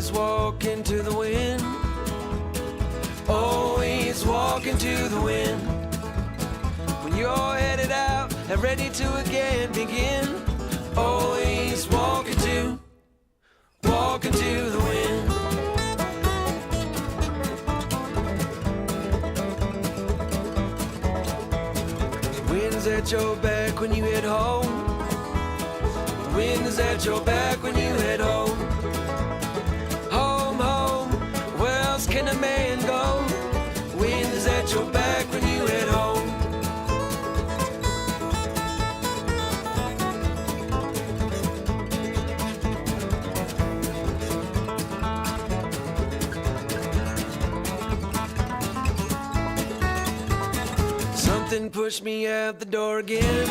Always walk into the wind. Always walk into the wind. When you're headed out and ready to again begin. Always walk into the wind. The wind's at your back when you head home. The wind is at your back when you head home. Home, home, where else can a man go? The wind is at your back when you head home. Something pushed me out the door again.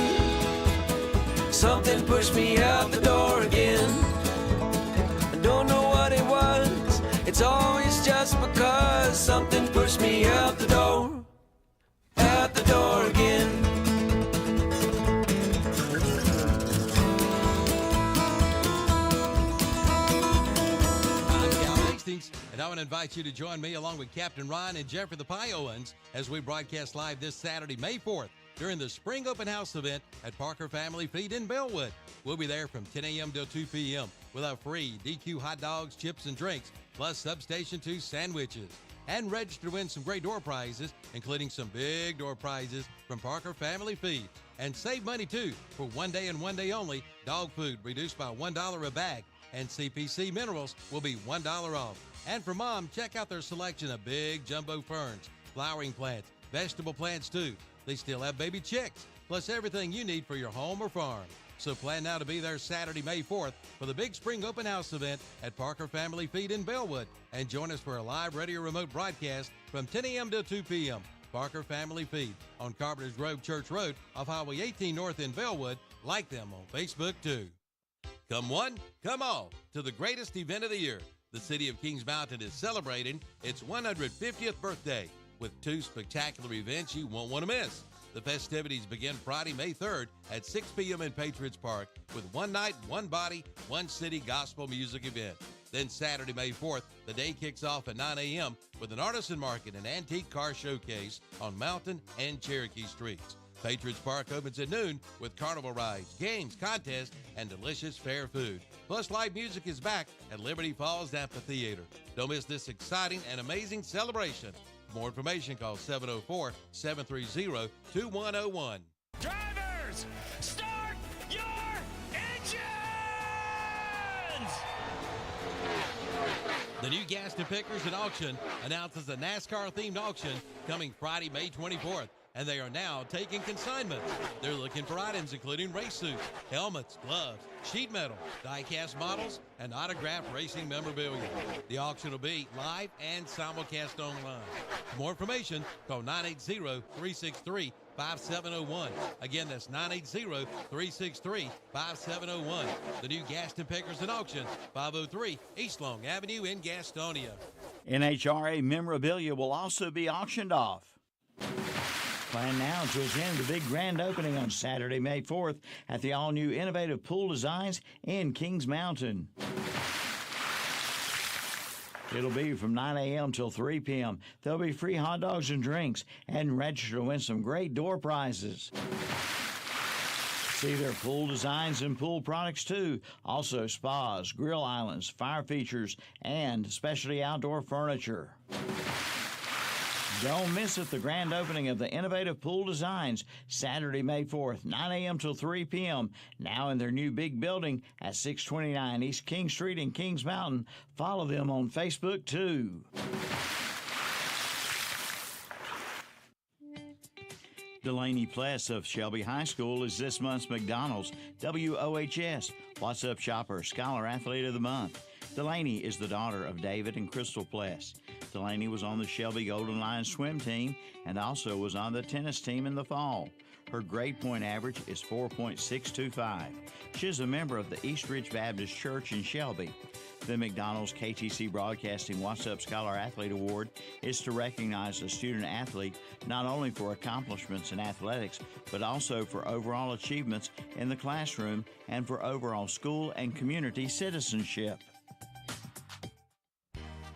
Something pushed me out the door again. I don't know what it was. It's always just because something pushed me out the door. Out the door again. And I want to invite you to join me along with Captain Ryan and Jeffrey the Piowans as we broadcast live this Saturday, May 4th, during the Spring Open House event at Parker Family Feed in Bellwood. We'll be there from 10 a.m. till 2 p.m. with our free DQ hot dogs, chips, and drinks, plus Substation 2 sandwiches. And register to win some great door prizes, including some big door prizes from Parker Family Feed. And save money, too, for one day and one day only. Dog food reduced by $1 a bag. And CPC minerals will be $1 off. And for mom, check out their selection of big jumbo ferns, flowering plants, vegetable plants too. They still have baby chicks, plus everything you need for your home or farm. So plan now to be there Saturday, May 4th for the big Spring Open House event at Parker Family Feed in Bellwood. And join us for a live radio remote broadcast from 10 a.m. to 2 p.m. Parker Family Feed on Carpenter's Grove Church Road off Highway 18 North in Bellwood. Like them on Facebook too. Come one, come all to the greatest event of the year. The city of Kings Mountain is celebrating its 150th birthday with two spectacular events you won't want to miss. The festivities begin Friday, May 3rd at 6 p.m. in Patriots Park with one night, one body, one city gospel music event. Then Saturday, May 4th, the day kicks off at 9 a.m. with an artisan market and antique car showcase on Mountain and Cherokee Streets. Patriots Park opens at noon with carnival rides, games, contests, and delicious fair food. Plus, live music is back at Liberty Falls Amphitheater. Don't miss this exciting and amazing celebration. For more information, call 704-730-2101. Drivers, start your engines! The new Gaston Pickers at Auction announces a NASCAR-themed auction coming Friday, May 24th. And they are now taking consignments. They're looking for items including race suits, helmets, gloves, sheet metal, die-cast models, and autographed racing memorabilia. The auction will be live and simulcast online. For more information, call 980-363-5701. Again, that's 980-363-5701. The new Gaston Pickers at Auction, 503 East Long Avenue in Gastonia. NHRA memorabilia will also be auctioned off. Plan now to attend the big grand opening on Saturday, May 4th at the all-new Innovative Pool Designs in Kings Mountain. It'll be from 9 a.m. till 3 p.m. There'll be free hot dogs and drinks, and register to win some great door prizes. See their pool designs and pool products, too. Also spas, grill islands, fire features, and specialty outdoor furniture. Don't miss it, the grand opening of the Innovative Pool Designs, Saturday, May 4th, 9 a.m. till 3 p.m., now in their new big building at 629 East King Street in Kings Mountain. Follow them on Facebook, too. Delaney Pless of Shelby High School is this month's McDonald's WOHS What's Up Shopper Scholar Athlete of the Month. Delaney is the daughter of David and Crystal Pless. Delaney was on the Shelby Golden Lions swim team and also was on the tennis team in the fall. Her grade point average is 4.625. She is a member of the East Ridge Baptist Church in Shelby. The McDonald's KTC Broadcasting What's Up Scholar Athlete Award is to recognize a student athlete not only for accomplishments in athletics, but also for overall achievements in the classroom and for overall school and community citizenship.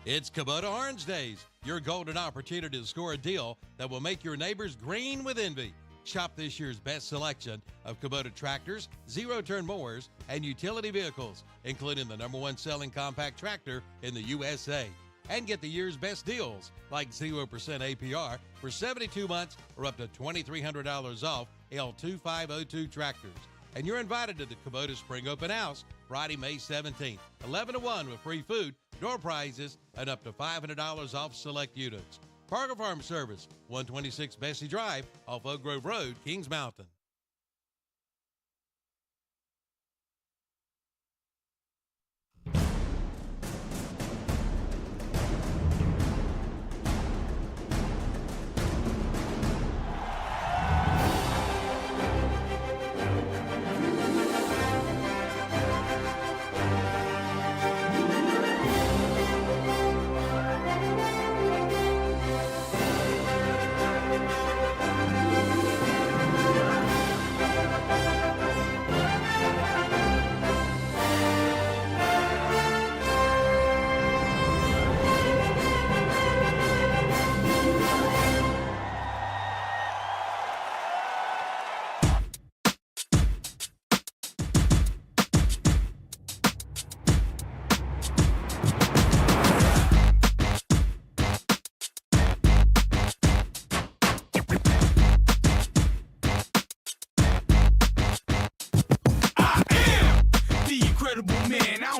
It's Kubota Orange Days, your golden opportunity to score a deal that will make your neighbors green with envy. Shop this year's best selection of Kubota tractors, zero-turn mowers, and utility vehicles, including the #1 selling compact tractor in the USA. And get the year's best deals, like 0% APR for 72 months or up to $2,300 off L2502 tractors. And you're invited to the Kubota Spring Open House Friday, May 17th, 11 to 1 with free food, door prizes, and up to $500 off select units. Parker Farm Service, 126 Bessie Drive, off Oak Grove Road, Kings Mountain.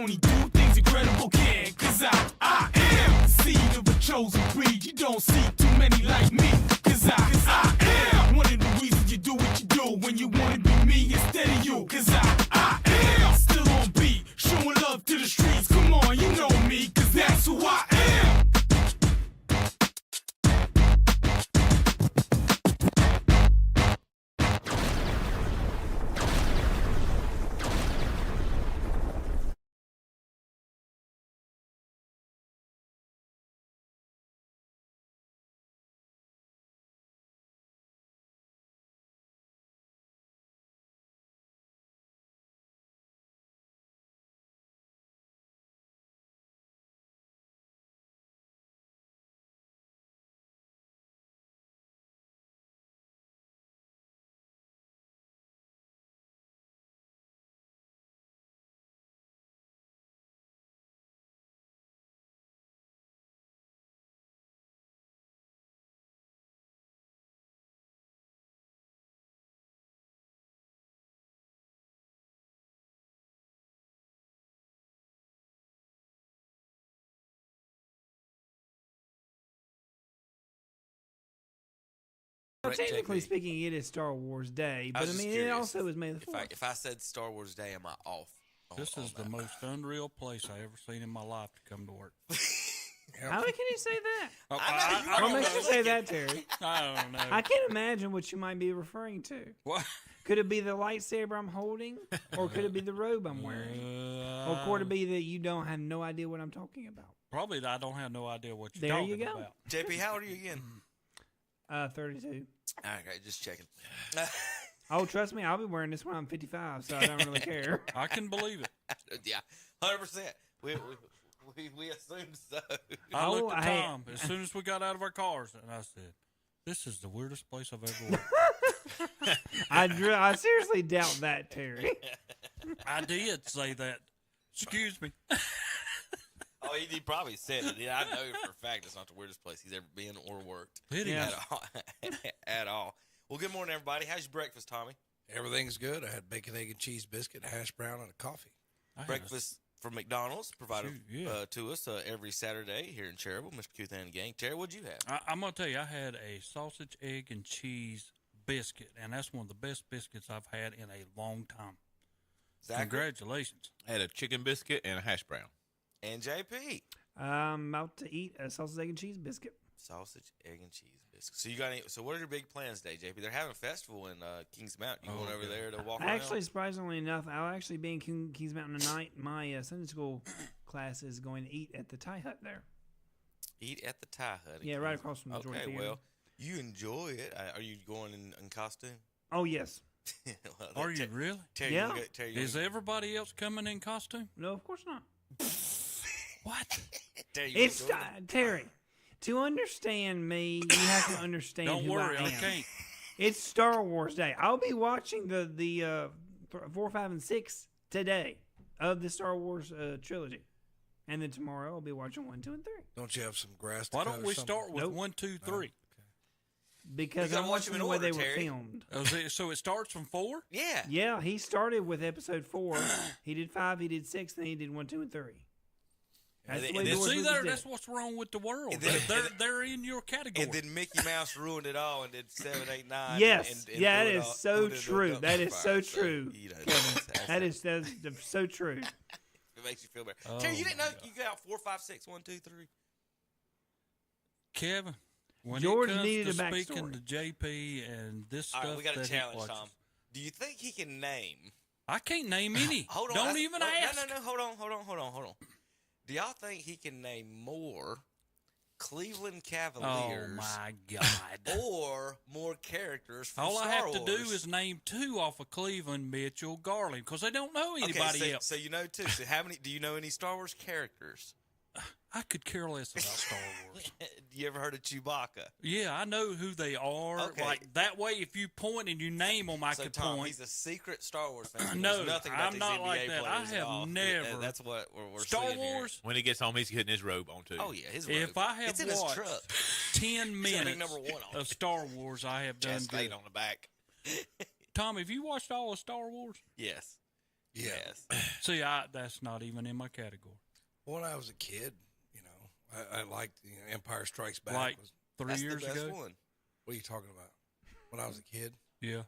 only do things incredible can. Cause I am the seed of a chosen breed. You don't see too many like me. Cause I am one of the reasons you do what you do. When you wanna be me instead of you. Cause I am still on beat, showing love to the streets. Come on, you know me, cause that's who I am. Well, technically speaking, it is Star Wars Day, but I mean, it also is May the 4th. If I said Star Wars Day, am I off? This is the most unreal place I ever seen in my life to come to work. How can you say that? I What makes you say that, Terry? I don't know. I can't imagine what you might be referring to. What? Could it be the lightsaber I'm holding, or could it be the robe I'm wearing, or could it be that you don't have no idea what I'm talking about? Probably I don't have no idea what you're There talking you go. about. JP, how old are you again? 32. Okay, just checking. Oh, trust me, I'll be wearing this when I'm 55, so I don't really care. I can believe it. Yeah, 100%. We assumed so. I looked at Tom as soon as we got out of our cars, and I said, "This is the weirdest place I've ever worked." I seriously doubt that, Terry. I did say that. Excuse me. Oh, he probably said it. Yeah, I know for a fact it's not the weirdest place he's ever been or worked. It is. At all. Well, good morning, everybody. How's your breakfast, Tommy? Everything's good. I had bacon, egg, and cheese biscuit, a hash brown, and a coffee. Breakfast from McDonald's provided Yeah. to us every Saturday here in Cherryville. Mr. Kuth and the gang. Terry, what'd you have? I'm going to tell you, I had a sausage, egg, and cheese biscuit, and that's one of the best biscuits I've had in a long time. Zachary? Congratulations. I had a chicken biscuit and a hash brown. And JP. I'm about to eat a sausage, egg, and cheese biscuit. Sausage, egg, and cheese biscuit. So you got any? So what are your big plans today, JP? They're having a festival in Kings Mountain. You going over there to walk around? Actually, surprisingly enough, I'll actually be in Kings Mountain tonight. My Sunday school class is going to eat at the Thai Hut there. Eat at the Thai Hut. Yeah, right across from the Georgia Okay, Theater. well, you enjoy it. Are you going in costume? Oh, yes. Well, Are you really? Terry, Yeah. Terry, Is everybody else coming in costume? No, of course not. What? It's Terry. To understand me, you have to understand Don't who worry, I I am. can't. It's Star Wars Day. I'll be watching the 4, 5, and 6 today of the Star Wars trilogy, and then tomorrow I'll be watching 1, 2, and 3. Don't you have some grass to Why cut don't or we something? start with Nope. 1, 2, 3? Because You gotta I'm watch them watching in the way order, they were Terry. filmed. So it starts from 4? Yeah. Yeah, he started with episode 4. He did 5. He did 6. Then he did 1, 2, and 3. That's the way And then- George See Lucas there, did that's it. what's wrong with the world. And then- They're in your category. And then Mickey Mouse ruined it all and did 7, 8, 9. Yes, and yeah, threw that it is all- so threw it into a true. That dumpster is so fire. true. You know, That's so true. it makes you feel better. Oh, Terry, you didn't know my God. you got 4, 5, 6, 1, 2, 3. Kevin, when George it comes needed to a backstory. speaking to JP and this All stuff right, we got a that he challenge, watches, Tom. Do you think he can name? I can't name any. Hold on. Don't even ask. No. Hold on. Do y'all think he can name more Cleveland Oh Cavaliers my God! or more characters from All Star I have to do Wars? is name 2 off of Cleveland, Mitchell, Garland, because they don't know Okay, anybody else. So you know 2. So how many? Do you know any Star Wars characters? I could care less about Star Wars. You ever heard of Chewbacca? Yeah, I know who they are. Okay. Like that way, if you point and you name them, I So could Tom, point. he's a secret Star Wars fan. He No, knows nothing about I'm these not NBA like that. I players at have all. never- That's what we're Star seeing here. Wars. When he gets home, he's getting his robe on too. Oh yeah, his If robe. I have it's in his watched truck. 10 minutes number 1 on of Star Wars, I have done Chest good. on the back. Tom, have you watched all of Star Wars? Yes. Yeah. Yes. See, that's not even in my category. When I was a kid, I liked Empire Strikes Back. Like was, 3 That's years the best ago. one. what are you talking about? When I was a kid? Yeah.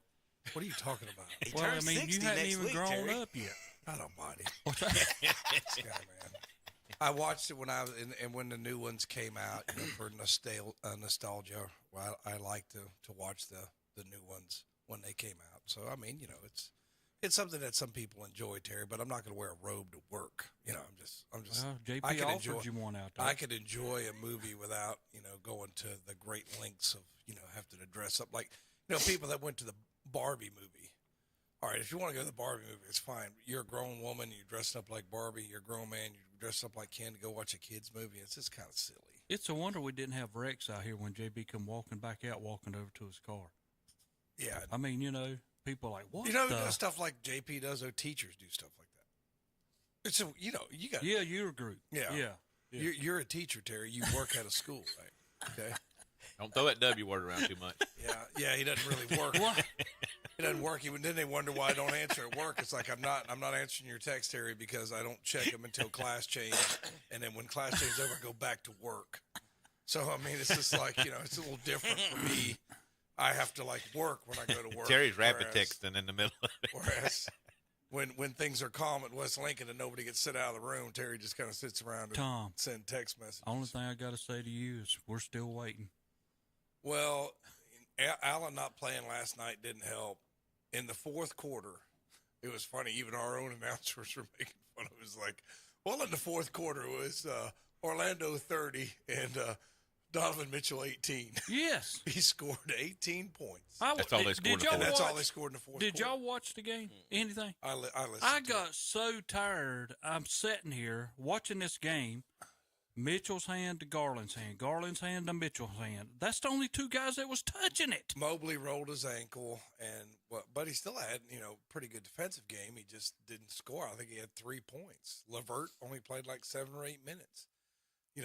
What are you talking about? He Well, I turns mean, 60 you hadn't next even week, grown Terry. up yet. God almighty. What's that? This guy, man. I watched it when I was and when the new ones came out, for nostalgia. Well, I like to watch the new ones when they came out. So I mean, it's something that some people enjoy, Terry. But I'm not going to wear a robe to work. I'm just. Well, JP I can offered enjoy- you one out there. I could enjoy a movie without going to the great lengths of having to dress up like people that went to the Barbie movie. All right, if you want to go to the Barbie movie, it's fine. You're a grown woman, you dress up like Barbie. You're a grown man, you dress up like Ken to go watch a kids movie. It's just kind of silly. It's a wonder we didn't have Rex out here when JB come walking back out, walking over to his car. Yeah, I mean, people are like, what stuff like JP does. Teachers do stuff like that. It's you got Yeah, you're a group. Yeah. Yeah. You're a teacher, Terry. You work at a school, right? Okay. Don't throw that W word around too much. Yeah. He doesn't really work. It doesn't work. Then they wonder why I don't answer at work. It's like I'm not answering your text, Terry, because I don't check them until class change, and then when class change is over, I go back to work. So I mean, it's just like it's a little different for me. I have to work when I go to work. Terry's rapid texting in the middle of it. Whereas when things are calm at West Lincoln and nobody gets sit out of the room, Terry just kind of sits around and Tom, send text messages. only thing I got to say to you is we're still waiting. Well, Allen not playing last night didn't help. In the fourth quarter, it was funny. Even our own announcers were making fun of it. It was like, well, in the fourth quarter, it was Orlando 30 and Donovan Mitchell 18. Yes. He scored 18 points. That's all they scored in the And that's fourth. all they scored in the fourth Did quarter. y'all watch the game? Anything? I listened I to got it. so tired. I'm sitting here watching this game. Mitchell's hand to Garland's hand to Mitchell's hand. That's the only 2 guys that was touching it. Mobley rolled his ankle, but he still had pretty good defensive game. He just didn't score. I think he had 3 points. LeVert only played 7 or 8 minutes.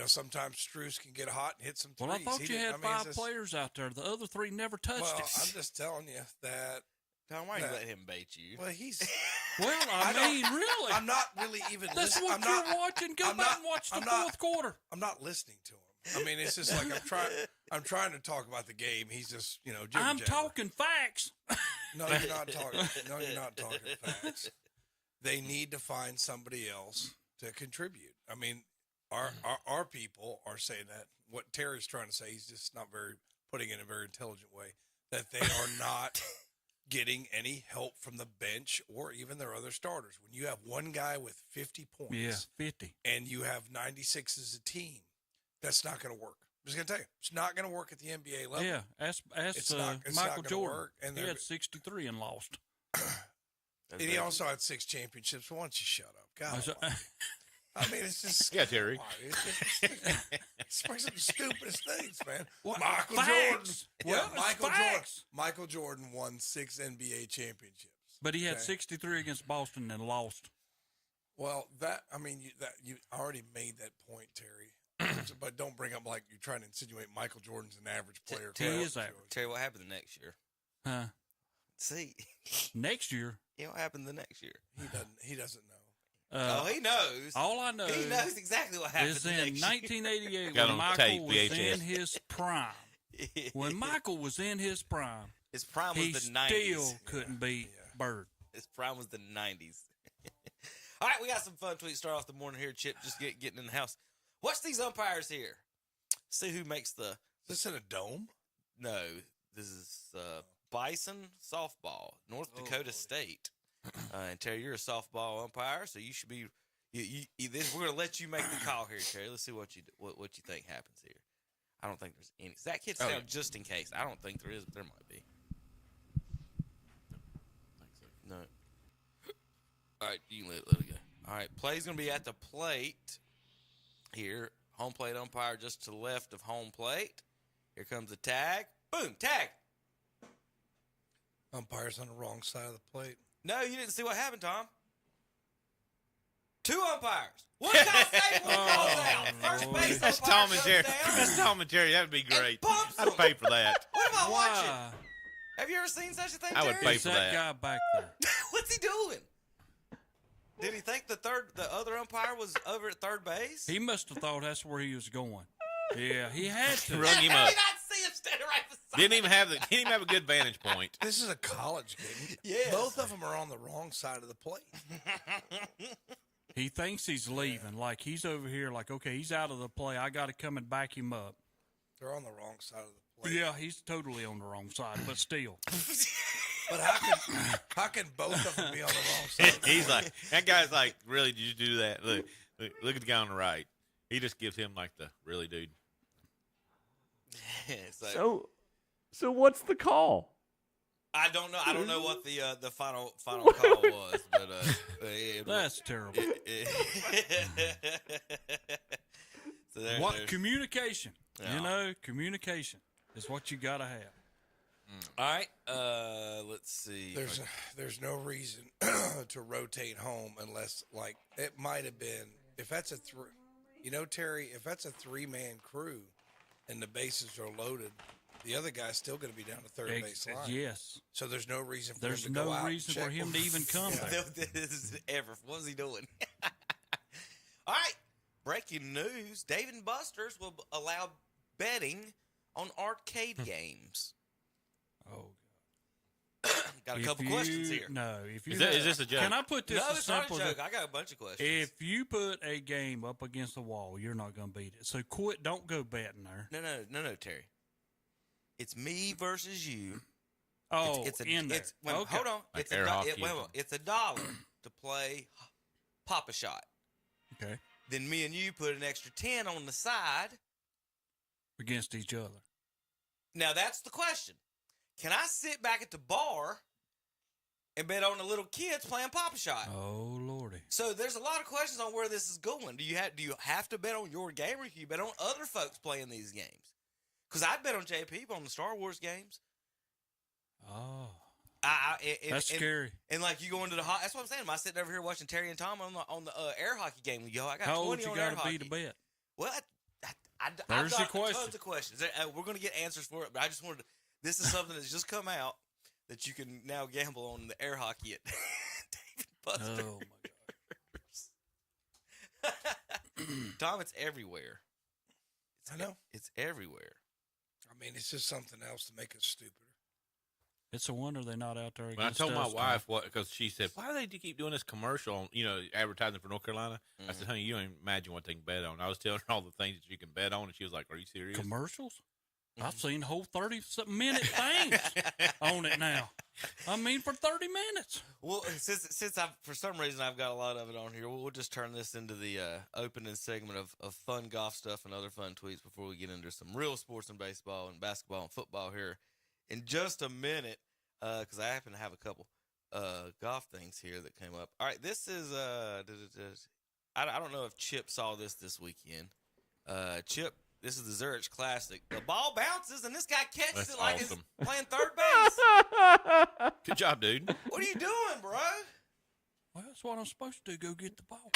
Sometimes Strus can get hot and hit some threes. Well, I thought you had 5 it's just- players out there. The other 3 never touched Well, it. I'm just telling you that. Tom, why you That- let him bait you? Well, he's. Well, I mean, really. I'm not really even. That's listening. what I'm not, you're watching. Go I'm back not- and watch the I'm not- fourth quarter. I'm not listening to him. I mean, it's just like I'm trying to talk about the game. He's just jibber I'm jabber. talking facts. No, you're not talking. No, you're not talking facts. They need to find somebody else to contribute. I mean, our people are saying that. What Terry's trying to say, he's just not putting it in a very intelligent way, that they are not getting any help from the bench or even their other starters. When you have one guy with 50 points, Yeah, 50. and you have 96 as a team, that's not going to work. I'm just going to tell you, it's not going to work at the NBA level. Yeah, ask It's not Michael gonna Jordan. work, and He they're- had 63 and lost. And he also had 6 championships. Why don't you shut up? God, I said- I mean, it's just Yeah, Terry. It's some of the stupidest things, man. Well, Michael facts. Jordan. Well, it's facts. Michael Jordan won 6 NBA championships. But he had Okay. 63 against Boston and lost. Well, you already made that point, Terry. But don't bring up like you're trying to insinuate Michael Jordan's an average player. He is average. Terry, what happened the next year? Huh? See, Next year, what happened the next year? He doesn't know. He knows. all I know He knows exactly what happened is the in next year. 1988 Got when on Michael tape, was VHS. in his prime. When Michael was in his prime, His prime he was the 90s. still couldn't beat Bird. His prime was the 90s. All right, we got some fun tweets. Start off the morning here, Chip. Just getting in the house. Watch these umpires here. See who makes the. Is this in a dome? No, this is Bison softball, North Dakota State. And Terry, you're a softball umpire, so you should be. We're going to let you make the call here, Terry. Let's see what you think happens here. I don't think there's any. That kid's down just in case. I don't think there is, but there might be. No. All right, you can let it go. All right, play's going to be at the plate here. Home plate umpire just to the left of home plate. Here comes the tag. Boom, tag. Umpire's on the wrong side of the plate. No, you didn't see what happened, Tom. 2 umpires. One guy saved, one goes out. First base That's umpire Tom and goes Jerry. down. That's Tom and Jerry. That would be great. bumps I'd him. pay for that. What am I watching? Why Have you ever seen such a thing, I would Terry? pay is for that that. guy back there? What's he doing? Did he think the other umpire was over at third base? He must have thought that's where he was going. Yeah, he had to. Rung him How up. did I not see him standing right beside Didn't even have a good vantage point. This is a college game. Yes. Both of them are on the wrong side of the plate. He thinks he's leaving. Like, he's over here, like, okay, he's out of the play. I got to come and back him up. They're on the wrong side of the plate. Yeah, he's totally on the wrong side, but still. But how can both of them be on the wrong side? He's like, that guy's like, really, did you do that? Look at the guy on the right. He just gives him like the, really, dude. So, So what's the call? I don't know. I don't know what the final call was, but That's terrible. So there, What there's- communication? Yeah. You know, communication is what you got to have. all right. Let's see. There's no reason to rotate home unless like it might have been if that's a Terry, if that's a 3-man crew and the bases are loaded, the other guy's still going to be down the third base line. Yes. So there's no reason for There's him to go no out reason and for check. him to even come there. This is ever. What was he doing? All right. Breaking news: Dave and Buster's will allow betting on arcade games. Oh, Got a couple questions here. No, if you Is this a joke? Can I put this No, as it's not a simple as joke. I got a bunch of questions. if you put a game up against the wall, you're not going to beat it. So quit. Don't go betting there. No, Terry. It's me versus you. Oh, it's in there. Hold on. Like It's air hockey or it's $1 to play Pop a Shot. Okay. Then me and you put an extra 10 on the side. Against each other. Now that's the question. Can I sit back at the bar and bet on the little kids playing Pop a Shot? Oh, Lordy. So there's a lot of questions on where this is going. Do you have to bet on your game, or can you bet on other folks playing these games? Because I bet on JP on the Star Wars games. Oh. That's scary. And like you go into that's what I'm saying. Am I sitting over here watching Terry and Tom on the air hockey game with y'all? I got How 20 old you on air got to hockey. be to bet? Well, I've There's got your question. tons of questions. We're going to get answers for it, but I just wanted to. This is something that's just come out that you can now gamble on the air hockey at David Buster's. Oh, my God. Tom, it's everywhere. I know. It's everywhere. I mean, it's just something else to make us stupider. It's a wonder they're not out there When I against told my us, wife because she said, "Why do they keep doing this commercial? Advertising for North Carolina?" I said, "Honey, you don't even imagine what they can bet on." I was telling her all the things that you can bet on, and she was like, "Are you serious?" Commercials? I've seen whole 30-minute things on it now. I mean, for 30 minutes. Well, since for some reason I've got a lot of it on here, we'll just turn this into the opening segment of fun golf stuff and other fun tweets before we get into some real sports and baseball and basketball and football here in just a minute, because I happen to have a couple golf things here that came up. All right, this is I don't know if Chip saw this weekend. Chip, this is the Zurich Classic. The ball bounces, and this guy catches That's it like awesome. he's playing third base. Good job, dude. What are you doing, bro? Well, that's what I'm supposed to do. Go get the ball.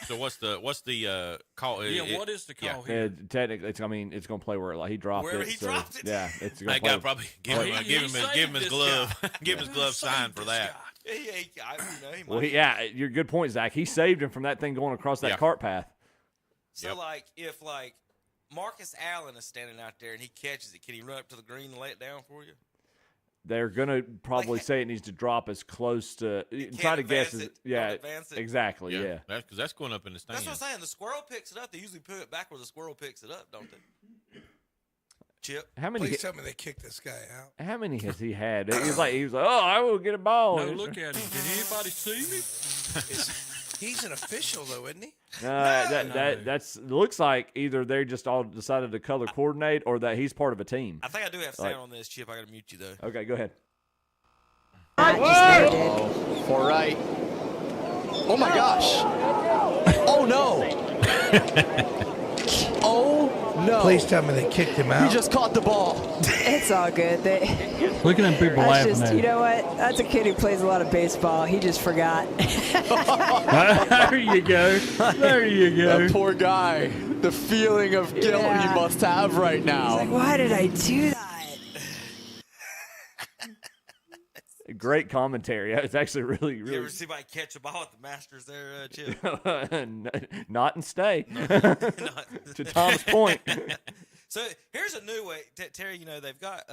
So what's the call? Yeah, what is the call Yeah, here? technically, it's it's going to play where like he dropped Wherever it. he so, dropped it. Yeah, it's going That to play. guy probably give him saved his this glove, guy. give him his glove signed for This that. guy. He Well, might. yeah, you're good point, Zach. He saved him from that thing going across that Yeah. cart path. So, Yep. like, if, like, Marcus Allen is standing out there and he catches it, can he run up to the green and lay it down for you? They're going to probably Like, say it needs to drop as close to. can't Try to guess. advance it, Yeah, don't advance it. exactly. Yeah. Because that's going up in the stands. That's what I'm saying. The squirrel picks it up. They usually put it back where the squirrel picks it up, don't they? Chip. How many? Please tell me they kicked this guy out. How many has he had? He was like, oh, I will get a ball. No, look at him. Did anybody see me? He's an official, though, isn't he? That's looks like either they just all decided to color coordinate or that he's part of a team. I think I do have sound Like- on this, Chip. I got to mute you, though. Okay, go ahead. For right. Oh my gosh. Oh no. Oh no. Please tell me they kicked him out. He just caught the ball. It's all good. Look at them people That's laughing just, at you him. know what? That's a kid who plays a lot of baseball. He just forgot. There you go. There you go. That poor guy. The feeling of guilt Yeah. he must have right now. Like, why did I do that? Great commentary. It's actually really, You really. ever see anybody catch a ball at the Masters there, Chip? Not and stay. Not- To Tom's point. So here's a new way, Terry. You know they've got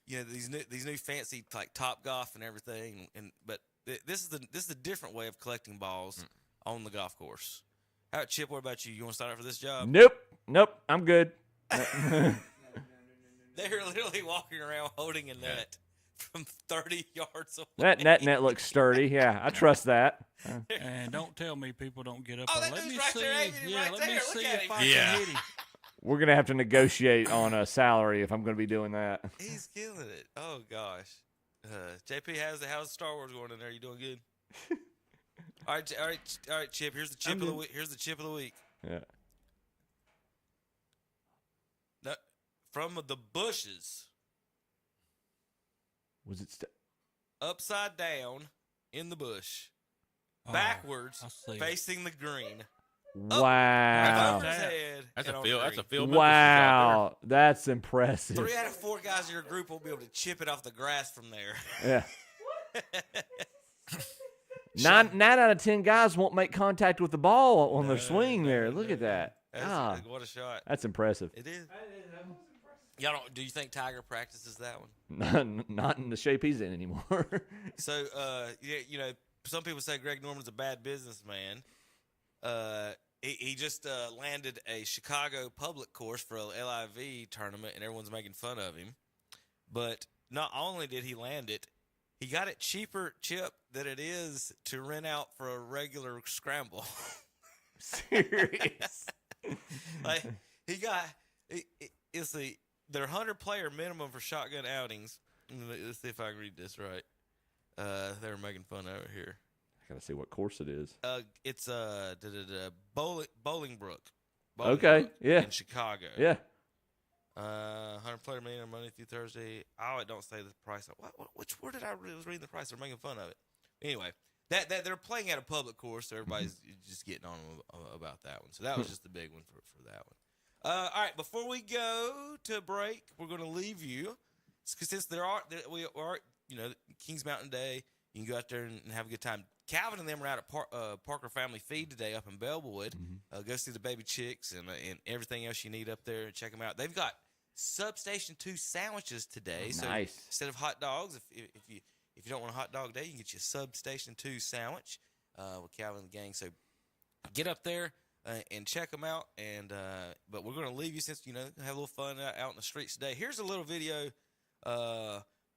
these new fancy like Top Golf and everything, but this is a different way of collecting balls on the golf course. How about Chip? What about you? You want to start out for this job? Nope. I'm good. They're literally walking around holding a net from 30 yards away. That net looks sturdy. Yeah, I trust that. And don't tell me people don't get up. Oh, and that let dude's me right see. there, Aiden, Yeah, right let there. me Look see at if him. I Yeah. can hit him. We're gonna have to negotiate on a salary if I'm gonna be doing that. He's killing it. Oh gosh. JP, how's Star Wars going in there? You doing good? all right, Chip. Here's the chip of the week. Here's the chip of the week. Yeah. No, from the bushes, Was it? upside down in the bush, Oh, backwards, I see. facing the green. Wow. Over his head. That's and a on field. the That's a green. field. Memphis is out Wow, that's impressive. 3 out of 4 guys in your group will be able to chip it off the grass from there. Yeah. 9 out of 10 guys won't make contact with the ball on their swing there. Look at that. Ah, What a shot! that's impressive. It is. Y'all don't? Do you think Tiger practices that one? Not in the shape he's in anymore. So, you know, some people say Greg Norman's a bad businessman. He just landed a Chicago public course for a LIV tournament, and everyone's making fun of him. But not only did he land it, he got it cheaper, Chip, than it is to rent out for a regular scramble. Serious. Like it's their 100-player minimum for shotgun outings. Let's see if I can read this right. They were making fun over here. I gotta see what course it is. It's Bolingbrook. Okay, yeah. In Chicago. Yeah. 100-player minimum Monday through Thursday. Oh, it don't say the price. Where did I was reading the price? They're making fun of it. Anyway, that they're playing at a public course, so everybody's just getting on about that one. So that was just the big one for that one. All right, before we go to break, we're going to leave you since we are Kings Mountain Day. You can go out there and have a good time. Calvin and them are out at Parker Family Feed today up in Bellwood. Go see the baby chicks and everything else you need up there. Check them out. They've got Substation 2 sandwiches today. So Nice. instead of hot dogs, if you don't want a hot dog day, you can get you a Substation 2 sandwich with Calvin and the gang. So get up there and check them out. But we're going to leave you since have a little fun out in the streets today. Here's a little video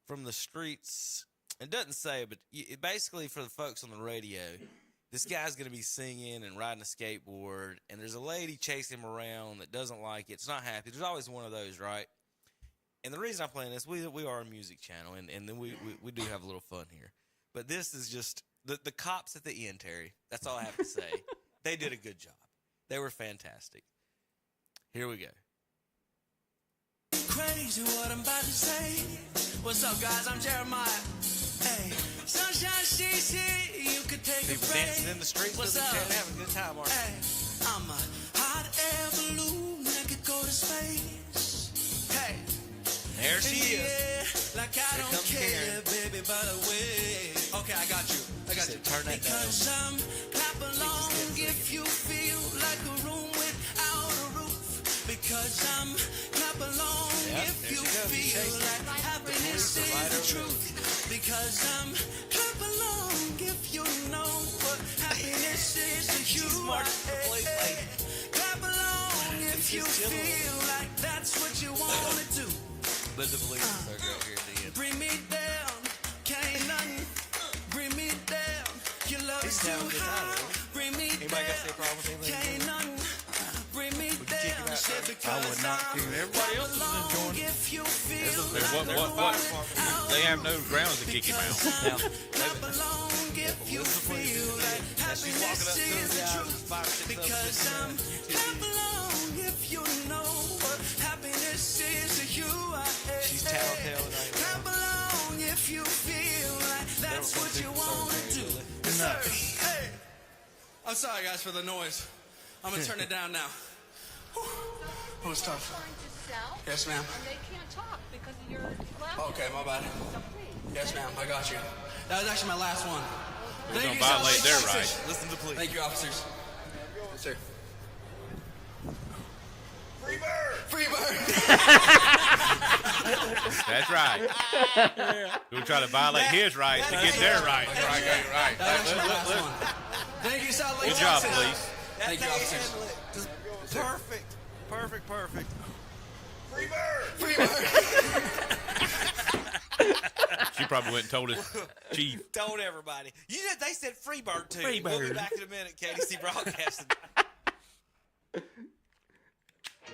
from the streets. It doesn't say, but basically for the folks on the radio, this guy's going to be singing and riding a skateboard, and there's a lady chasing him around that doesn't like it. It's not happy. There's always one of those, right? And the reason I'm playing this, we are a music channel, and then we do have a little fun here. But this is just the cops at the end, Terry. That's all I have to say. They did a good job. They were fantastic. Here we go. Crazy what I'm about to say. What's up, guys? I'm Jeremiah. Hey, sunshine, she's here. You could take People a break. dancing in the streets What's with each up? other, having a good time, aren't Hey, I'm a hot air balloon that could go to space. Hey, There she is. yeah, like I Here don't comes care, Karen. baby, by the way. Okay, I got you. I got you. Turn that down. Because clap along if you feel like a room without a roof. Because clap along Yep, if there you she goes. She's feel shaking. like happiness police are right is the over there. truth. Because clap along if you know what happiness is to you. marching for the police lady. Clap along if you just chilling. feel like that's what you want to do. But the police are out here at the end. Bring me down, can't nothing. Bring me down, your love He's is too having a good time, high. really. Bring me Anybody got down, any problem with anything? can't nothing. Bring me kick him down, out. shit, I because would not kick him. Everybody else is enjoying it. if you feel What? They have no grounds to kick him out. Now, clap along if you feel like she's walking up happiness to is him the down truth. 5 or 6 Because clap along if you know what happiness is to you. She's tattletale tonight. Clap along if you feel like that's what you want to do. Yes, sir. Hey, I'm sorry guys for the noise. I'm gonna turn it down now. Whew. It was tough. Yes, ma'am. And they can't talk because of your glasses. Okay, my bad. So please. Yes, ma'am. I got you. That was actually my last one. We're Thank gonna you, violate their officers. rights. Listen to police. Thank you, officers. Yes, sir. Free bird. Free bird. That's right. We'll try to violate his rights to get their rights. Right. That was actually my last one. Thank you, South Lake Good job, Texas. police. Thank you, officers. Perfect. Perfect. Free bird. Free bird. She probably went and told his chief. Told everybody. You know, they said free bird too. Free We'll be bird. back in a minute, KDC Broadcasting.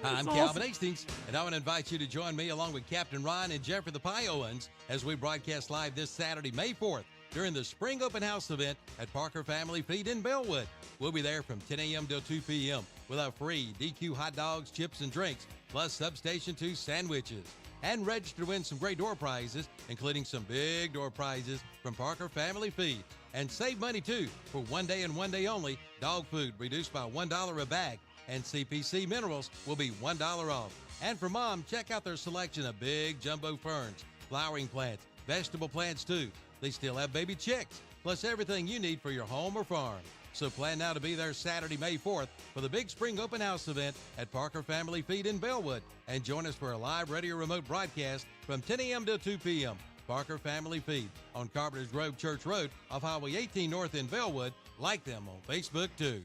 Hi, I'm Calvin Hastings, and I want to invite you to join me along with Captain Ryan and Jeffrey the Pioans as we broadcast live this Saturday, May 4th, during the Spring Open House event at Parker Family Feed in Bellwood. We'll be there from 10 a.m. till 2 p.m. with our free DQ hot dogs, chips, and drinks, plus Substation 2 sandwiches. And register to win some great door prizes, including some big door prizes from Parker Family Feed. And save money, too, for one day and one day only. Dog food reduced by $1 a bag. And CPC minerals will be $1 off. And for mom, check out their selection of big jumbo ferns, flowering plants, vegetable plants too. They still have baby chicks, plus everything you need for your home or farm. So plan now to be there Saturday, May 4th for the big Spring Open House event at Parker Family Feed in Bellwood. And join us for a live radio remote broadcast from 10 a.m. to 2 p.m. Parker Family Feed on Carpenter's Grove Church Road off Highway 18 North in Bellwood. Like them on Facebook too.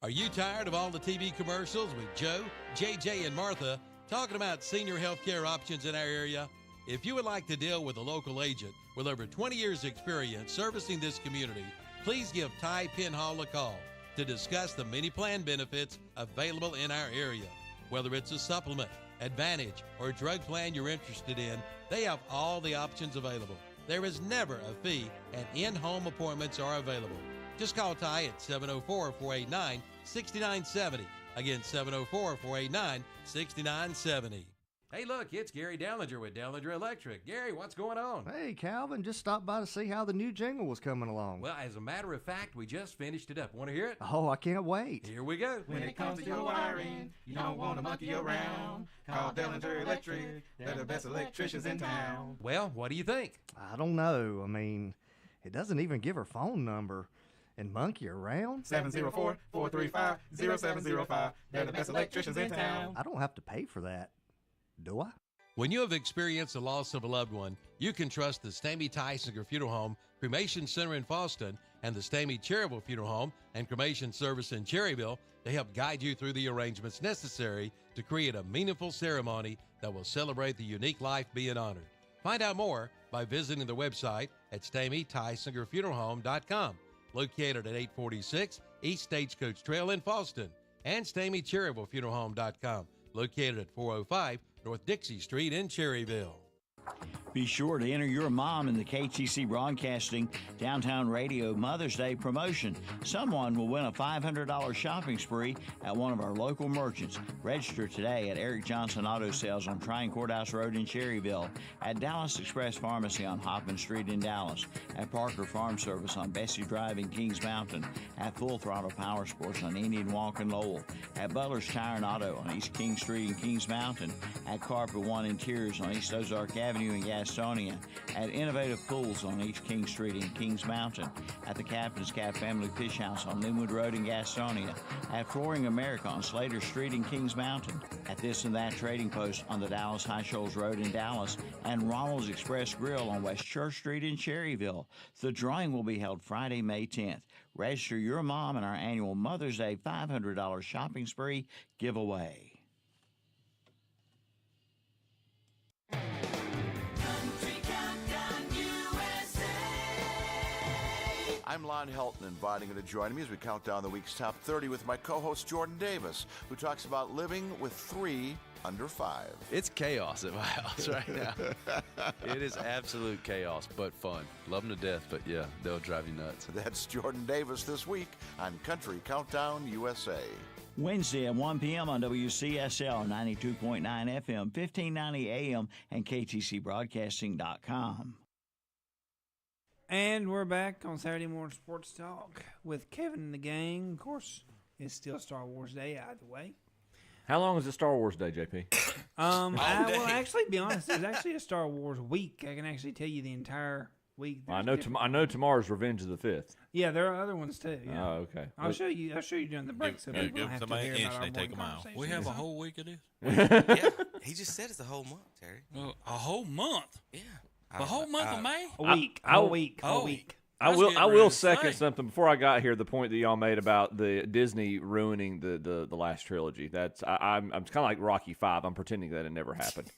Are you tired of all the TV commercials with Joe, JJ, and Martha talking about senior health care options in our area? If you would like to deal with a local agent with over 20 years' experience servicing this community, please give Ty Penhall a call to discuss the many plan benefits available in our area. Whether it's a supplement, advantage, or drug plan you're interested in, they have all the options available. There is never a fee, and in-home appointments are available. Just call Ty at 704-489-6970. Again, 704-489-6970. Hey, look, it's Gary Dellinger with Dellinger Electric. Gary, what's going on? Hey, Calvin, just stopped by to see how the new jingle was coming along. Well, as a matter of fact, we just finished it up. Want to hear it? Oh, I can't wait. Here we go. When it comes to your wiring, you don't want to monkey around. Call Dellinger Electric. They're the best electricians in town. Well, what do you think? I don't know. I mean, it doesn't even give her phone number. And monkey around? 704-435-0705. They're the best electricians in town. I don't have to pay for that, do I? When you have experienced the loss of a loved one, you can trust the Stamey Tysinger Funeral Home Cremation Center in Fallston and the Stamey Charitable Funeral Home and Cremation Service in Cherryville to help guide you through the arrangements necessary to create a meaningful ceremony that will celebrate the unique life being honored. Find out more by visiting the website at StameyTysingerFuneralHome.com, located at 846 East Stagecoach Trail in Fallston, and StameyCharitableFuneralHome.com, located at 405 North Dixie Street in Cherryville. Be sure to enter your mom in the KTC Broadcasting Downtown Radio Mother's Day promotion. Someone will win a $500 shopping spree at one of our local merchants. Register today at Eric Johnson Auto Sales on Tryon Courthouse Road in Cherryville, at Dallas Express Pharmacy on Hoffman Street in Dallas, at Parker Farm Service on Bessie Drive in Kings Mountain, at Full Throttle Power Sports on Indian Walk and Lowell, at Butler's Tire and Auto on East King Street in Kings Mountain, at Carpet One Interiors on East Ozark Avenue in Gastonia, at Innovative Pools on East King Street in Kings Mountain, at the Captain's Cab Family Fish House on Linwood Road in Gastonia, at Flooring America on Slater Street in Kings Mountain, at This and That Trading Post on the Dallas High Shoals Road in Dallas, and Ronald's Express Grill on West Church Street in Cherryville. The drawing will be held Friday, May 10th. Register your mom in our annual Mother's Day $500 shopping spree giveaway. I'm Lon Helton, inviting you to join me as we count down the week's top 30 with my co-host Jordan Davis, who talks about living with 3 under 5. It's chaos at my house right now. It is absolute chaos, but fun. Love them to death, but yeah, they'll drive you nuts. That's Jordan Davis this week on Country Countdown USA. Wednesday at 1 p.m. on WCSL 92.9 FM, 1590 AM, and KTCBroadcasting.com. And we're back on Saturday Morning Sports Talk with Kevin and the gang. Of course, it's still Star Wars Day either way. How long is it Star Wars Day, JP? Well, actually, to be honest, it's actually a Star Wars week. I can actually tell you the entire week. I know tomorrow's Revenge of the 5th. Yeah, there are other ones too. Yeah. Oh, okay. I'll show you during the break, so people don't have to hear about our morning conversation. We have a whole week of this. Yeah, he just said it's a whole month, Terry. A whole month? Yeah. The whole month of May? A week. A week. I will second something before I got here. The point that y'all made about the Disney ruining the last trilogy. That's I'm kind of like Rocky V. I'm pretending that it never happened.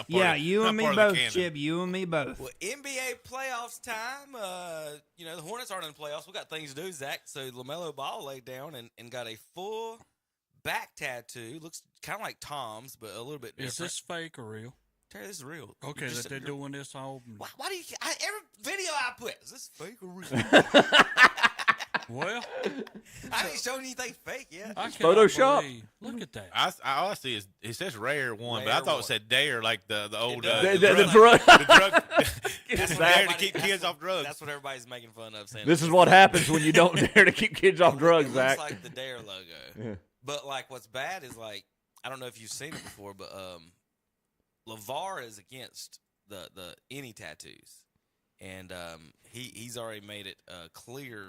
Yeah, you and me both, Chip. You and me both. Well, NBA playoffs time. The Hornets aren't in the playoffs. We got things to do, Zach. So LaMelo Ball laid down and got a full back tattoo. Looks kind of like Tom's, but a little bit different. Is this fake or real? Terry, this is real. Okay, that they're doing this all. Why do you? Every video I put, is this fake or real? Well, I ain't showing anything fake yet. Photoshop. Look at that. All I see is it says rare one, but I thought it said dare, like the old the drug. That's dare to keep kids off drugs. That's what everybody's making fun of. Saying This is what happens when you don't dare to keep kids off drugs, it Zach. looks like the Dare logo. Yeah. But like, what's bad is like, I don't know if you've seen it before, but LeVar is against the any tattoos, and he's already made it clear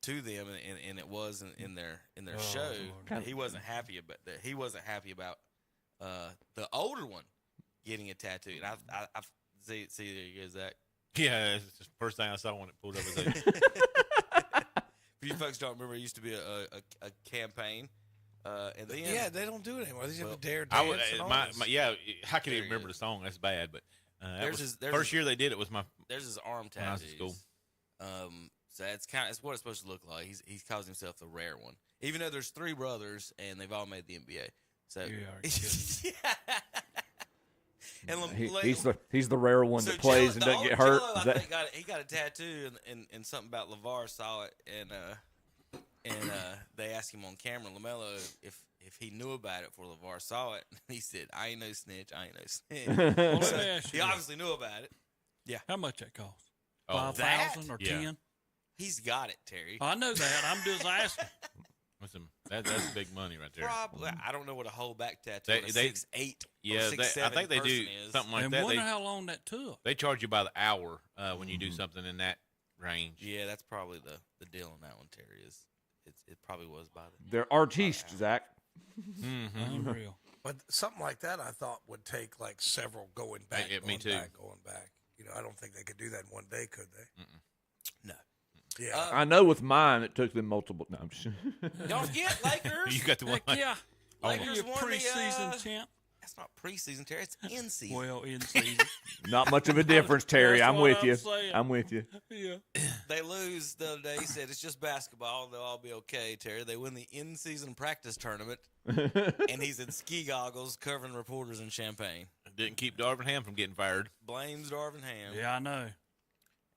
to them, and it was in their show. He wasn't happy about that. He wasn't happy about the older one getting a tattoo. And I see there you go, Zach. Yeah, it's the first thing I saw when it pulled up. Was For you folks don't remember, it used to be a campaign. And then, yeah, they don't do it anymore. They just have a dare dance. I can't even remember the song. That's bad. But first year they did it was my. There's his arm when I was tattoos. at school. So it's what it's supposed to look like. He calls himself the rare one, even though there's 3 brothers and they've all made the NBA. So and he's the rare one that plays and doesn't get hurt. I think he got a tattoo, and something about LeVar saw it, and they asked him on camera, LaMelo, if he knew about it before LeVar saw it. He said, "I ain't no snitch. I ain't no snitch." Well, So let me ask he you obviously knew about it. Yeah. How much that cost? Oh, 5,000 or 10? He's got it, Terry. I know that. I'm just asking. That's big money right there. Probably. I don't know what a whole back tattoo on a 6'8". Yeah, I think they do something like that. And wonder how long that took. They charge you by the hour when you do something in that range. Yeah, that's probably the deal on that one, Terry. It probably was by the. They're artistes, Zach. Unreal. But something like that, I thought would take like several going back. Me too. Going back. I don't think they could do that in one day, could they? No. Yeah. I know with mine it took them multiple. No, I'm just Don't forget Lakers. You got the one. Heck yeah. Lakers Your won preseason the champ. That's not preseason, Terry. It's in season. Well, in season. Not much of a difference, Terry. That's I'm what with I'm you. saying. I'm with you. Yeah. They lose the other day. He said it's just basketball. They'll all be okay, Terry. They win the in-season practice tournament, and he's in ski goggles covering reporters in Champaign. Didn't keep Darvin Ham from getting fired. Blames Darvin Ham. Yeah, I know.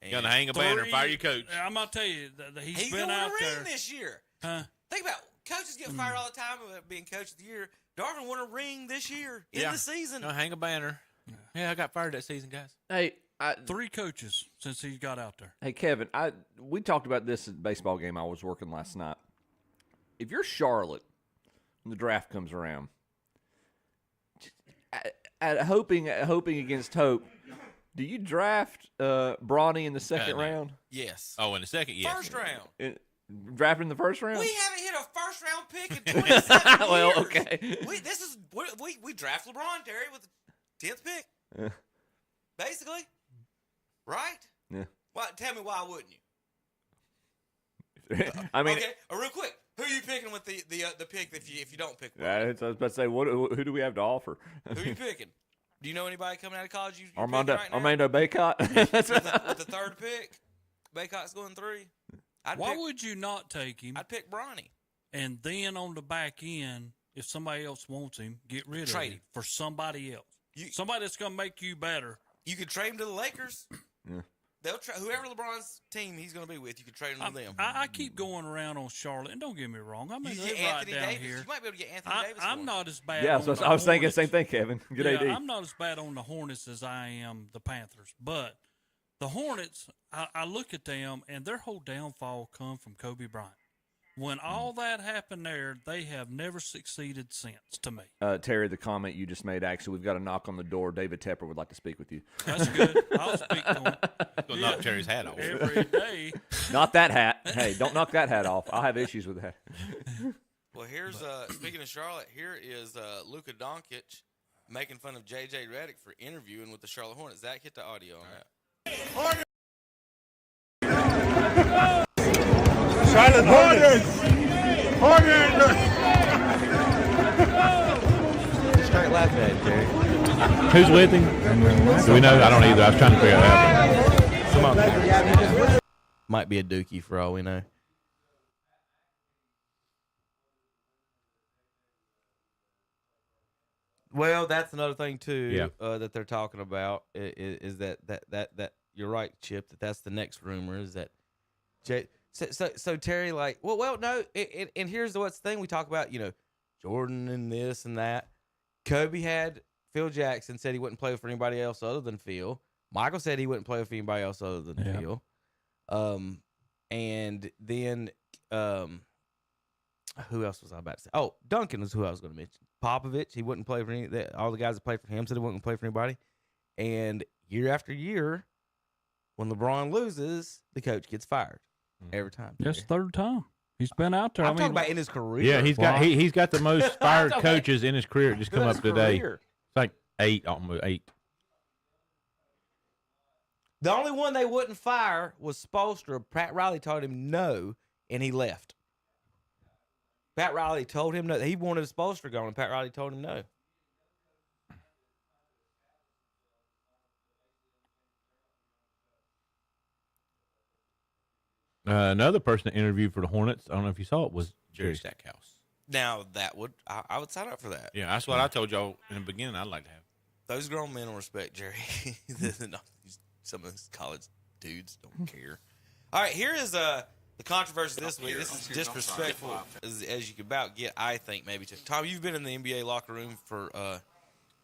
And Gonna hang a banner and fire your coach. I'm gonna tell you, he's been gonna out ring there this year. Huh? Think about it. Coaches get fired all the time about being coach of the year. Darvin won a ring this year in the season. Gonna hang a banner. Yeah, I got fired that season, guys. Hey, 3 coaches since he got out there. Hey, Kevin, we talked about this at the baseball game I was working last night. If you're Charlotte when the draft comes around, hoping against hope, do you draft Bronny in the second round? Yes. Oh, in the second, yes. First round. Draft in the first round? We haven't hit a first round pick in 27 years. Well, okay. We draft LeBron, Terry, with the 10th pick. Yeah. Basically. Right? Yeah. Well, tell me why wouldn't you? I mean, okay, real quick. Who are you picking with the pick if you don't pick one? I was about to say, who do we have to offer? Who are you picking? Do you know anybody coming out of college? Armando Baycott. with the third pick, Baycott's going 3. Why would you not take him? I'd pick Bronny. And then on the back end, if somebody else wants him, get rid of him for somebody else. Somebody that's going to make you better. You could trade him to the Lakers. Yeah. They'll whoever LeBron's team he's going to be with. You could trade him to them. I keep going around on Charlotte, and don't get me wrong. I mean, You they're get right Anthony down Davis. here. You might be able to get Anthony Davis. I'm not as bad. Yeah, on the I was thinking the Hornets. same thing, Kevin. Good AD. I'm not as bad on the Hornets as I am the Panthers, but the Hornets, I look at them, and their whole downfall come from Kobe Bryant. When all that happened there, they have never succeeded since, to me. Terry, the comment you just made, actually, we've got a knock on the door. David Tepper would like to speak with you. That's good. I'll speak to him. Gonna knock Terry's hat off. Every day. Not that hat. Hey, don't knock that hat off. I'll have issues with that. Well, here's speaking of Charlotte. Here is Luka Doncic making fun of J.J. Redick for interviewing with the Charlotte Hornets. Zach, hit the audio on that. Charlotte Hornets! Start laughing at it, Jerry. Who's with him? Do we know? I don't either. I was trying to figure it out. Come on. Might be a dookie for all we know. Well, that's another thing too. That they're talking about is that you're right, Chip. That's the next rumor is that So Terry, like, well, no, and here's what's the thing we talk about, Jordan and this and that. Kobe had Phil Jackson said he wouldn't play for anybody else other than Phil. Michael said he wouldn't play with anybody else other than Phil. And then who else was I about to say? Oh, Duncan was who I was going to mention. Popovich, he wouldn't play for all the guys that played for him said he wouldn't play for anybody. And year after year, when LeBron loses, the coach gets fired every time. That's the third time he's been out there. I'm talking about in his career. Yeah, he's got the most fired coaches in his career. Just come up today. It's like 8, almost 8. The only one they wouldn't fire was Spoelstra. Pat Riley told him no, and he left. Pat Riley told him no. He wanted Spoelstra gone, and Pat Riley told him no. Another person that interviewed for the Hornets, I don't know if you saw it, was Jerry Stackhouse. Now, I would sign up for that. Yeah, that's what I told y'all in the beginning I'd like to have. Those grown men will respect Jerry. Some of these college dudes don't care. All right, here is the controversy this week. This is disrespectful as you could about get, I think, maybe. Tom, you've been in the NBA locker room for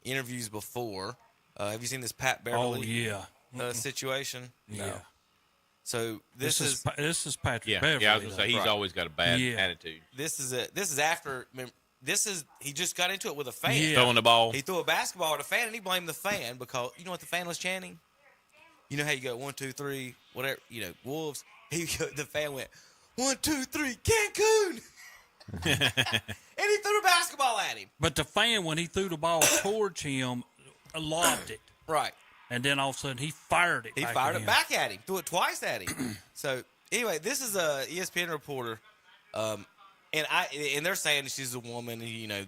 interviews before. Have you seen this Pat Beverly situation? No. Yeah. So this is Patrick Beverly. Yeah, I was gonna say he's always got a bad attitude. This is after. He just got into it with a fan. Yeah. Throwing the ball. He threw a basketball at a fan, and he blamed the fan because you know what the fan was chanting. You know how you go 1, 2, 3, whatever. Wolves. The fan went 1, 2, 3, Cancun, and he threw the basketball at him. But the fan, when he threw the ball towards him, lobbed it. Right. And then all of a sudden he fired it. He fired it back at him. Threw it twice at him. So anyway, this is a ESPN reporter, and they're saying she's a woman. And,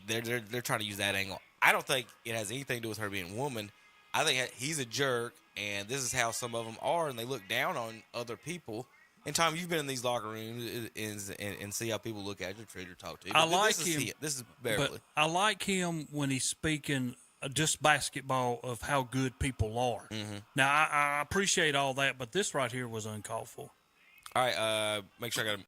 they're trying to use that angle. I don't think it has anything to do with her being a woman. I think he's a jerk, and this is how some of them are, and they look down on other people. And Tom, you've been in these locker rooms and see how people look at you, treat or talk to you. I But like this him. Is this is Beverly. But I like him when he's speaking just basketball of how good people are. Mm-hmm. Now, I appreciate all that, but this right here was uncalled for. All right, make sure I got him.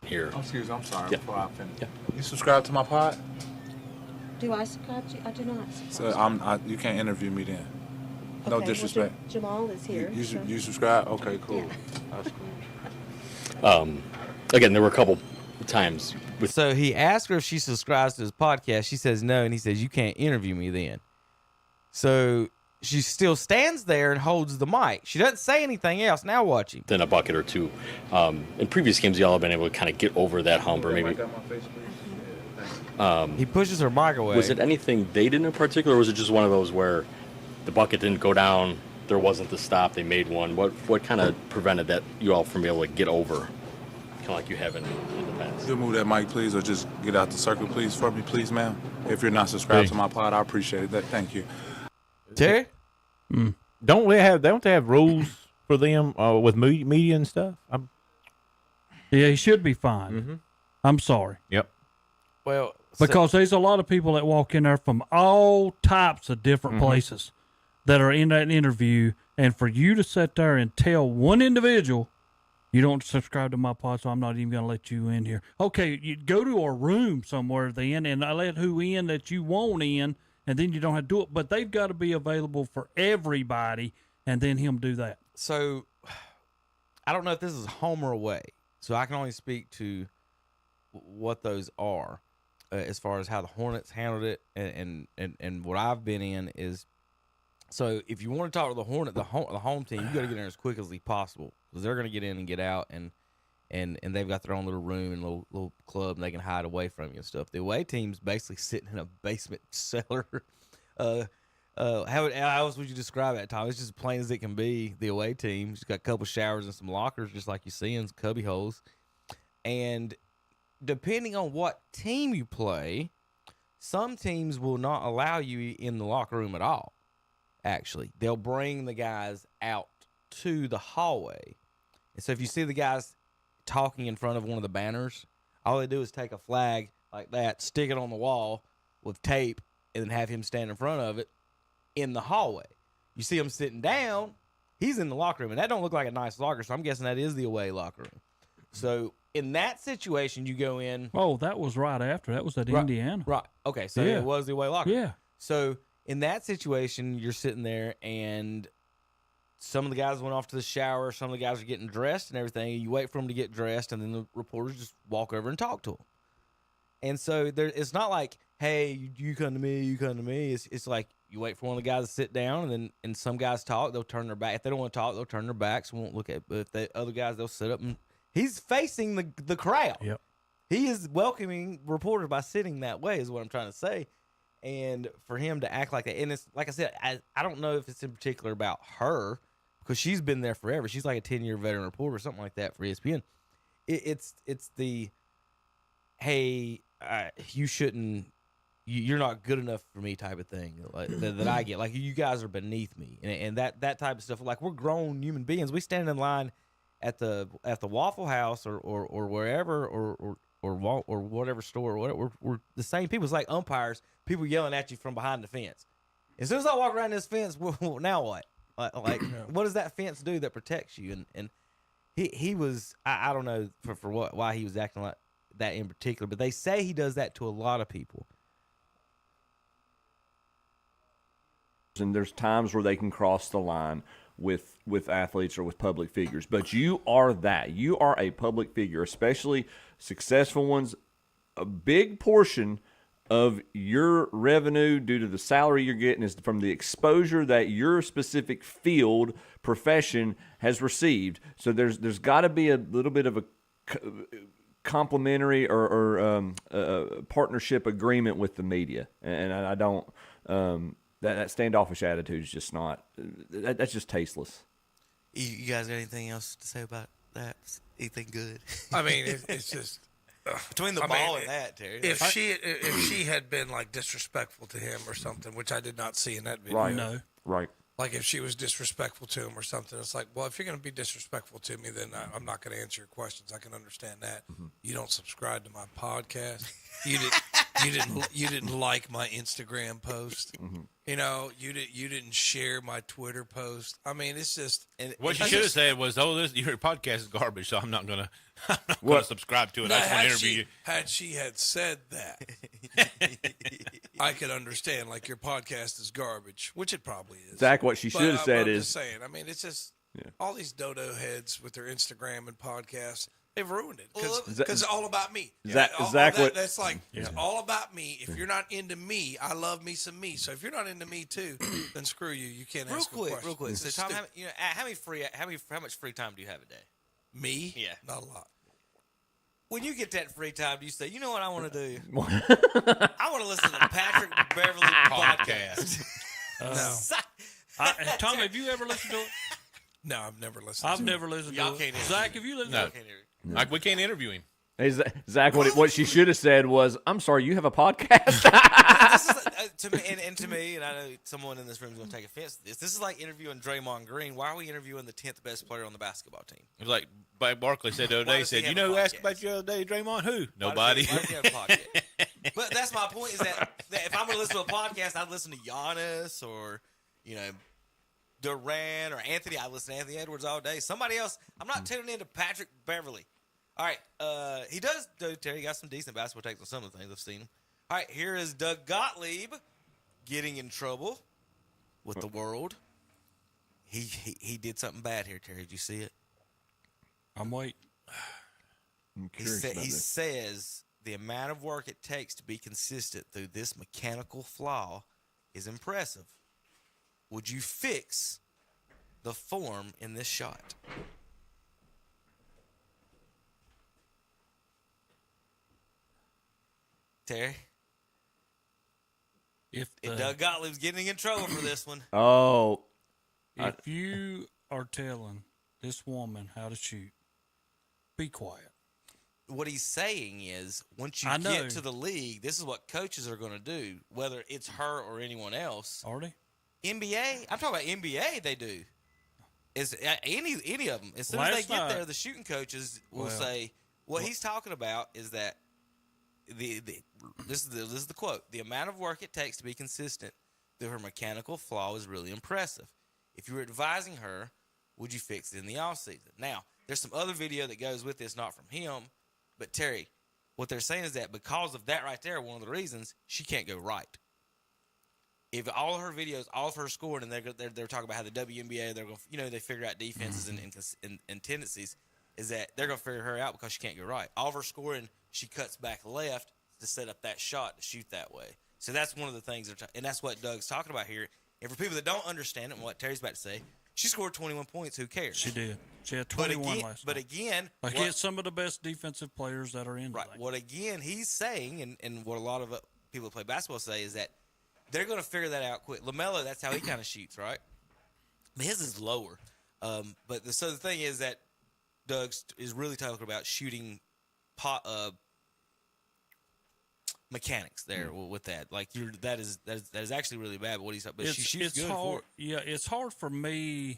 Here. Oh, excuse me, I'm sorry. Yeah. Before I finish. Yeah. You subscribe to my pod? Do I subscribe to you? I do not subscribe. So you can't interview me then. No Okay, well, disrespect. Jamal is here. You subscribe? Okay, cool. Yeah. That's cool. Again, there were a couple times. So he asked her if she subscribes to his podcast. She says no, and he says, you can't interview me then. So she still stands there and holds the mic. She doesn't say anything else. Now watch him. Then a bucket or two. In previous games, y'all have been able to kind of get over that hump, or maybe. He pushes her mic away. Was it anything they did in particular, or was it just one of those where the bucket didn't go down, there wasn't the stop, they made one? What kind of prevented that you all from being able to get over, kind of like you have in the past? You move that mic, please, or just get out the circle, please, for me, please, ma'am. If you're not subscribed to my pod, I appreciate it. Thank you. Terry? Don't they have rules for them with media and stuff? Yeah, he should be fine. Mm-hmm. I'm sorry. Yep. Well, because there's a lot of people that walk in there from all types of different places that are in that interview, and for you to sit there and tell one individual, you don't subscribe to my pod, so I'm not even going to let you in here. Okay, you go to a room somewhere then, and I let who in that you want in, and then you don't have to do it. But they've got to be available for everybody, and then him do that. So I don't know if this is home or away, so I can only speak to what those are. As far as how the Hornets handled it, and what I've been in is, so if you want to talk to the Hornet, the home team, you got to get in there as quickly as possible, because they're going to get in and get out, and they've got their own little room and little club, and they can hide away from you and stuff. The away team's basically sitting in a basement cellar. How else would you describe that, Tom? It's just as plain as it can be. The away team, it's got a couple showers and some lockers, just like you see in cubby holes, and depending on what team you play, some teams will not allow you in the locker room at all. Actually, they'll bring the guys out to the hallway. And so if you see the guys talking in front of one of the banners, all they do is take a flag like that, stick it on the wall with tape, and then have him stand in front of it in the hallway. You see him sitting down, he's in the locker room, and that don't look like a nice locker, so I'm guessing that is the away locker room. So in that situation, you go in. Oh, that was right after. That was at Indiana. Right. Okay, so Yeah. it was the away locker room. Yeah. So in that situation, you're sitting there, and some of the guys went off to the shower. Some of the guys are getting dressed and everything. And you wait for them to get dressed, and then the reporters just walk over and talk to them. And so it's not like, hey, you come to me, you come to me. It's like you wait for one of the guys to sit down, and some guys talk. They'll turn their back. If they don't want to talk, they'll turn their backs and won't look at. But if the other guys, they'll sit up, and he's facing the crowd. Yep. He is welcoming reporters by sitting that way, is what I'm trying to say. And for him to act like that, and it's like I said, I don't know if it's in particular about her, because she's been there forever. She's like a 10-year veteran reporter or something like that for ESPN. It's the, hey, you shouldn't, you're not good enough for me type of thing like, that I get. Like, you guys are beneath me, and that type of stuff. Like, we're grown human beings. We stand in line at the Waffle House or wherever or whatever store or whatever. We're the same people. It's like umpires, people yelling at you from behind the fence. As soon as I walk around this fence, well, now what? Like what does that fence do that protects you? And he was, I don't know for what, why he was acting like that in particular, but they say he does that to a lot of people. And there's times where they can cross the line with athletes or with public figures, but you are that. You are a public figure, especially successful ones. A big portion of your revenue due to the salary you're getting is from the exposure that your specific field profession has received. So there's got to be a little bit of a complimentary or partnership agreement with the media, and I don't. That standoffish attitude is just not. That's just tasteless. You guys got anything else to say about that? Anything good? I mean, it's just Between the I ball mean, and that, Terry. If she had been like disrespectful to him or something, which I did not see in that video. Right. No. Right. Like if she was disrespectful to him or something, it's like, well, if you're going to be disrespectful to me, then I'm not going to answer your questions. I can understand that. You don't subscribe to my podcast. You didn't like my Instagram post. You know, you didn't share my Twitter post. I mean, it's just. And What you should have said was, your podcast is garbage, so I'm not gonna subscribe to it. Now, I just want to had interview she, you. had she had said that, I could understand. Like your podcast is garbage, which it probably is. Zach, what she But should have said I'm is, just saying. I mean, it's just all these dodo heads with their Instagram and podcasts. They've ruined it because it's all about me. Zach, That's like it's all about me. If you're not into me, I love me some me. So if you're not into me too, then screw you. You can't ask a question. Real quick. It's So, Tom, stupid. how much free time do you have a day? Me? Yeah, not a lot. When you get that free time, do you say, you know what I want to do? I want to listen to the Patrick Beverly podcast. No. Tom, have you ever listened to it? No, I've never listened. I've never listened to it. Zach, have you listened to it? Like we can't interview him. Hey, Zach, what she should have said was, "I'm sorry, you have a podcast." To me, and I know someone in this room is going to take offense to this. This is like interviewing Draymond Green. Why are we interviewing the 10th best player on the basketball team? It was like Barkley said the other day. He said, "You know who asked about you the other day, Draymond? Who? Nobody." Why does he have a podcast? But that's my point. Is that if I'm going to listen to a podcast, I'd listen to Giannis or Durant or Anthony. I listen to Anthony Edwards all day. Somebody else. I'm not tuning into Patrick Beverly. All right. He does, Terry. He got some decent basketball takes on some of the things I've seen him. All right. Here is Doug Gottlieb getting in trouble with the world. He did something bad here, Terry. Did you see it? I'm waiting. He says the amount of work it takes to be consistent through this mechanical flaw is impressive. Would you fix the form in this shot? Terry? If Doug Gottlieb's getting in trouble for this one. Oh. If you are telling this woman how to shoot, be quiet. What he's saying is, once you get to the league, this is what coaches are going to do, whether it's her or anyone else. Are they? NBA, I'm talking about NBA, they do. Is any of them. As soon as they get there, the shooting coaches will say, what he's talking about is that this is the quote. The amount of work it takes to be consistent through her mechanical flaw is really impressive. If you were advising her, would you fix it in the offseason? Now, there's some other video that goes with this, not from him, but Terry, what they're saying is that because of that right there, one of the reasons she can't go right. If all of her videos, all of her scoring, and they're talking about how the WNBA, they're going, they figure out defenses and tendencies, is that they're going to figure her out because she can't go right. All of her scoring, she cuts back left to set up that shot to shoot that way. So that's one of the things, and that's what Doug's talking about here. And for people that don't understand it, and what Terry's about to say, she scored 21 points. Who cares? She did. She had 21 last night. But again, it's some of the best defensive players that are in. Right. What again he's saying, and what a lot of people that play basketball say is that they're going to figure that out quick. LaMelo, that's how he kind of shoots, right? His is lower. So the thing is that Doug is really talking about shooting mechanics there with that. Like that is actually really bad. But she shoots good. Hard, it's hard for me.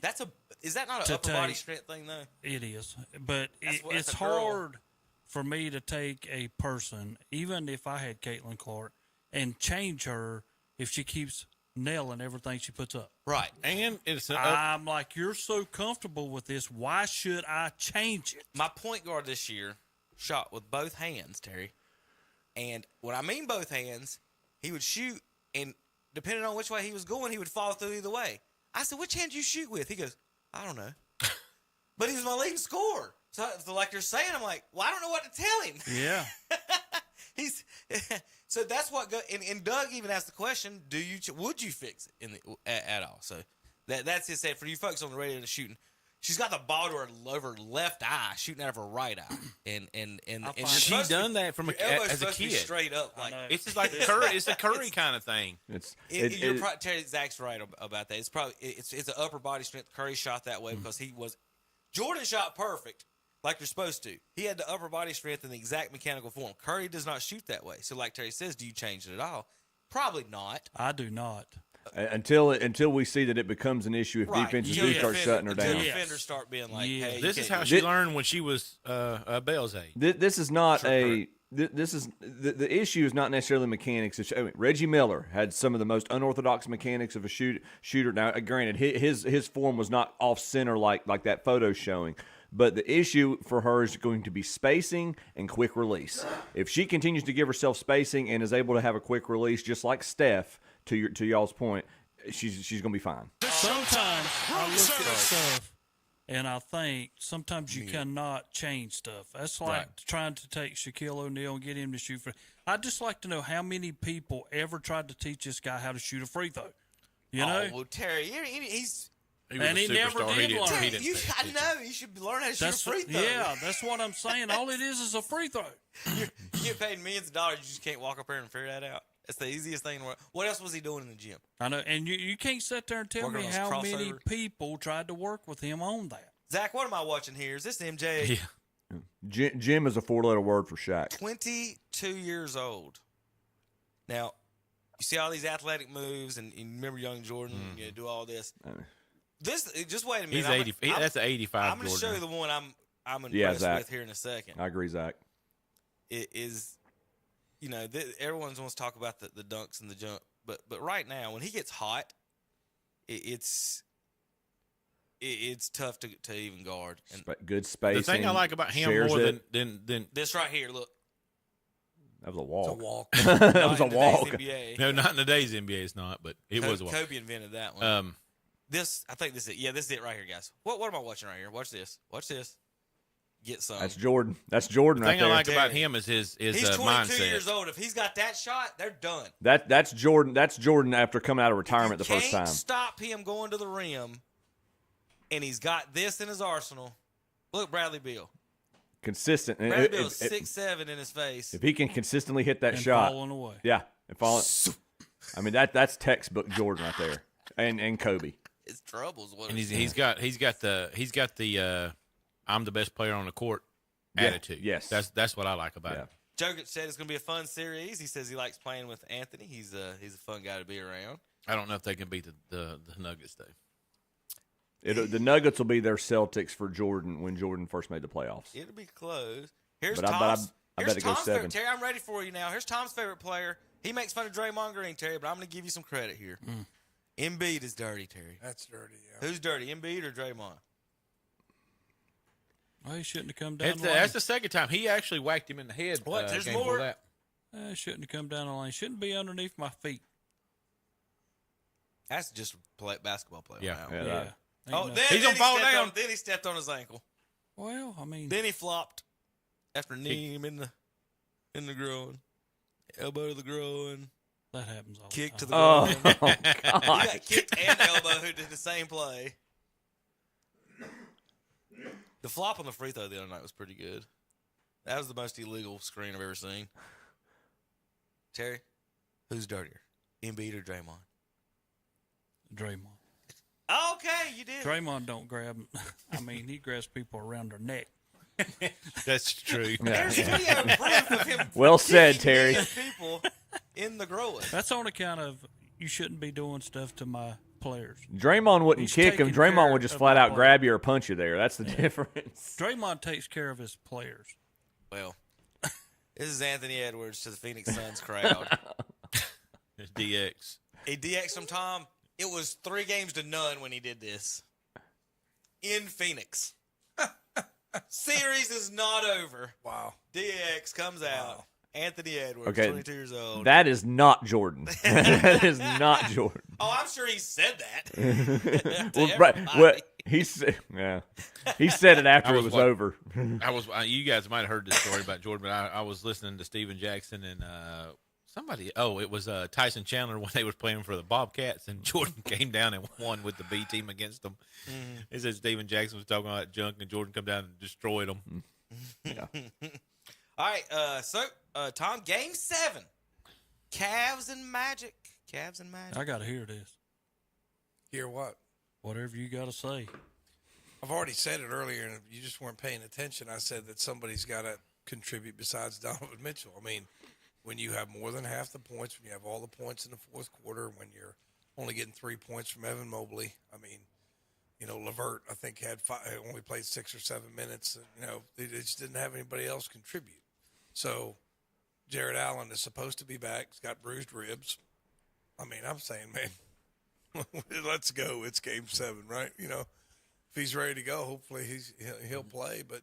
Is that not an upper body strength thing though? It is, but it's hard for me to take a person, even if I had Caitlin Clark, and change her if she keeps nailing everything she puts up. Right, and I'm like, you're so comfortable with this. Why should I change it? My point guard this year shot with both hands, Terry. And when I mean both hands, he would shoot, and depending on which way he was going, he would follow through either way. I said, which hand do you shoot with? He goes, I don't know. But he was my leading scorer. So like you're saying, I'm like, well, I don't know what to tell him. Yeah. So that's what and Doug even asked the question, would you fix it at all? So that's his say for you folks on the radio and shooting. She's got the ball to her left eye, shooting out of her right eye, and she done that from as a kid. Straight up, like it's just like Curry. It's a Curry kind of thing. Terry, Zach's right about that. It's probably it's an upper body strength. Curry shot that way because Jordan shot perfect, like you're supposed to. He had the upper body strength and the exact mechanical form. Curry does not shoot that way. So like Terry says, do you change it at all? Probably not. I do not. Until we see that it becomes an issue if Right. defenses Until do start shutting her down. Until defenders start being like, hey, This is how she learned when she was Bell's age. This is not a. This is the issue is not necessarily mechanics. Reggie Miller had some of the most unorthodox mechanics of a shooter. Now, granted, his form was not off center like that photo showing. But the issue for her is going to be spacing and quick release. If she continues to give herself spacing and is able to have a quick release, just like Steph, to y'all's point, she's going to be fine. Sometimes I look at stuff and I think sometimes you cannot change stuff. That's like trying to take Shaquille O'Neal and get him to shoot free. I'd just like to know how many people ever tried to teach this guy how to shoot a free throw. You know? Well, Terry, he's. He never did learn. I know. You should learn how to shoot a free throw. Yeah, that's what I'm saying. All it is a free throw. You get paid millions of dollars. You just can't walk up here and figure that out. That's the easiest thing in the world. What else was he doing in the gym? I know. And you can't sit there and tell me how many people tried to work with him on that. Zach, what am I watching here? Is this MJ? Yeah. Jim is a 4-letter word for Shaq. 22 years old. Now, you see all these athletic moves, and you remember young Jordan do all this. Just wait a minute. He's 80. That's an 85. I'm going to show you the one I'm impressed with here in a second. I agree, Zach. It is, everyone wants to talk about the dunks and the jump, but right now when he gets hot, it's tough to even guard. And good spacing. The thing I like about him more than this right here, look. That was a walk. It's a walk. That was a walk. No, not in today's NBA. It's not, but it was a walk. Kobe invented that one. I think this is it. Yeah, this is it right here, guys. What am I watching right here? Watch this. Get some. That's Jordan. That's Jordan right there. The thing I like about him is his he's 22 mindset. years old. If he's got that shot, they're done. That's Jordan. That's Jordan after coming out of retirement the first time. Can't stop him going to the rim, and he's got this in his arsenal. Look, Bradley Beal. Consistent. Bradley Beal's 6'7" in his face. If he can consistently hit that shot, falling away. Yeah, and falling. I mean that's textbook Jordan right there, and Kobe. His troubles. And he's got the I'm the best player on the court attitude. Yes, that's what I like about him. Jokic said it's going to be a fun series. He says he likes playing with Anthony. He's a fun guy to be around. I don't know if they can beat the Nuggets though. The Nuggets will be their Celtics for Jordan when Jordan first made the playoffs. It'll be close. Here's but Tom's. I bet it goes 7. Terry, I'm ready for you now. Here's Tom's favorite player. He makes fun of Draymond Green, Terry, but I'm going to give you some credit here. Embiid is dirty, Terry. That's dirty, yeah. Who's dirty, Embiid or Draymond? Well, he shouldn't have come down the lane. That's the second time. He actually whacked him in the head. What? There's game more? before that. Shouldn't have come down the lane. Shouldn't be underneath my feet. That's just a basketball player. Yeah. Now. Oh, he's going to fall down. Then he stepped on his ankle. Well, I mean. Then he flopped after kneeing him in the groin. Elbow to the groin. That happens all Kick the to time. the groin. God. He got kicked and elbowed in the same play. The flop on the free throw the other night was pretty good. That was the most illegal screen I've ever seen. Terry, who's dirtier, Embiid or Draymond? Draymond. Okay, you did. Draymond don't grab. I mean, he grabs people around their neck. That's true. There's video proof of him. Well said, Terry. People in the groin. That's on account of you shouldn't be doing stuff to my players. Draymond wouldn't kick him. Draymond would just flat out grab you or punch you there. That's the difference. Draymond takes care of his players. Well, this is Anthony Edwards to the Phoenix Suns crowd. It's DX. He DX'd from Tom. It was 3-0 when he did this. In Phoenix. Series is not over. Wow. DX comes out. Wow. Anthony Edwards, okay, 22 years old. That is not Jordan. That is not Jordan. Oh, I'm sure he said that. Well, he said it after it was over. You guys might have heard this story about Jordan, but I was listening to Steven Jackson and somebody. Oh, it was Tyson Chandler when they were playing for the Bobcats, and Jordan came down and won with the B team against them. Mm-hmm. He said Steven Jackson was talking about junk, and Jordan come down and destroyed them. Yeah. All right, so Tom, Game 7, Cavs and Magic. I got to hear this. Hear what? Whatever you got to say. I've already said it earlier, and you just weren't paying attention. I said that somebody's got to contribute besides Donovan Mitchell. I mean, when you have more than half the points, when you have all the points in the fourth quarter, when you're only getting 3 points from Evan Mobley, I mean, LeVert, I think, only played 6 or 7 minutes. They just didn't have anybody else contribute. So Jared Allen is supposed to be back. He's got bruised ribs. I mean, I'm saying, man, let's go. It's Game 7, right? If he's ready to go, hopefully he'll play. But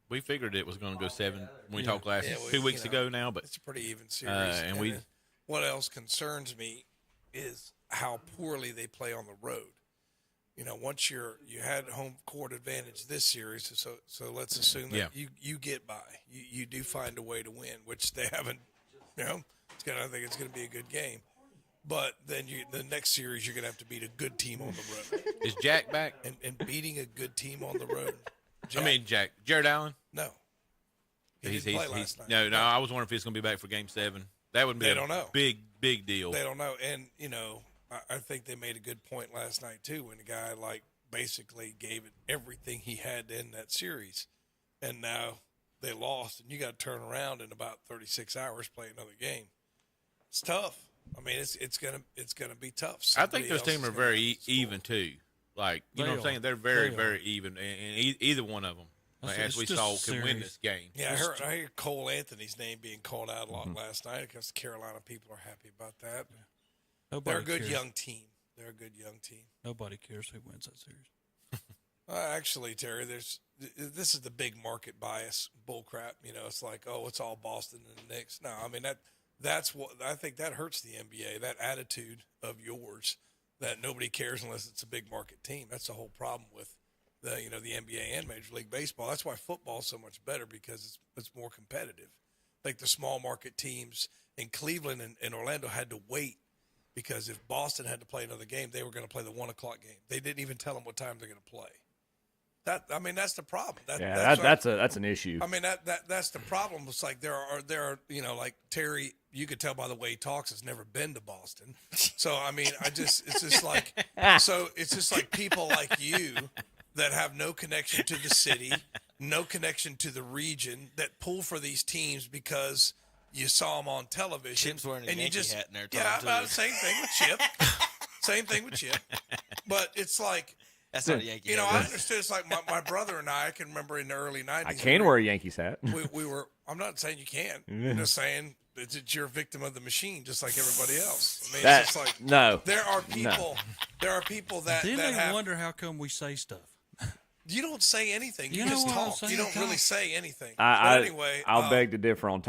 we figured it was going to go 7 when we talked last 2 weeks ago now, but it's a pretty even series. And what else concerns me is how poorly they play on the road. Once you had home court advantage this series, so let's assume that you get by. You do find a way to win, which they haven't. I think it's going to be a good game. But then the next series, you're going to have to beat a good team on the road. Is Jack back? And beating a good team on the road. Jared Allen? No. He didn't play last night. No, I was wondering if he's going to be back for Game 7. That would be big deal. They don't know. And, I think they made a good point last night, too, when the guy, basically gave it everything he had in that series. And now they lost, and you got to turn around in about 36 hours, play another game. It's tough. I mean, it's gonna be tough. I think those teams are very even too. Like you know what I'm saying, they're very even, and either one of them, as we saw, can win this game. Yeah, I hear Cole Anthony's name being called out a lot last night because the Carolina people are happy about that. They're a good young team. Nobody cares who wins that series. Actually, Terry, this is the big market bias bullcrap. It's like, it's all Boston and the Knicks. No, I mean that's what I think that hurts the NBA. That attitude of yours that nobody cares unless it's a big market team. That's the whole problem with the NBA and Major League Baseball. That's why football is so much better because it's more competitive. Like the small market teams in Cleveland and Orlando had to wait because if Boston had to play another game, they were going to play the 1:00 game. They didn't even tell them what time they're going to play. That's the problem. That's an issue. I mean, that's the problem. It's like there are like Terry, you could tell by the way he talks, has never been to Boston. So I mean, it's just like people like you that have no connection to the city, no connection to the region, that pull for these teams because you saw them on television. Chip's wearing a Yankee hat in there. Same thing with Chip. Same thing with Chip. But it's like. That's not a Yankee hat. I understood. It's like my brother and I can remember in the early 90s. I can wear a Yankees hat. We were. I'm not saying you can't. I'm just saying that you're a victim of the machine, just like everybody else. I mean, it's just like There are people. No. There are people that. Then that they wonder how come we say stuff. You don't say anything. You just talk. You don't really say anything. Anyway, I'll beg to differ on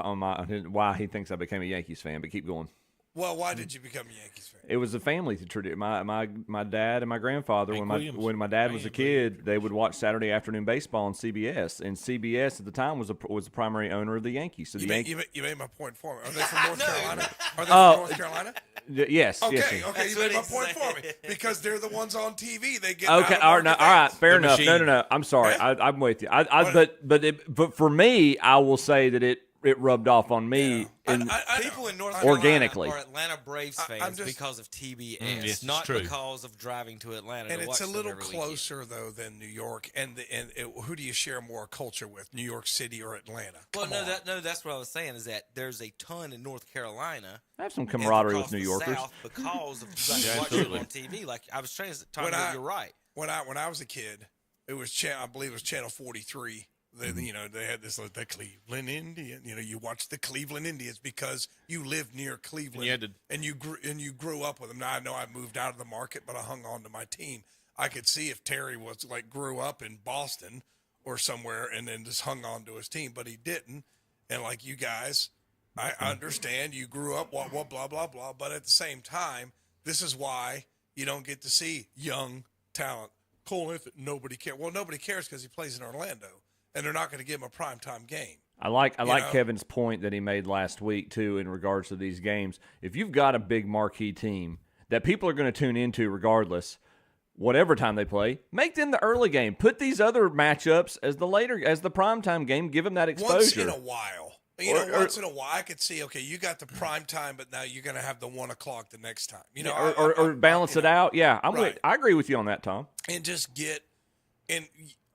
why he thinks I became a Yankees fan. But keep going. Well, why did you become a Yankees fan? It was a family tradition. My dad and my grandfather, when my dad was a kid, they would watch Saturday afternoon baseball on CBS, and CBS at the time was the primary owner of the Yankees. So you made my point for me. Are they from North Carolina? Are they from North Carolina? Yes. Okay. Yes, okay. You made my point for me because they're the ones on TV. They get okay. All right. Fair enough. Machine. No. I'm sorry. I'm with you. But for me, I will say that it rubbed off on me people in North organically. Carolina are Atlanta Braves fans because of TBS, not because of driving to Atlanta. And to it's watch a little them every closer weekend. though than New York. And who do you share more culture with, New York City or Atlanta? Well, that's what I was saying is that there's a ton in North Carolina. I have some camaraderie with New Yorkers because of watching it on TV. Like I was trying to talk about, you're right. When I was a kid, it was I believe it was Channel 43. They had this the Cleveland Indian. You watch the Cleveland Indians because you lived near Cleveland and you grew up with them. Now I know I moved out of the market, but I hung on to my team. I could see if Terry was grew up in Boston or somewhere and then just hung on to his team, but he didn't. And like you guys, I understand you grew up blah blah blah, but at the same time, this is why you don't get to see young talent. Cole Anthony, nobody cares. Well, nobody cares because he plays in Orlando. And they're not going to give him a primetime game. I like Kevin's point that he made last week, too, in regards to these games. If you've got a big marquee team that people are going to tune into regardless, whatever time they play, make them the early game. Put these other matchups as the primetime game. Give them that exposure. Once in a while. Once in a while, I could see, okay, you got the prime time, but now you're going to have the 1:00 the next time. Or balance it out. Yeah, I agree with you on that, Tom. And just get And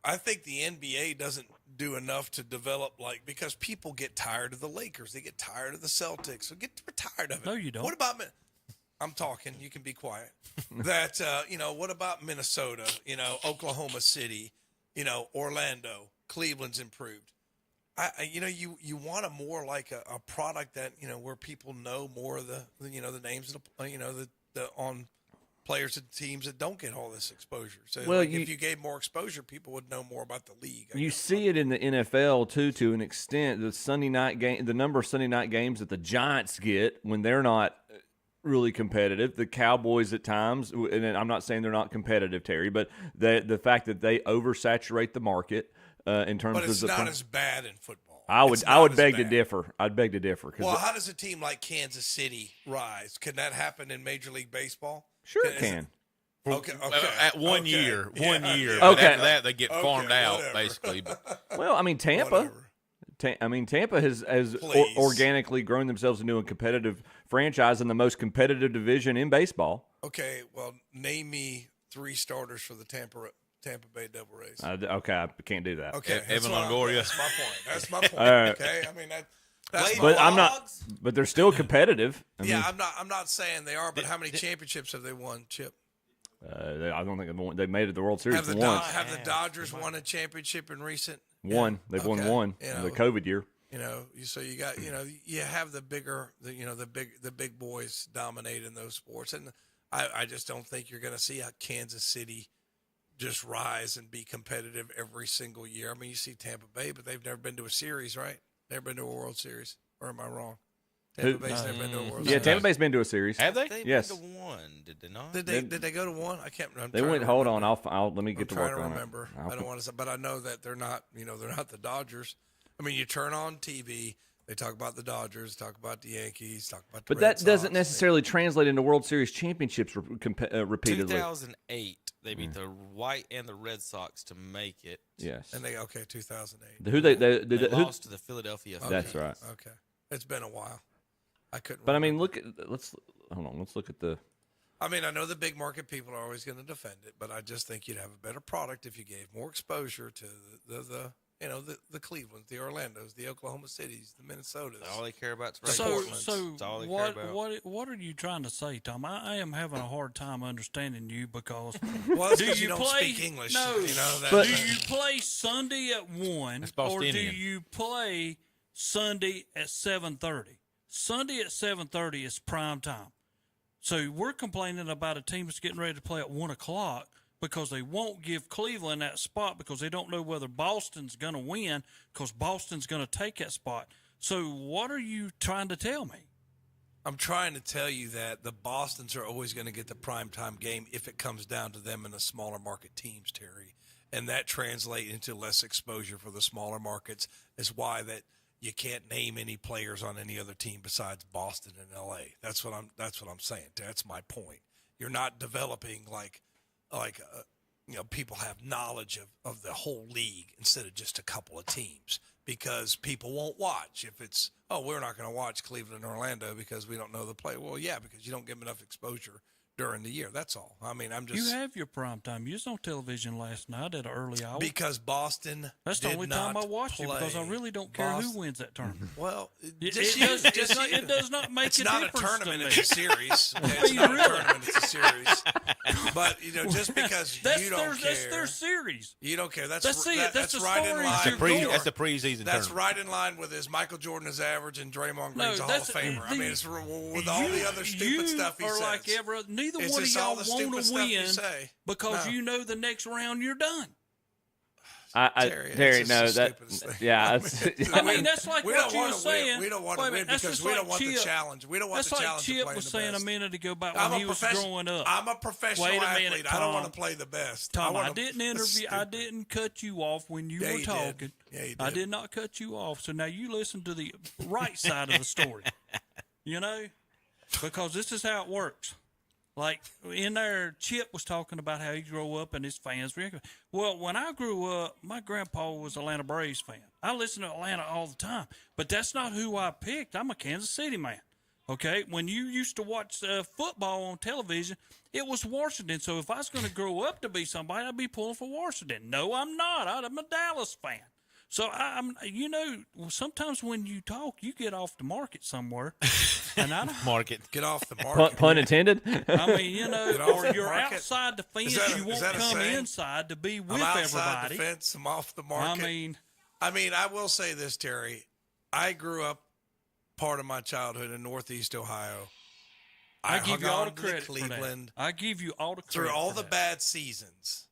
I think the NBA doesn't do enough to develop, because people get tired of the Lakers. They get tired of the Celtics. So we're tired of it. No, you don't. What about I'm talking. You can be quiet. That, what about Minnesota, Oklahoma City, Orlando, Cleveland's improved. You want a more like a product that, where people know more of the names of the on players and teams that don't get all this exposure. So if you gave more exposure, people would know more about the league. You see it in the NFL too, to an extent. The Sunday night game, the number of Sunday night games that the Giants get when they're not really competitive. The Cowboys at times, and I'm not saying they're not competitive, Terry, but the fact that they oversaturate the market in terms of but it's not as bad in football. I would beg to differ. I'd beg to differ. Well, how does a team like Kansas City rise? Can that happen in Major League Baseball? Sure, it can. Okay. At one year. Okay. But after that, they get farmed out, basically. Well, I mean, Tampa has organically grown themselves into a competitive franchise in the most competitive division in baseball. Okay, well, name me 3 starters for the Tampa Bay Devil Rays. Okay, I can't do that. Okay, Evan Longoria. That's my point. Okay, I mean that's but I'm not. But they're still competitive. I'm not saying they are. But how many championships have they won, Chip? I don't think they made it to the World Series once. Have the Dodgers won a championship in recent? One. They've won one. The COVID year. So you got you have the bigger the big boys dominating those sports, and I just don't think you're going to see a Kansas City just rise and be competitive every single year. I mean, you see Tampa Bay, but they've never been to a series, right? Never been to a World Series, or am I wrong? Tampa Bay's never been to a World Series. Yeah, Tampa Bay's been to a series. Have they? Yes. Been to one, did they not? Did they go to one? I can't remember. They went. Hold on, I'll let me get to work on it. I'm trying to remember. I don't want to say, but I know that they're not. They're not the Dodgers. I mean, you turn on TV, they talk about the Dodgers, talk about the Yankees, talk about the But Red that Sox. doesn't necessarily translate into World Series championships repeatedly. 2008, they beat the White and the Red Sox to make it. Yes. And 2008. Who they lost to the Philadelphia Phillies. That's right. Okay, it's been a while. I couldn't. But I mean, let's look at the. I mean, I know the big market people are always going to defend it, but I just think you'd have a better product if you gave more exposure to the Clevelands, the Orlandos, the Oklahoma Cities, the Minnesotas. All they care about is what are you trying to say, Tom? I am having a hard time understanding you because do you don't speak English? No, do you play Sunday at 1 or do you play Sunday at 7:30? Sunday at 7:30 is prime time. So we're complaining about a team that's getting ready to play at 1 o'clock because they won't give Cleveland that spot because they don't know whether Boston's going to win because Boston's going to take that spot. So what are you trying to tell me? I'm trying to tell you that the Bostons are always going to get the primetime game if it comes down to them and the smaller market teams, Terry. And that translates into less exposure for the smaller markets is why that you can't name any players on any other team besides Boston and LA. That's what I'm saying. That's my point. You're not developing like people have knowledge of the whole league instead of just a couple of teams because people won't watch. If it's, we're not going to watch Cleveland and Orlando because we don't know the play. Well, yeah, because you don't give them enough exposure during the year. That's all. I mean, You have your prime time. You was on television last night at an early hour. Because Boston That's the only time I watch it because I really don't care who wins that tournament. Well, it does not make it's a not difference a tournament, to me. it's a series. It's not a tournament, it's a series. But, just because you don't care. That's their series. You don't care. That's as right far in as line. That's the preseason That's tournament. right in line with his Michael Jordan is average and Draymond Green's a Hall of Famer. I mean, it's with all the other stupid stuff he says. Neither one of y'all want to win because you know the next round you're done. Terry, no, that, yeah. I mean, that's like what you were saying. We don't want to win because we don't want the challenge. We don't want the challenge. That's like Chip was saying a minute ago about when he was growing up. I'm a professional athlete. I don't want to play the best. Tom, I didn't interview. I didn't cut you off when you were talking. Yeah, you did. I did not cut you off. So now you listen to the right side of the story. Because this is how it works. Like in there, Chip was talking about how he grew up and his fans. Well, when I grew up, my grandpa was an Atlanta Braves fan. I listened to Atlanta all the time, but that's not who I picked. I'm a Kansas City man. Okay, when you used to watch football on television, it was Washington. So if I was going to grow up to be somebody, I'd be pulling for Washington. No, I'm not. I'm a Dallas fan. So I'm, sometimes when you talk, you get off the market somewhere, and I don't market. Get off the market. Pun intended. I mean, or you're market. outside the fence. You won't come inside to be with I'm outside everybody. the fence. I'm off the market. I mean, I will say this, Terry. I grew up part of my childhood in Northeast Ohio. I give you all the credit Cleveland. for that. I give you all the credit Through all for the that. bad seasons.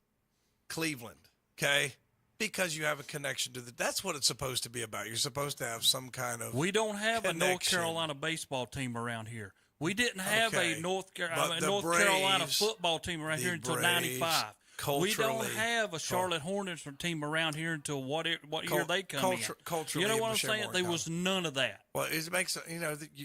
Cleveland, okay? Because you have a connection to that's what it's supposed to be about. You're supposed to have some kind of We don't have a North connection. Carolina baseball team around here. We didn't have Okay. a North But the Carolina Braves- football team around here until Braves, '95. We don't culturally- have a Charlotte Hornets team around here until what year they come culturally, in. You know what it I'm was saying? more There common. was none of that. Well, it makes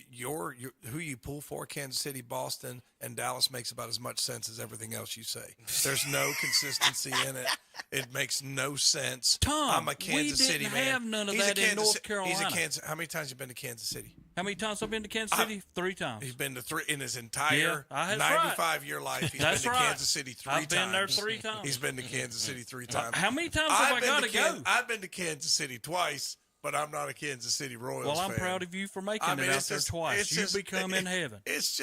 your who you pull for, Kansas City, Boston, and Dallas makes about as much sense as everything else you say. There's no consistency in it. It makes no sense. Tom, I'm a Kansas we City didn't man. have none of He's a that in Kansas- North Carolina. How many times have you been to Kansas City? How many times I've been to Kansas City? 3 times. He's been to 3 in his entire that's 95-year life. He's That's been to right. Kansas City 3 I've times. been there 3 times. He's been to Kansas City 3 times. How many times have I got to go? I've been to Kansas City twice, but I'm not a Kansas City Royals Well, I'm fan. proud of you for making I mean, it out it's there just- twice. it's You just- become in heaven. It's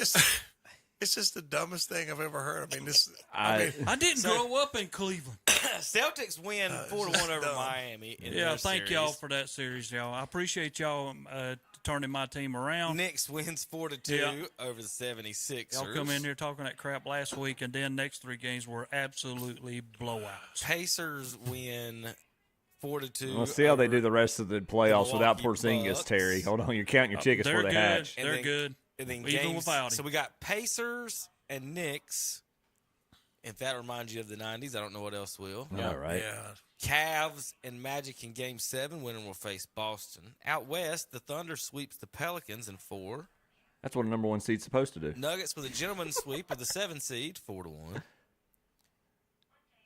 just the dumbest thing I've ever heard. I mean, I didn't grow up in Cleveland. Celtics win 4-1 over dumb. Miami. In Yeah, their thank series. y'all for that series, y'all. I appreciate y'all turning my team around. Knicks wins 4-2 over the 76ers. Y'all come in here talking that crap last week, and then next 3 games were absolutely blowouts. Pacers win 4-2. We'll see how they do the rest of the playoffs without Milwaukee Porzingis, Bucks. Terry. Hold on, you're counting your chickens before they hatch. And They're then- good. And then Even games, without him. so we got Pacers and Knicks. If that reminds you of the 90s, I don't know what else will. Yeah, right. Yeah. Cavs and Magic in Game 7. Winner will face Boston. Out west, the Thunder sweeps the Pelicans in 4. That's what a number 1 seed's supposed to do. Nuggets with a gentleman's sweep of the 7 seed, 4-1.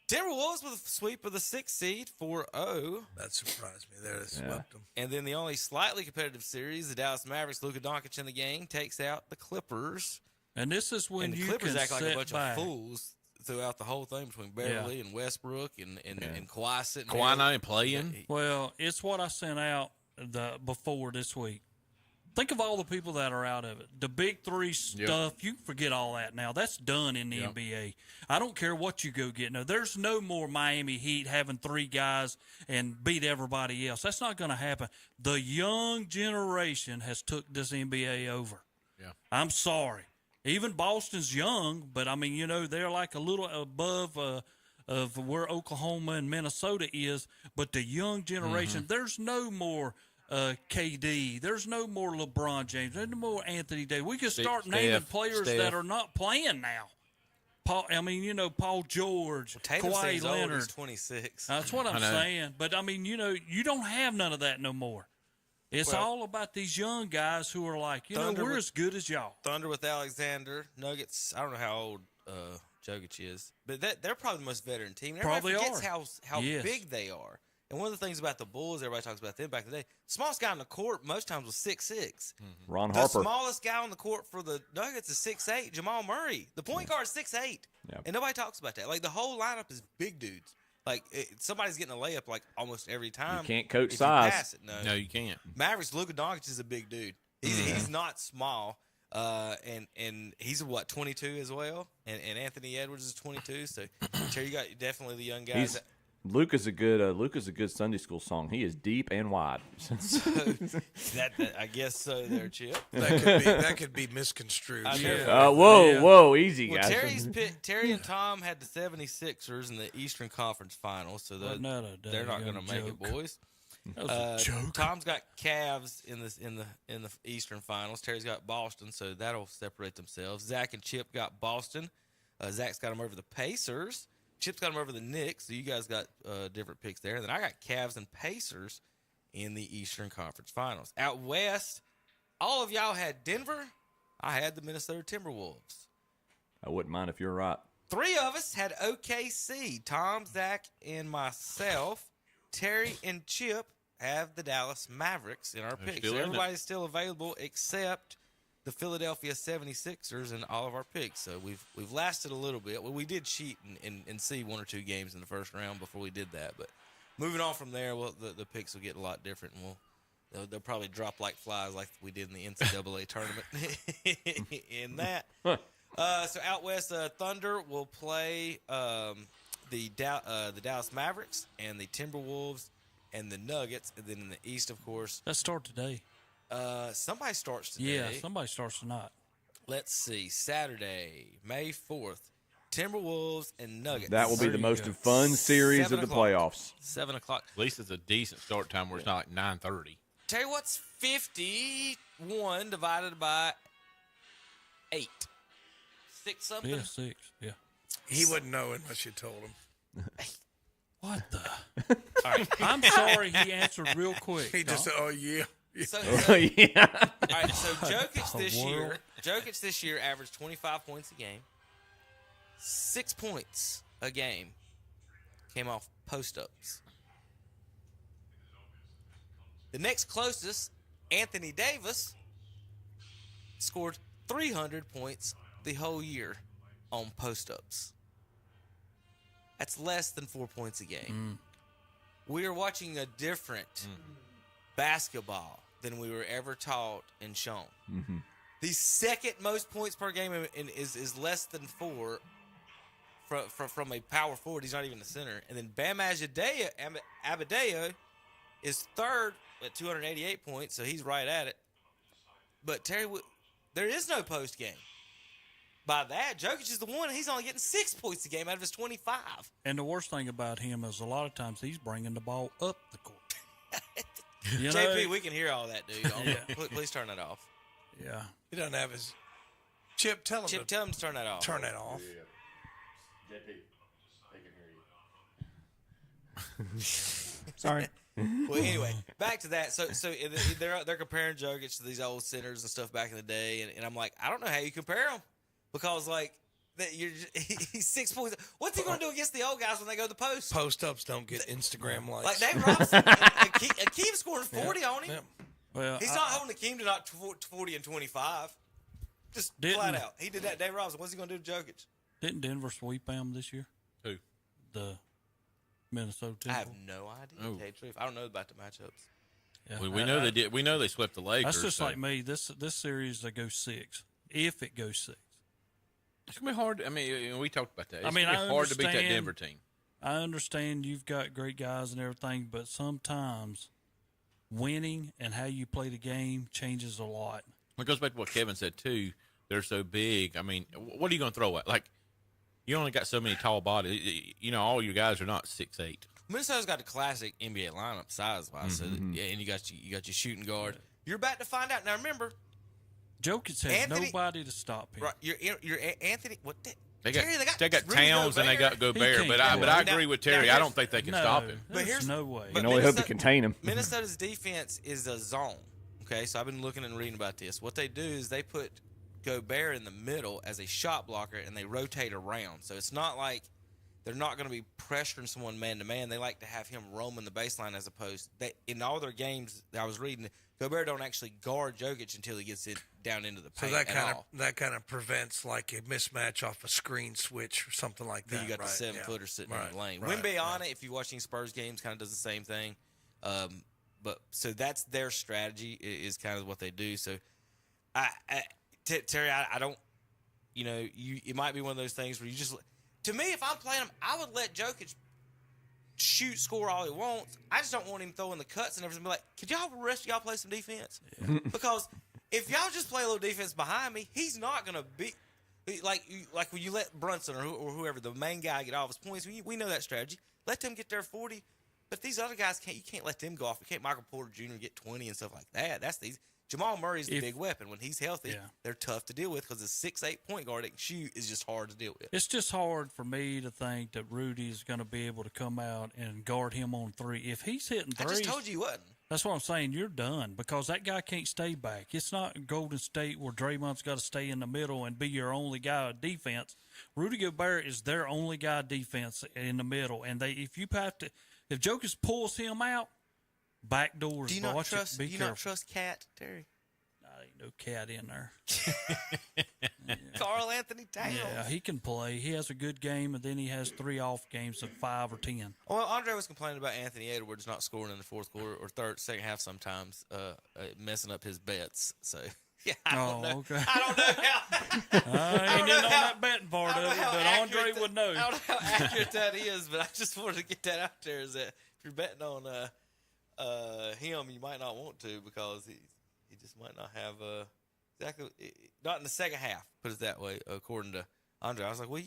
Timberwolves with a sweep of the 6 seed, 4-0. That surprised me there. They swept them. And then the only slightly competitive series, the Dallas Mavericks, Luka Doncic in the game, takes out the Clippers. And this is when And the you Clippers can act like a sit bunch back. of fools throughout the whole thing between Beverly and Westbrook and Kawhi sitting Kawhi there. not even playing. Well, it's what I sent out before this week. Think of all the people that are out of it. The big 3 stuff, you can forget all that now. That's done in the NBA. I don't care what you go get. No, there's no more Miami Heat having 3 guys and beat everybody else. That's not going to happen. The young generation has took this NBA over. Yeah. I'm sorry. Even Boston's young, but I mean, they're like a little above of where Oklahoma and Minnesota is. But the young generation, there's no more KD. There's no more LeBron James. There's no more Anthony Davis. We can start naming players that are not playing now. Paul George, Tatum Kawhi seems old. Leonard. He's 26. That's what I'm saying. But, I mean, you don't have none of that no more. It's all about these young guys who are like, we're as good as y'all. Thunder with Alexander. Nuggets, I don't know how old Jokic is, but they're probably the most veteran team. Everybody Probably forgets are. how Yes. big they are. And one of the things about the Bulls, everybody talks about them back in the day, smallest guy on the court most times was 6'6". Ron The Harper. smallest guy on the court for the Nuggets is 6'8", Jamal Murray. The point guard is 6'8", and nobody talks about that. Like, the whole lineup is big dudes. Like, somebody's getting a layup like almost every time. You can't coach if size. You pass it. No, you can't. Mavericks, Luka Doncic is a big dude. He's not small. And he's 22 as well. And Anthony Edwards is 22. So Terry, you got definitely the young guys. Luka's a good Sunday school song. He is deep and wide. that I guess so. There, Chip. That could be misconstrued. Whoa, easy well, guys. Terry and Tom had the 76ers in the Eastern Conference Finals, so they're not going to make it, boys. That was a joke. Tom's got Cavs in the Eastern Finals. Terry's got Boston, so that'll separate themselves. Zach and Chip got Boston. Zach's got them over the Pacers. Chip's got them over the Knicks, so you guys got different picks there. And then I got Cavs and Pacers in the Eastern Conference Finals. Out west, all of y'all had Denver. I had the Minnesota Timberwolves. I wouldn't mind if you're right. 3 of us had OKC. Tom, Zach, and myself. Terry and Chip have the Dallas Mavericks in our picks. So everybody's still available except the Philadelphia 76ers in all of our picks. So we've lasted a little bit. Well, we did cheat and see 1 or 2 games in the first round before we did that. But moving on from there, well, the picks will get a lot different, and they'll probably drop like flies like we did in the NCAA tournament in that. So out west, Thunder will play the Dallas Mavericks and the Timberwolves and the Nuggets. And then in the east, of course. Let's start today. Somebody starts today. Yeah, somebody starts tonight. Let's see. Saturday, May 4th, Timberwolves and Nuggets. That will be the most fun series of the playoffs. 7 o'clock. At least it's a decent start time where it's not like 9:30. Tell you what's 51 divided by 8. 6 something? Yeah, 6. Yeah. He wouldn't know unless you told him. What the? All right. I'm sorry he answered real quick. He just said, oh, yeah. So, yeah. All right, so Jokic this year averaged 25 points a game. 6 points a game came off post-ups. The next closest, Anthony Davis, scored 300 points the whole year on post-ups. That's less than 4 points a game. We are watching a different basketball than we were ever taught and shown. Mm-hmm. The second most points per game is less than 4 from a power forward. He's not even a center. And then Bam Adebayo is third at 288 points, so he's right at it. But Terry, there is no post game. By that, Jokic is the one, and he's only getting 6 points a game out of his 25. And the worst thing about him is a lot of times he's bringing the ball up the court. JP, we can hear all that, dude. Please turn that off. Yeah. He doesn't have his... Chip, tell him to turn that off. Turn that off. JP, they can hear you. Sorry. Well, anyway, back to that. So they're comparing Jokic to these old centers and stuff back in the day, and I'm like, I don't know how you compare them because he's 6 points. What's he going to do against the old guys when they go to the post? Post ups don't get Instagram likes. Like Dave Robinson, Akeem scored 40 on him. Yeah. Well, he's not holding Akeem to not 40 and 25. Just flat out. He did that. Dave Robinson. What's he going to do to Jokic? Didn't Denver sweep them this year? Who? The Minnesota Timberwolves. I have no idea. To tell you the truth, I don't know about the matchups. Yeah. We know they did. We know they swept the Lakers. That's just like me. This series they go 6. If it goes 6, it's gonna be hard. I mean, we talked about that. It's I hard to beat that Denver team. I understand you've got great guys and everything, but sometimes winning and how you play the game changes a lot. It goes back to what Kevin said too. They're so big. I mean, what are you going to throw at? Like, you only got so many tall bodies. You know, all your guys are not 6'8". Minnesota's got a classic NBA lineup size-wise. So and you got your shooting guard. You're about to find out. Now remember, Jokic has nobody to stop him. Right, you're Anthony. What? They got Rudy Towns and they got Gobert, but I agree with Terry. I don't think they can stop him. But here's no way. You can only hope to contain him. Minnesota's defense is a zone. Okay, so I've been looking and reading about this. What they do is they put Gobert in the middle as a shot blocker, and they rotate around. So it's not like they're not going to be pressuring someone man-to-man. They like to have him roaming the baseline as opposed – in all their games that I was reading, Gobert don't actually guard Jokic until he gets it down into the paint. So that kind of prevents like a mismatch off a screen switch or something like that. Then you got the 7-footer sitting in the lane. Wembanyama, if you're watching Spurs games, kind of does the same thing. But so that's their strategy is kind of what they do. So Terry, I don't, it might be one of those things where you just, to me, if I'm playing him, I would let Jokic score all he wants. I just don't want him throwing the cuts and everything. Be like, could rest of y'all play some defense? Yeah. Because if y'all just play a little defense behind me, he's not going to be like when you let Brunson or whoever, the main guy, get all of his points. We know that strategy. Let them get their 40. But these other guys you can't let them go off. You can't Michael Porter Jr. get 20 and stuff like that. That's these. Jamal Murray's the big weapon. When he's healthy, they're tough to deal with because a 6'8" point guard that can shoot is just hard to deal with. It's just hard for me to think that Rudy is going to be able to come out and guard him on 3. If he's hitting threes, I just told you he wasn't. That's what I'm saying. You're done because that guy can't stay back. It's not Golden State where Draymond's got to stay in the middle and be your only guy on defense. Rudy Gobert is their only guy defense in the middle, and if Jokic pulls him out, back doors. Do you not trust Cat, Terry? I ain't no cat in there. Carl Anthony Towns. Yeah, he can play. He has a good game, and then he has 3 off games of 5 or 10. Well, Andre was complaining about Anthony Edwards not scoring in the fourth quarter or second half sometimes, messing up his bets. So, yeah, I don't know. Okay. I don't know how. I ain't in on that betting part of it, but Andre would know. I don't know how accurate that is, but I just wanted to get that out there. Is that if you're betting on him, you might not want to because he just might not have exactly not in the second half. Put it that way, according to Andre. I was like, well,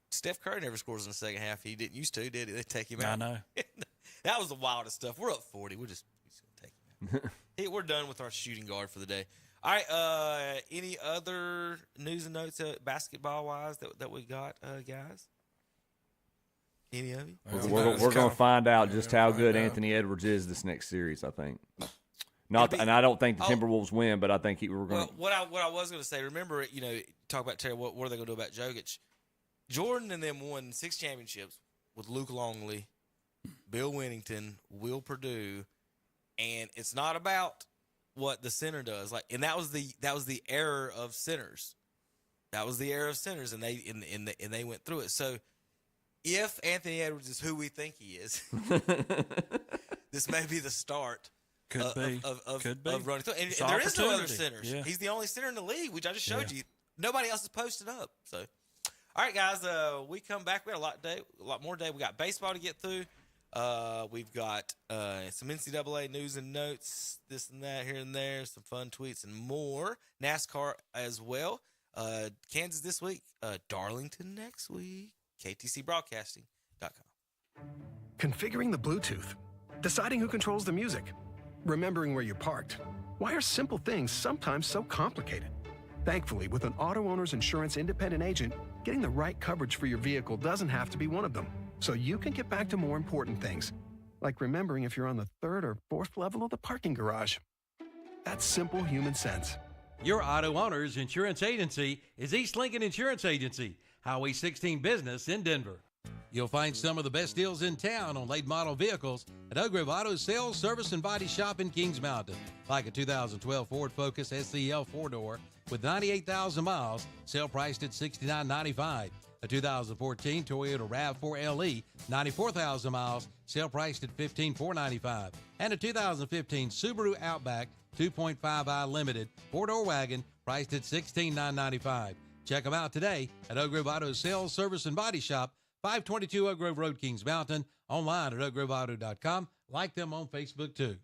Steph Curry never scores in the second half. He didn't used to, did he? They take him out. I know. That was the wildest stuff. We're up 40. We're just gonna take him out. Hey, we're done with our shooting guard for the day. All right. Any other news and notes, basketball wise, that we got, guys? Any of you? We're going to find out just how good Anthony Edwards is this next series, I think. And I don't think the Timberwolves win, but I think we're going to. What I was going to say, remember, talk about Terry, what are they going to do about Jokic? Jordan and them won 6 championships with Luke Longley, Bill Winnington, Will Perdue, and it's not about what the center does. And that was the era of centers. That was the era of centers, and they went through it. So if Anthony Edwards is who we think he is, this may be the start. Could be running through. And there is no other centers. Yeah. He's the only center in the league, which I just showed you. Nobody else is posted up. So, all right, guys, we come back. We got a lot more day. We got baseball to get through. We've got some NCAA news and notes, this and that, here and there, some fun tweets and more. NASCAR as well. Kansas this week. Darlington next week. KTCBroadcasting.com. Configuring the Bluetooth. Deciding who controls the music. Remembering where you parked. Why are simple things sometimes so complicated? Thankfully, with an auto owner's insurance independent agent, getting the right coverage for your vehicle doesn't have to be one of them. So you can get back to more important things, like remembering if you're on the 3rd or 4th level of the parking garage. That's simple human sense. Your auto owner's insurance agency is East Lincoln Insurance Agency, Highway 16 Business in Denver. You'll find some of the best deals in town on late model vehicles at Oak Grove Auto Sales, Service, and Body Shop in Kings Mountain. Like a 2012 Ford Focus SCL 4-door with 98,000 miles, sale priced at $69.95. A 2014 Toyota RAV4 LE, 94,000 miles, sale priced at $15,495. And a 2015 Subaru Outback 2.5i Limited 4-door wagon priced at $16,995. Check them out today at Oak Grove Auto Sales, Service, and Body Shop, 522 Oak Grove Road, Kings Mountain. Online at oakgroveauto.com. Like them on Facebook, too.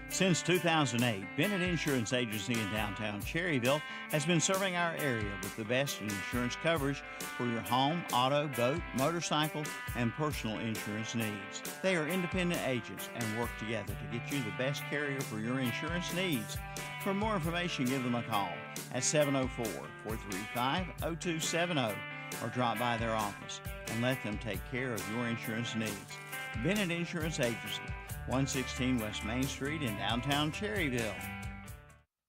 Since 2008, Bennett Insurance Agency in downtown Cherryville has been serving our area with the best insurance coverage for your home, auto, boat, motorcycle, and personal insurance needs. They are independent agents and work together to get you the best carrier for your insurance needs. For more information, give them a call at 704-435-0270 or drop by their office and let them take care of your insurance needs. Bennett Insurance Agency, 116 West Main Street in downtown Cherryville.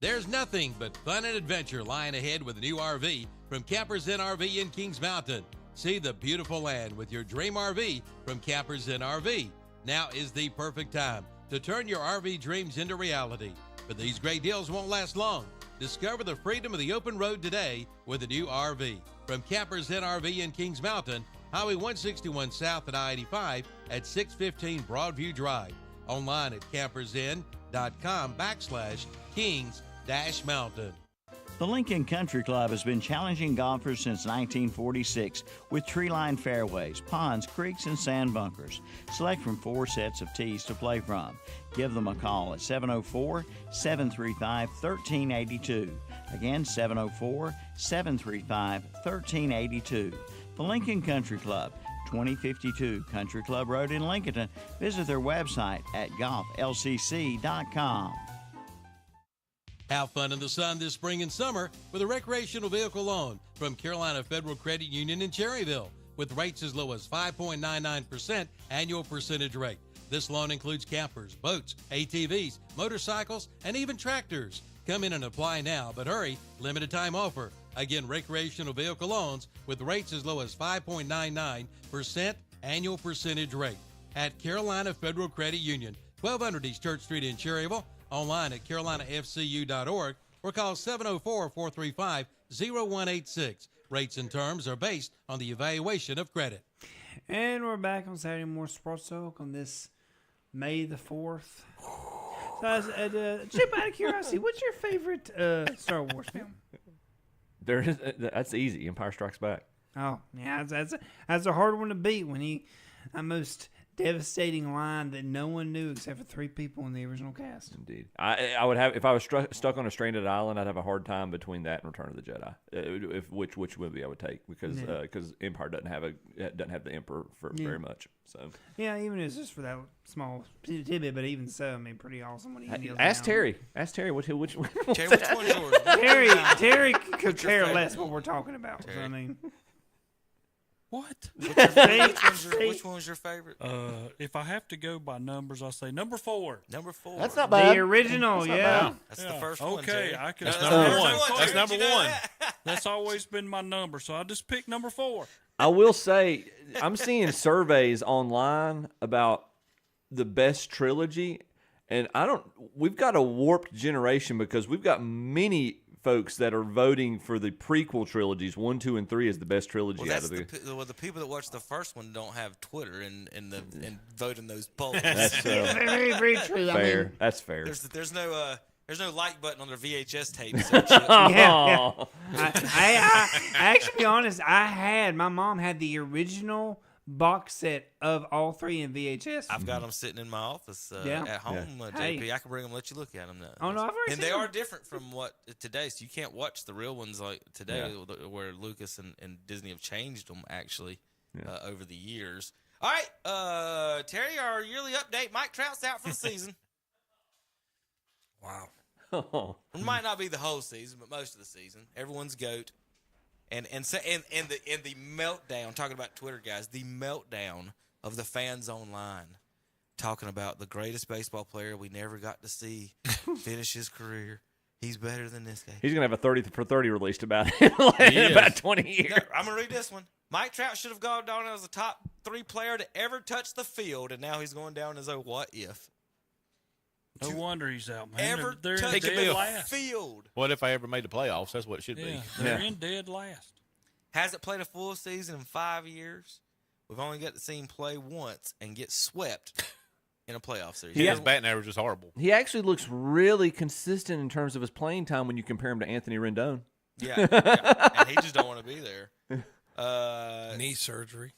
There's nothing but fun and adventure lying ahead with a new RV from Campers Inn RV in Kings Mountain. See the beautiful land with your dream RV from Campers Inn RV. Now is the perfect time to turn your RV dreams into reality. But these great deals won't last long. Discover the freedom of the open road today with a new RV. From Campers Inn RV in Kings Mountain, Highway 161 South at I-85 at 615 Broadview Drive. Online at campersinn.com/Kings-Mountain. The Lincoln Country Club has been challenging golfers since 1946 with tree-lined fairways, ponds, creeks, and sand bunkers. Select from 4 sets of tees to play from. Give them a call at 704-735-1382. Again, 704-735-1382. The Lincoln Country Club, 2052 Country Club Road in Lincoln. Visit their website at golflcc.com. Have fun in the sun this spring and summer with a recreational vehicle loan from Carolina Federal Credit Union in Cherryville with rates as low as 5.99% annual percentage rate. This loan includes campers, boats, ATVs, motorcycles, and even tractors. Come in and apply now, but hurry, limited time offer. Again, recreational vehicle loans with rates as low as 5.99% annual percentage rate at Carolina Federal Credit Union, 1200 East Church Street in Cherryville. Online at carolinafcu.org or call 704-435-0186. Rates and terms are based on the evaluation of credit. And we're back on Saturday Morning Sports Talk on this May the 4th. So, Chip, out of curiosity, what's your favorite Star Wars film? That's easy. Empire Strikes Back. Oh, yeah, that's a hard one to beat when a most devastating line that no one knew except for 3 people in the original cast. Indeed. I would have, if I was stuck on a stranded island, I'd have a hard time between that and Return of the Jedi. Which movie I would take, because Empire doesn't have the Emperor for very much. So yeah, even if it's just for that small tidbit, but even so, I mean, pretty awesome when he kneels ask down. Terry. Ask Terry which one's yours? Terry could care less what we're talking about. So, I mean. What? Which one was your favorite? If I have to go by numbers, I'll say number 4. Number 4. That's not bad. The original, yeah. That's the first one. Okay, I can. That's number 1. That's number 1. That's always been my number, so I just picked number 4. I will say, I'm seeing surveys online about the best trilogy, and we've got a warped generation because we've got many folks that are voting for the prequel trilogies 1, 2, and 3 as the best trilogy out of the. The people that watch the first one don't have Twitter and vote in those polls. That's very, very true. Fair. I mean, that's fair. There's no like button on their VHS tapes. Yeah. I actually, be honest, my mom had the original box set of all 3 in VHS. I've got them sitting in my office at home, JP. Hey. I can bring them, let you look at them now. Oh, no, I've already and seen they them. are different from what today, so you can't watch the real ones like today, where Lucas and Disney have changed them actually over the years. All right, Terry, our yearly update. Mike Trout's out for the season. Wow. It might not be the whole season, but most of the season. Everyone's GOAT. And the meltdown, talking about Twitter, guys, the meltdown of the fans online talking about the greatest baseball player we never got to see finish his career. He's better than this guy. He's going to have a 30 for 30 released about him in about 20 years. No, I'm going to read this one. Mike Trout should have gone down as the top 3 player to ever touch the field, and now he's going down as a what if. No wonder he's out, man. Ever They're in touch dead the last. field. What if I ever made the playoffs? That's what it should be. They're in dead last. Hasn't played a full season in 5 years. We've only got to see him play once and get swept in a playoff series. His batting average is horrible. He actually looks really consistent in terms of his playing time when you compare him to Anthony Rendon. Yeah. And he just don't want to be there. Knee surgery.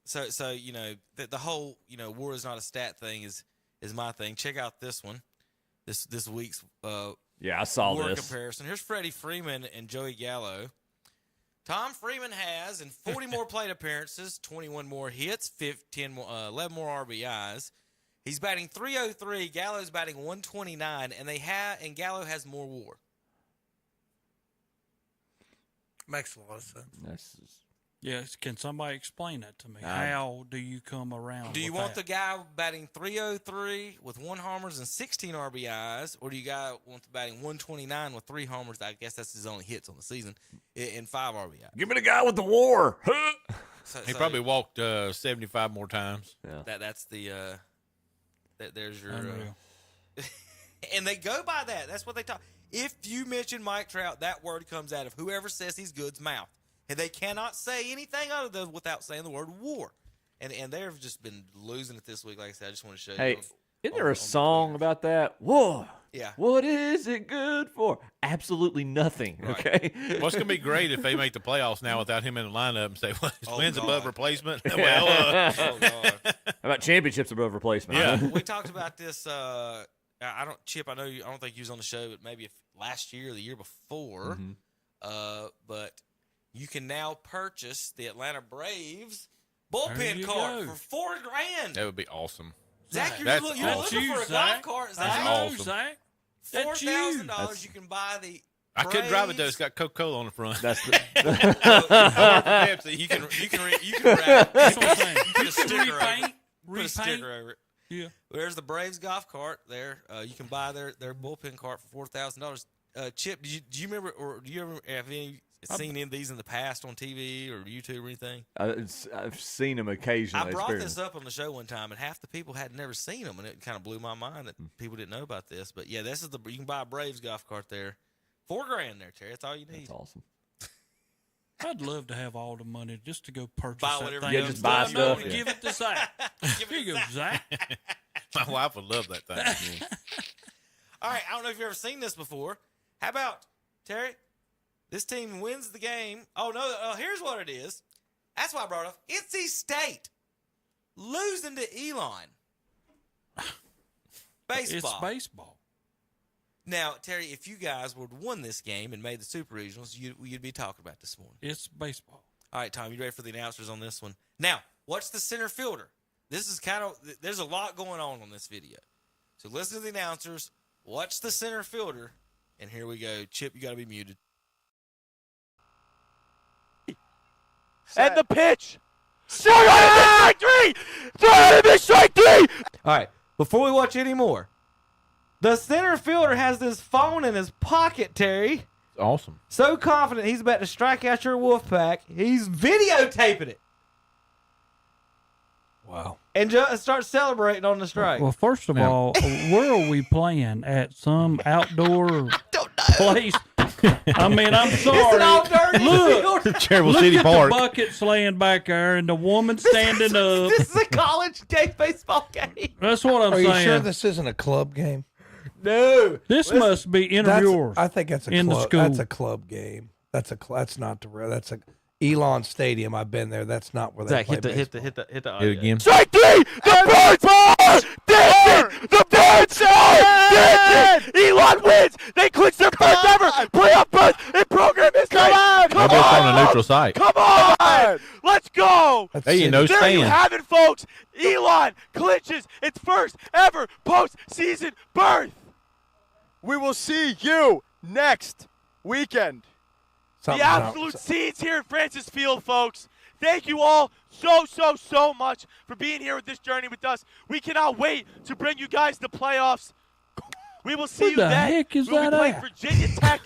So the whole war is not a stat thing is my thing. Check out this one, this week's I saw war this comparison. Here's Freddie Freeman and Joey Gallo. Tom Freeman has in 40 more plate appearances, 21 more hits, 11 more RBIs. He's batting .303. Gallo's batting .129, and Gallo has more WAR. Makes a lot of sense. Yes, can somebody explain that to me? How do you come around? Do you want the guy batting .303 with 1 homers and 16 RBIs, or do you want the batting .129 with 3 homers? I guess that's his only hits on the season and 5 RBIs. Give me the guy with the WAR. He probably walked 75 more times. Yeah. That's the there's your and they go by that. That's what they talk. If you mention Mike Trout, that word comes out of whoever says he's good's mouth. And they cannot say anything other than without saying the word war. And they've just been losing it this week. Like I said, I just want to show you. Hey, isn't there a song about that? War. Yeah. What is it good for? Absolutely nothing. Right. Okay. Well, it's going to be great if they make the playoffs now without him in the lineup and say, well, his wins above replacement. Yeah. Oh, God. How about championships above replacement? Yeah. We talked about this. Chip, I don't think you was on the show, but maybe last year or the year before. Mm-hmm. But you can now purchase the Atlanta Braves bullpen cart for $4,000. That would be awesome. Zach, you're looking for a golf cart. That's awesome. Zach. $4,000. You can buy the. I couldn't drive it though. It's got Coca-Cola on the front. That's you can wrap. Put a sticker over it. Put a sticker over it. Yeah. There's the Braves golf cart there. You can buy their bullpen cart for $4,000. Chip, do you remember, or do you ever have seen any of these in the past on TV or YouTube or anything? I've seen them occasionally. I brought this up on the show one time, and half the people had never seen them, and it kind of blew my mind that people didn't know about this. But yeah, you can buy a Braves golf cart there $4,000 there, Terry. That's all you need. That's awesome. I'd love to have all the money just to go purchase Buy that whatever thing. you Yeah, just buy stuff. Give it to Zach. Here you go, Zach. My wife would love that thing. All right, I don't know if you've ever seen this before. How about, Terry, this team wins the game. Oh, no, here's what it is. That's why I brought it up. NC State losing to Elon. Baseball. It's baseball. Now, Terry, if you guys would have won this game and made the Super Regionals, you'd be talking about this morning. It's baseball. All right, Tom, you ready for the announcers on this one? Now, what's the center fielder? This is there's a lot going on this video. So listen to the announcers, watch the center fielder, and here we go. Chip, you got to be muted. And the pitch. Strike three! Strike three! All right, before we watch any more, the center fielder has this phone in his pocket, Terry. It's awesome. So confident he's about to strike out your Wolfpack, he's videotaping it. Wow. And start celebrating on the strike. Well, first of all, where are we playing? At some outdoor place? I mean, I'm sorry. It's an all dirty Look, Cherville look City at Park. the buckets laying back there and the woman standing up. This is a college game baseball game. That's what I'm Are saying. you sure this isn't a club game? No. This must be interviewers. I think that's a in club. the school. That's a club game. That's not the real. That's a Elon Stadium. I've been there. That's not where they Zach, play hit the baseball. hit the Do it audio. again. Strike three! The birds are dancing! The birds are dancing! Elon wins! They clinch their first ever playoff berth in program history! Come on! Maybe it's on a neutral site. Come on! Let's go! That's Hey, you know, There you stand. have it, folks! Elon clinches its first ever postseason berth! We will see you next weekend. Something's The up. absolute seeds here at Francis Field, folks. Thank you all so much for being here with this journey with us. We cannot wait to bring you guys the playoffs. We will see Where you the then. heck is we'll that be playing at? Virginia Tech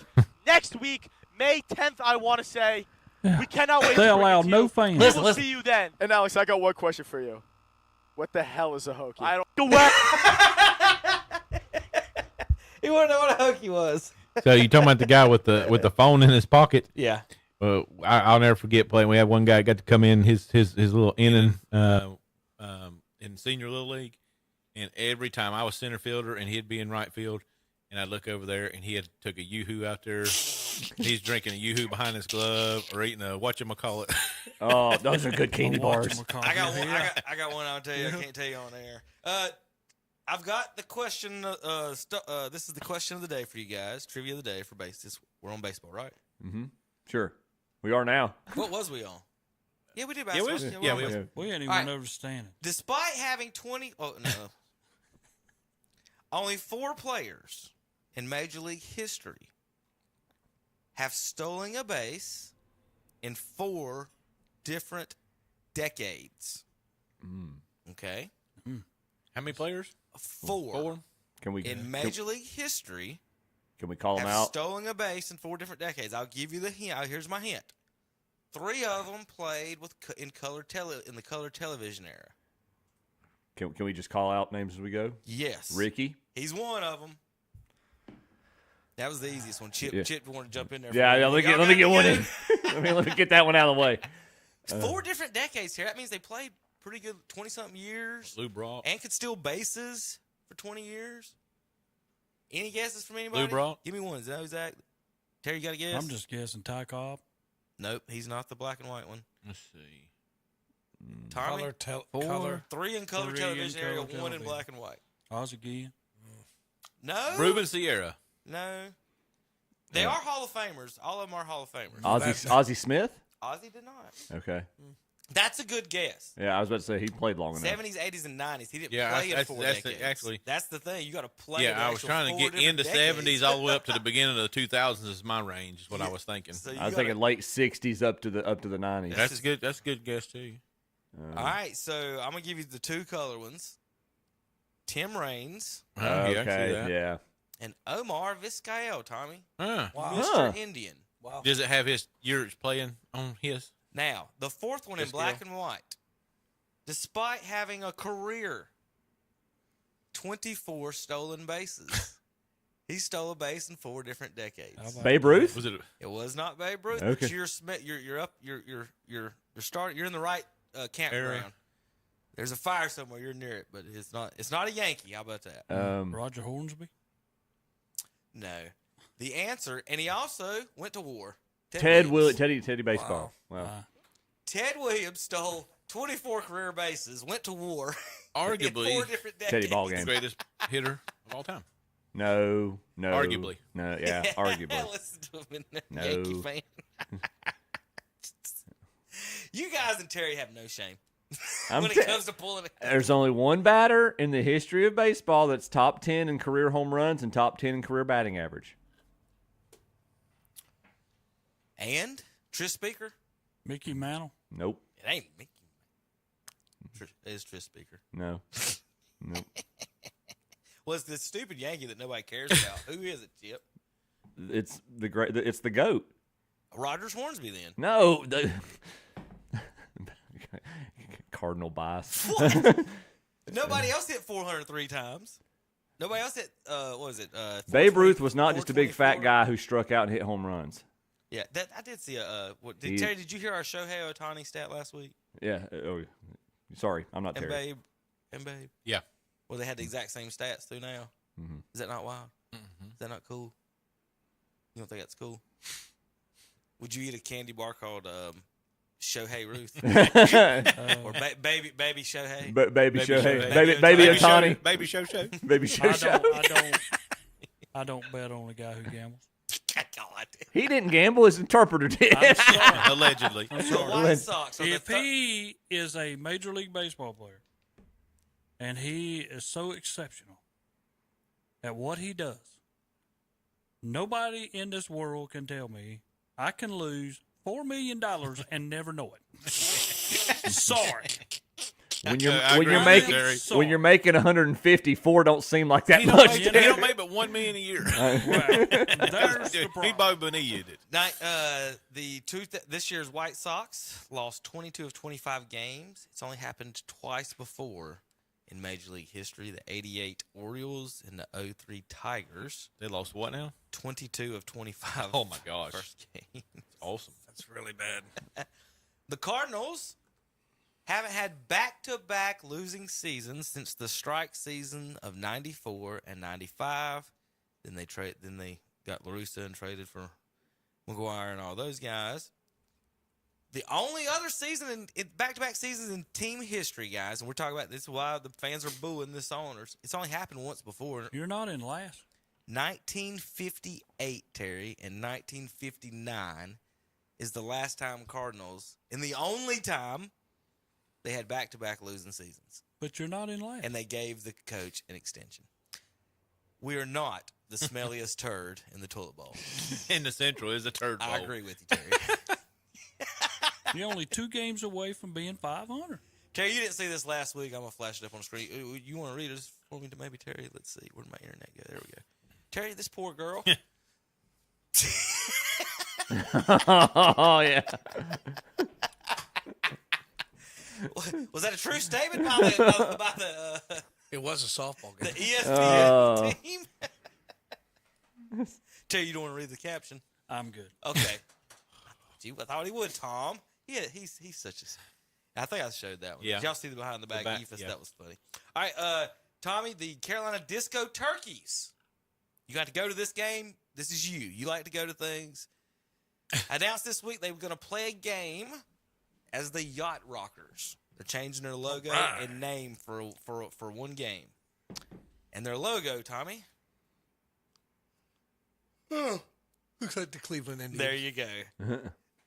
next week, May 10th, I want to say. We cannot wait They to bring allow it to no you. fans. We will see you then. And Alex, I got one question for you. What the hell is a hokey? I don't know. He wanted to know what a hokey was. So you talking about the guy with the phone in his pocket? Yeah. I'll never forget playing. We had one guy got to come in his little inning In senior little league, and every time I was center fielder and he'd be in right field, and I'd look over there and he had took a yoo-hoo out there. He's drinking a yoo-hoo behind his glove or eating a whatchamacallit. Oh, those are good candy bars. I got one. I got one. I'll tell you. I can't tell you on air. I've got the question. This is the question of the day for you guys. Trivia of the day for bases. We're on baseball, right? Mm-hmm. Sure. We are now. What was we on? Yeah, we did Yeah, basketball. We ain't even All right. understanding. Despite having 20, only 4 players in Major League history have stolen a base in 4 different decades. Okay, How many players? 4. Can we In Major League history, Can we call them have out? stolen a base in 4 different decades. I'll give you the hint. Here's my hint. 3 of them played in the color television era. Can we just call out names as we go? Yes. Ricky. He's one of them. That was the easiest one. Chip wanted to jump in there. Yeah, let me get one in. let me get that one out of the way. 4 different decades here. That means they played pretty good 20-something years. Lou Brock. And could steal bases for 20 years. Any guesses from anybody? Lou Brock. Give me one. Is that exact? Terry, you got a guess? I'm just guessing Ty Cobb. Nope, he's not the black and white one. Let's see. Tommy? Color. 3 in color 3 in television area, color 1 in television. black and white. Ozzie Guillen. No. Ruben Sierra. No. They are Hall of Famers. All of them are Hall of Famers. Ozzie Smith? Ozzie did not. Okay. That's a good guess. Yeah, I was about to say he played long enough. 70s, 80s, and 90s. He didn't Yeah, play in that's- 4 that's the- decades. actually- That's the thing. You got to play. Yeah, I was trying to get into 70s all the way up to the beginning of the 2000s is my range. Is what I was thinking. So I was thinking late 60s up to the 90s. That's good. That's a good guess too. All right, so I'm gonna give you the 2 color ones. Tim Raines. Yeah, I can see Okay, that. yeah. And Omar Vizquel, Tommy. Huh. Mr. Indian. Wow. Does it have his yours playing on his? Now, the 4th one in Vizquel. black and white. Despite having a career 24 stolen bases. He stole a base in 4 different decades. Babe Ruth? Was it? It was not Babe Ruth. Okay. But you're up. You're starting. You're in the right campground. Area. There's a fire somewhere. You're near it, but it's not. It's not a Yankee. How about that? Roger Hornsby? No. The answer, and he also went to war. Teddy Williams. Baseball. Wow. Ted Williams stole 24 career bases, went to war. Arguably, in 4 different decades. Teddy Ballgame. Greatest hitter of all time. No. Arguably. No, yeah, arguably. Listen to him, No. Yankee fan. You guys and Terry have no shame when it comes to pulling it. There's only one batter in the history of baseball that's top 10 in career home runs and top 10 in career batting average. And Tris Speaker? Mickey Mantle? Nope. It ain't Mickey. It is Tris Speaker. No. Nope. Well, it's this stupid Yankee that nobody cares about. Who is it, Chip? It's the GOAT. Rogers Hornsby, then. No. Cardinal bias. What? Nobody else hit 403 times. Nobody else hit, what was it? Babe Ruth was not just a big fat guy who struck out and hit home runs. Yeah, I did see Terry, did you hear our Shohei Ohtani stat last week? Yeah. Oh, sorry, I'm not And Terry. Babe. Yeah. Well, they had the exact same stats through now. Mm-hmm. Is that not wild? Mm-hmm. Is that not cool? You don't think that's cool? Would you eat a candy bar called Shohei Ruth? Or baby Shohei? Baby Shohei. Baby Ohtani. Baby Shohei. Baby Shohei. I don't bet on a guy who gambles. God. He didn't gamble. His interpreter did. I'm sorry. Allegedly. I'm sorry. White Sox. If he is a Major League Baseball player and he is so exceptional at what he does, nobody in this world can tell me I can lose $4 million and never know it. Sorry. When you're making 154, don't seem like that He much. don't make but $1 million a year. There's the problem. He probably needed it. This year's White Sox lost 22 of 25 games. It's only happened twice before in Major League history. The 88 Orioles and the 03 Tigers. They lost what now? 22 of 25. Oh, my gosh. First game. Awesome. That's really bad. The Cardinals haven't had back-to-back losing seasons since the strike season of 94 and 95. Then they got La Russa and traded for McGuire and all those guys. The only other season in back-to-back seasons in team history, guys, and we're talking about this is why the fans are booing this owners. It's only happened once before. You're not in last. 1958, Terry, and 1959 is the last time Cardinals, and the only time they had back-to-back losing seasons. But you're not in last. And they gave the coach an extension. We are not the smelliest turd in the toilet bowl. In the Central is a turd bowl. I agree with you, Terry. You're only 2 games away from being 500. Terry, you didn't see this last week. I'm going to flash it up on the screen. You want to read this for me, maybe, Terry? Let's see. Where'd my internet go? There we go. Terry, this poor girl. Oh, yeah. Was that a true statement by the it was a softball game. The ESPN team? Terry, you don't want to read the caption? I'm good. Okay. Gee, I thought he would, Tom. Yeah, he's such a... I think I showed that one. Yeah. Did y'all see the behind the back Ephus? Yeah. That was funny. All right, Tommy, the Carolina Disco Turkeys. You got to go to this game. This is you. You like to go to things. Announced this week they were going to play a game as the Yacht Rockers. They're changing their logo and name for one game. And their logo, Tommy? Oh, looks like the Cleveland Indians. There you go.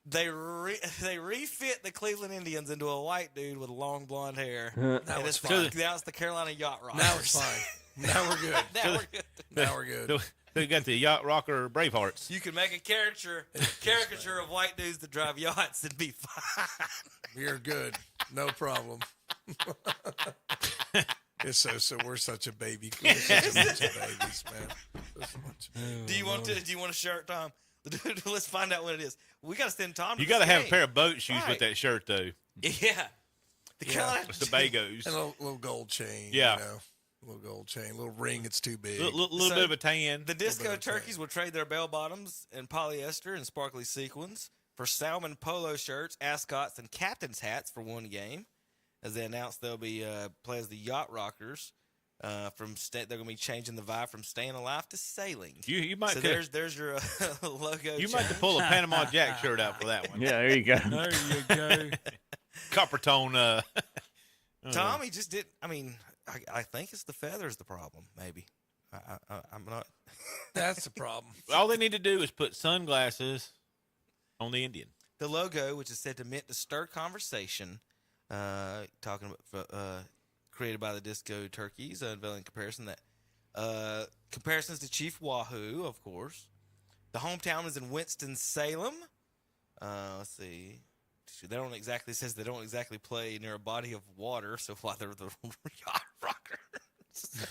They refit the Cleveland Indians into a white dude with long blonde hair. Now it's fine. Now it's the Carolina Yacht Rockers. Now it's fine. Now we're good. Now we're good. They got the Yacht Rocker Bravehearts. You can make a caricature of white dudes that drive yachts and be fine. We're good. No problem. It's so we're such a baby. We're such a bunch of babies, man. Do you want a shirt, Tom? Let's find out what it is. We got to send Tom. You got to have a pair of boat shoes with that shirt, though. Yeah. The Carolina It's the Bagos. And a little gold chain. Yeah. You know, little gold chain, little ring. It's too big. Little bit of a tan. The disco turkeys will trade their bell bottoms in polyester and sparkly sequins for salmon polo shirts, ascots, and captain's hats for one game. As they announced, they'll be play as the Yacht Rockers. They're going to be changing the vibe from staying alive to sailing. You might. So there's your logo. You might have to pull a Panama Jack shirt out for that one. Yeah, there you go. There you go. Copper tone. Tommy just did. I mean, I think it's the feathers the problem. Maybe I'm not. That's the problem. All they need to do is put sunglasses on the Indian. The logo, which is said to meant to stir conversation, talking about created by the Disco Turkeys, unveiling comparisons to Chief Wahoo, of course. The hometown is in Winston-Salem. Let's see. Says they don't exactly play near a body of water, so why they're the Yacht Rockers.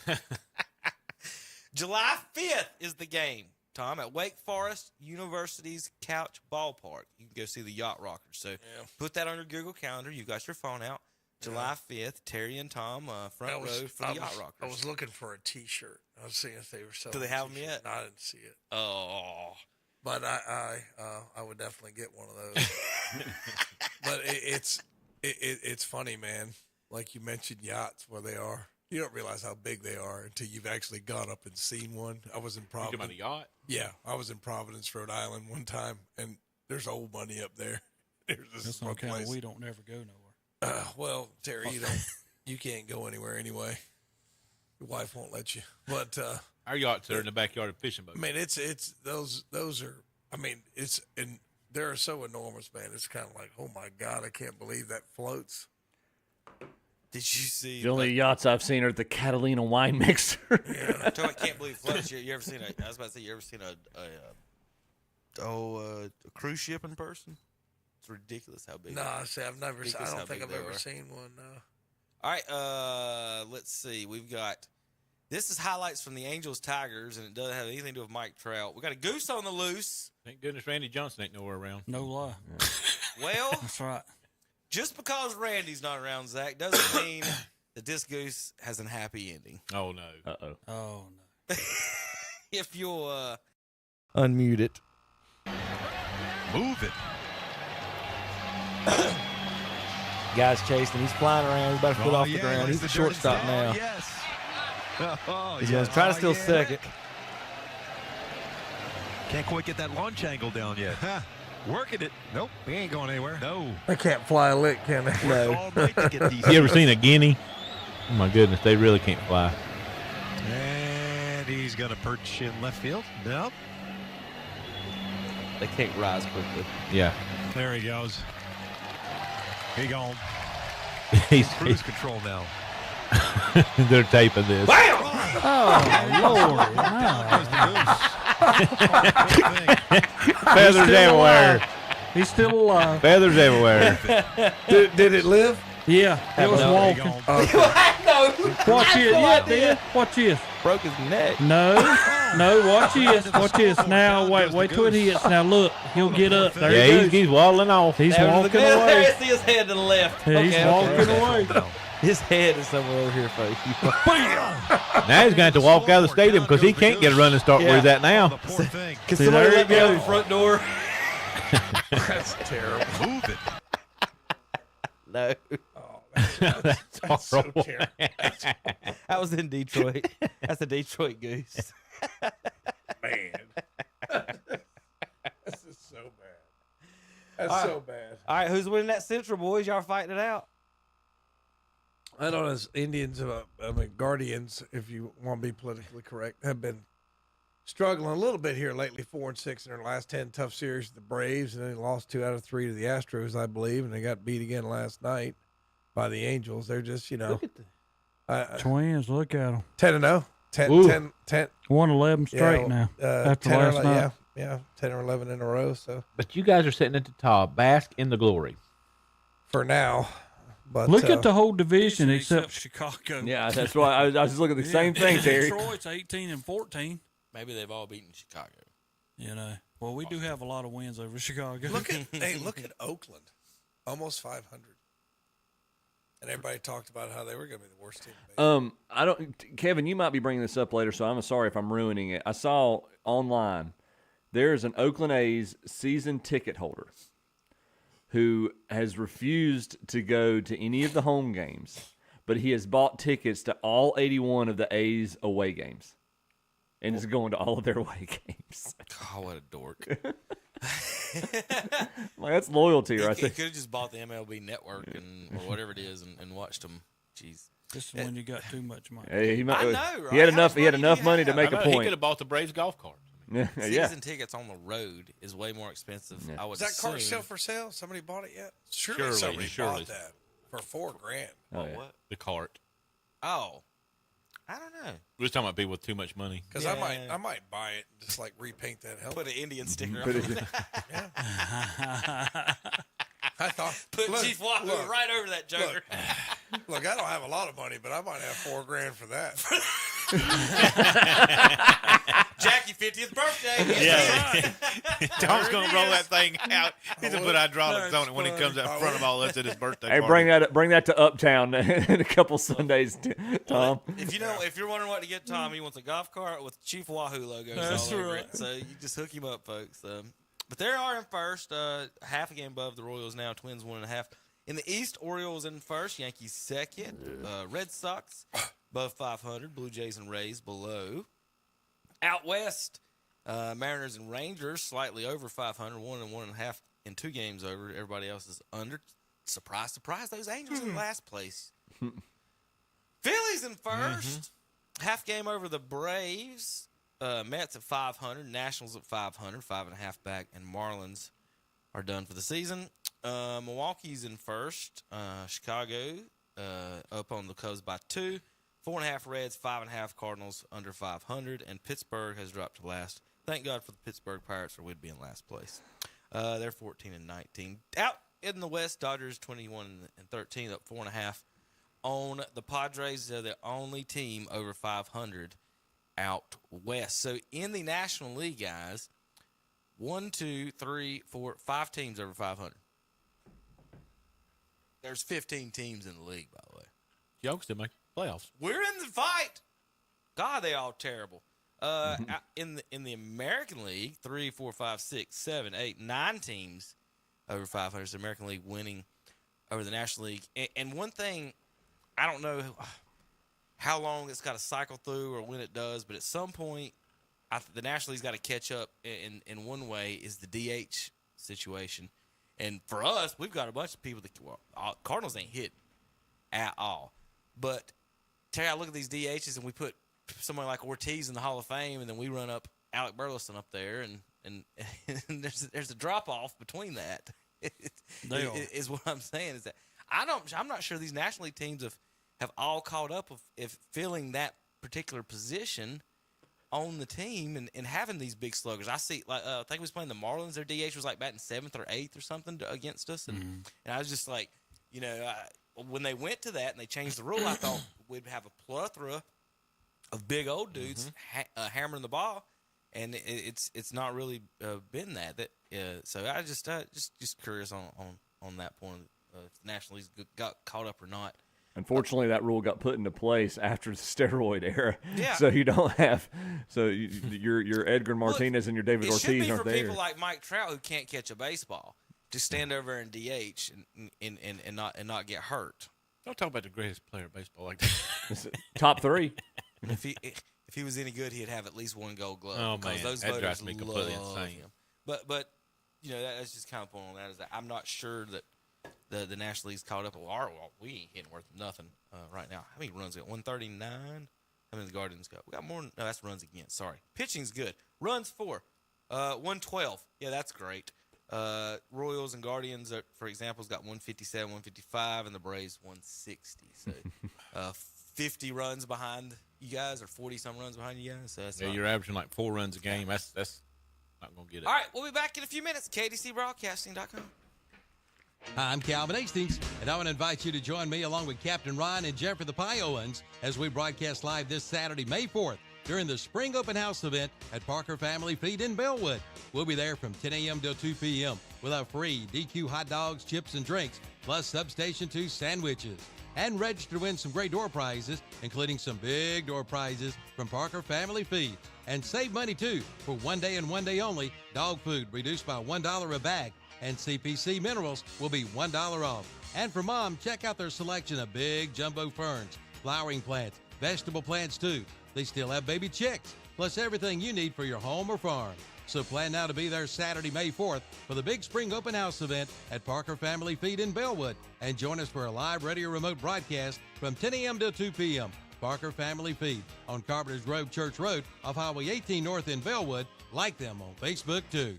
July 5th is the game, Tom, at Wake Forest University's Couch Ballpark. You can go see the Yacht Rockers. So put that on your Google Calendar. You've got your phone out. July 5th, Terry and Tom, front row for the Yacht Rockers. I was looking for a T-shirt. I was seeing if they were selling. Do they have them yet? No, I didn't see it. Oh. But I would definitely get one of those. But it's funny, man. Like you mentioned yachts, where they are. You don't realize how big they are until you've actually gone up and seen one. I was in Providence. You talking about a yacht? Yeah, I was in Providence, Rhode Island one time, and there's old money up there. That's on account of we don't never go nowhere. Well, Terry, you can't go anywhere anyway. Your wife won't let you. But our yachts are in the backyard of fishing boats. I mean, it's those are. I mean, and they're so enormous, man. It's kind of like, oh my God, I can't believe that floats. Did you see The only yachts I've seen are the Catalina wine mixer. I can't believe floats. You ever seen I was about to say, you ever seen a cruise ship in person? It's ridiculous how big. No, see, I don't think I've ever seen one. No. All right, let's see. We've got. This is highlights from the Angels Tigers, and it doesn't have anything to do with Mike Trout. We got a goose on the loose. Thank goodness Randy Johnson ain't nowhere around. No lie. Well, that's right. Just because Randy's not around, Zach, doesn't mean that this goose has a happy ending. Oh no. Oh no. If you'll unmute it. Move it. Guy's chasing. He's flying around. He's about to put off the ground. He's the shortstop now. Yes. He's going to try to steal second. Can't quite get that launch angle down yet. Working it. Nope, he ain't going anywhere. No. They can't fly a lick, can they? No. You ever seen a guinea? Oh my goodness, they really can't fly. And he's going to perch in left field. Nope. They can't rise quickly. Yeah. There he goes. He gone. He's cruise control now. They're taping this. Bam! Oh, Lord. Feathers everywhere. He's still alive. Feathers everywhere. Did it live? Yeah, it was walking. Watch this. Yeah, dude. Watch this. Broke his neck. No, watch this. Watch this. Now, wait till it hits. Now, look. He'll get up. There he goes. He's waddling off. He's walking away. There, see his head to the left. Yeah, he's walking away. His head is somewhere over here, folks. Now he's going to have to walk out of the stadium because he can't get a running start where he's at now. Can somebody let me out the front door? That's terrible. Move it. No. That's horrible. So that was in Detroit. That's a Detroit goose. Man. This is so bad. That's so bad. All right, who's winning that Central, boys? Y'all fighting it out. I know as Indians, Guardians, if you want to be politically correct, have been struggling a little bit here lately, 4-6 in their last 10 tough series to the Braves, and then they lost 2 out of 3 to the Astros, I believe, and they got beat again last night by the Angels. They're just, Look at the Twins, look at them. 10-0. 10. 1-11 straight now. After 10 last night. Yeah, 10 or 11 in a row. So, but you guys are sitting at the top. Bask in the glory. For now. But look at the whole division except Chicago. Yeah, that's why I was just looking at the same thing, Terry. Detroit's 18-14. Maybe they've all beaten Chicago. You know, well, we do have a lot of wins over Chicago. Look at Oakland, almost 500. And everybody talked about how they were going to be the worst team. I don't. Kevin, you might be bringing this up later, so I'm sorry if I'm ruining it. I saw online there's an Oakland A's season ticket holder who has refused to go to any of the home games, but he has bought tickets to all 81 of the A's away games, and is going to all of their away games. God, what a dork! Like, that's loyalty, right He there. could have just bought the MLB network or whatever it is and watched them. Jeez. This is when you got too much money. Hey, I know, right? He had How enough. much He had money do enough you money to have? make a He point. could have bought the Braves golf cart. Yeah, Season tickets on the road is way more expensive. I would Is that cart assume. still for sale? Somebody bought it yet? Surely somebody bought that for $4,000. Oh, yeah. What? The cart. Oh, I don't know. We're just talking about people with too much money. Because I might buy it and just like repaint that helmet. Put an Indian sticker Put on it- it. I thought Put Chief Wahoo right over that joker. Look, I don't have a lot of money, but I might have $4,000 for that. Jackie 50th birthday. Yeah. Tom's going to roll that thing out. He's going to put hydraulics on it when he comes out in front of all us at his birthday Hey, party. bring that to Uptown in a couple Sundays, Tom. If you're wondering what to get Tom, he wants a golf cart with Chief Wahoo logos That's all over right. it. So you just hook him up, folks. But they are in first, half a game above the Royals now. Twins 1.5. In the East, Orioles in first, Yankees second, Red Sox above 500, Blue Jays and Rays below. Out West, Mariners and Rangers slightly over 500, 1 and 1.5 in 2 games over. Everybody else is under. Surprise, surprise, those Angels in last place. Phillies in first, half game over the Braves. Mets at 500, Nationals at 500, 5.5 back, and Marlins are done for the season. Milwaukee's in first. Chicago up on the Cubs by 2. 4.5 Reds, 5.5 Cardinals under 500, and Pittsburgh has dropped to last. Thank God for the Pittsburgh Pirates, or we'd be in last place. They're 14 and 19. Out in the West, Dodgers 21 and 13, up 4.5 on the Padres. They're the only team over 500 out west. So in the National League, guys, 1, 2, 3, 4, 5 teams over 500. There's 15 teams in the league, by the way. Joxx didn't make playoffs. We're in the fight. God, they all terrible. In the American League, 3, 4, 5, 6, 7, 8, 9 teams over 500. So the American League winning over the National League. And one thing, I don't know how long it's got to cycle through or when it does, but at some point, the National League's got to catch up in one way is the DH situation. And for us, we've got a bunch of people that Cardinals ain't hit at all. But Terry, I look at these DHs and we put someone like Ortiz in the Hall of Fame, and then we run up Alec Burleson up there, and there's a drop off between that. Is what I'm saying is that I'm not sure these National League teams have all caught up if filling that particular position on the team and having these big sluggers. I see, like I think we was playing the Marlins. Their DH was like batting 7th or 8th or something against us, and I was just like, when they went to that and they changed the rule, I thought we'd have a plethora of big old dudes hammering the ball, and it's not really been that. So I just curious on that point if the National League got caught up or not. Unfortunately, that rule got put into place after the steroid era. Yeah. So you don't have your Edgar Martinez and your David Ortiz It should be aren't for there. people like Mike Trout who can't catch a baseball. Just stand over and DH and not get hurt. Don't talk about the greatest player of baseball like that. Top 3. If he was any good, he'd have at least 1 Gold Glove. Oh, because man. those That drives voters me completely love insane. him. But that's just kind of point on that is that I'm not sure that the National League's caught up. We ain't hitting worth nothing right now. How many runs we got? 139. How many the Guardians got? We got more. No, that's runs against. Sorry, pitching's good. Runs 4. 112. Yeah, that's great. Royals and Guardians, for example, has got 157, 155, and the Braves 160. So 50 runs behind you guys, or 40-some runs behind you guys. So that's You're averaging like 4 runs a game. That's not going to get it. All right, we'll be back in a few minutes. KDCBroadcasting.com. Hi, I'm Calvin Hastings, and I want to invite you to join me along with Captain Ryan and Jeffrey the Piowans as we broadcast live this Saturday, May 4th, during the Spring Open House event at Parker Family Feed in Bellwood. We'll be there from 10 a.m. till 2 p.m. with our free DQ hot dogs, chips, and drinks, plus Substation 2 sandwiches. and register to win some great door prizes, including some big door prizes from Parker Family Feed. And save money, too, for one day and one day only. Dog food reduced by $1 a bag, and CPC minerals will be $1 off. And for Mom, check out their selection of big jumbo ferns, flowering plants, vegetable plants, too. They still have baby chicks, plus everything you need for your home or farm. So plan now to be there Saturday, May 4th for the big spring open house event at Parker Family Feed in Bellwood. And join us for a live radio remote broadcast from 10 a.m. to 2 p.m. Parker Family Feed on Carpenter's Grove Church Road off Highway 18 North in Bellwood. Like them on Facebook, too.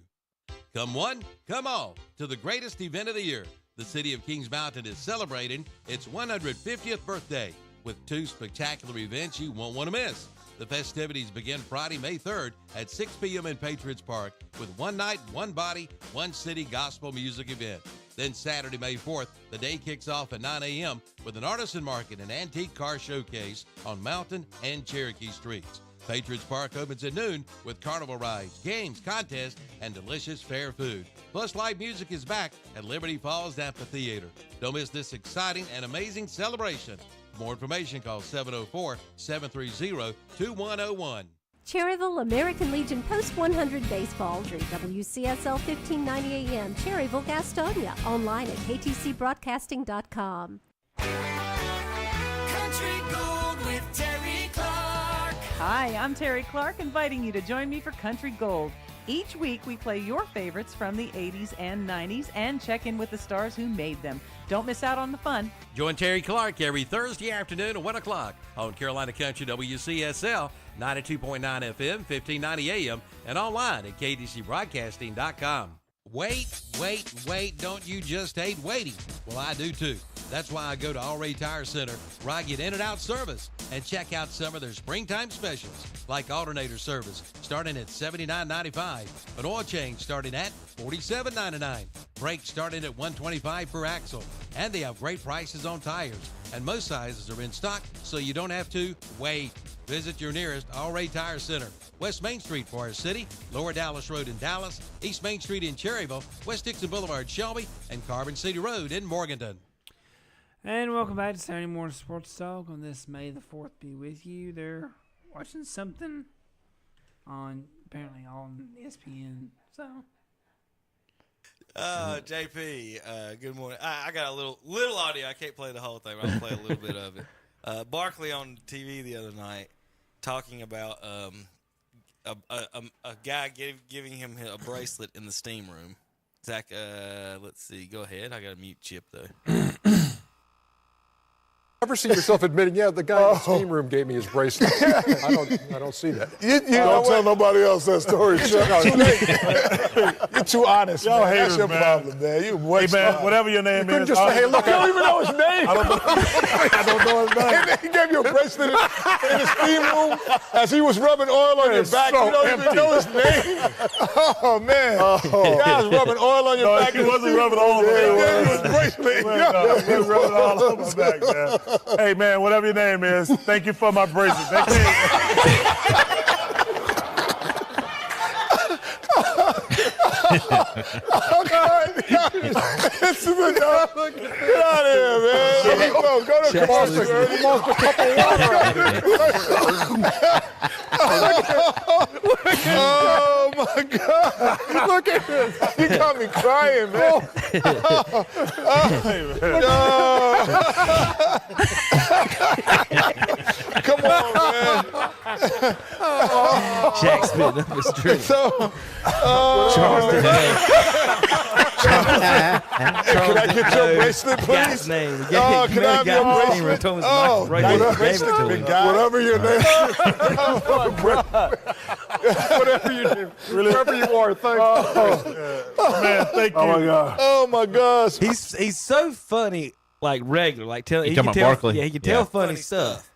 Come one, come all to the greatest event of the year. The city of Kings Mountain is celebrating its 150th birthday with 2 spectacular events you won't want to miss. The festivities begin Friday, May 3rd at 6 p.m. in Patriots Park with one night, one body, one city gospel music event. Then Saturday, May 4th, the day kicks off at 9 a.m. with an artisan market and antique car showcase on Mountain and Cherokee Streets. Patriots Park opens at noon with carnival rides, games, contests, and delicious fair food. Plus, live music is back at Liberty Falls Amphitheater. Don't miss this exciting and amazing celebration. For more information, call 704-730-2101. Cherryville American Legion Post 100 Baseball during WCSL 1590 AM, Cherryville, Gastonia. Online at ktcbroadcasting.com. Country Gold with Terry Clark. Hi, I'm Terry Clark, inviting you to join me for Country Gold. Each week, we play your favorites from the 80s and 90s and check in with the stars who made them. Don't miss out on the fun. Join Terry Clark every Thursday afternoon at 1 o'clock on Carolina Country WCSL 92.9 FM, 1590 AM, and online at ktcbroadcasting.com. Wait, don't you just hate waiting? Well, I do too. That's why I go to All Ray Tire Center, where I get in and out service and check out some of their springtime specials, like alternator service starting at $79.95, an oil change starting at $47.99, brakes starting at $125 per axle, and they have great prices on tires, and most sizes are in stock, so you don't have to wait. Visit your nearest All Ray Tire Center, West Main Street, Forest City, Lower Dallas Road in Dallas, East Main Street in Cherryville, West Dixon Boulevard, Shelby, and Carbon City Road in Morganton. And welcome back to Saturday Morning Sports Talk on this May the 4th be with you. They're watching something apparently on ESPN. So, JP, good morning. I got a little audio. I can't play the whole thing, but I'll play a little bit of it. Barkley on TV the other night talking about a guy giving him a bracelet in the steam room. Zach, let's see. Go ahead. I got to mute Chip though. Ever see yourself admitting, yeah, the guy in the steam room gave me his bracelet? I don't see that. You don't tell nobody else that story, Chuck. Too late. You're too honest, Y'all man. haters, That's your man. problem, man. You way Hey, man, smart. whatever your name You couldn't is. just say, hey, look, I don't even know his name. I don't know his name. And then he gave you a bracelet in the steam room as he was rubbing oil on your back. so You don't empty. even know his name. Oh, man. The guy was rubbing oil on your back. He wasn't rubbing all over He me. gave you his bracelet. Man, no, he wasn't rubbing all over my back, man. Hey, man, whatever your name is, thank you for my bracelet. Thank you. Oh, God. Get out of here, man. Go to Boston. Lost a cup of water out there. Oh, my God. Look at this. You got me crying, man. Come on, man. Jack spitting up his drink. So, Charleston can I get your bracelet, please? Got his name. Oh, can I have your bracelet? Oh, whatever your name. Whatever your name. Whatever you are, thank you. Man, thank you. Oh, my God. Oh, my gosh. He's so funny, like regular, like You talking about Barkley? Yeah, he can tell funny stuff.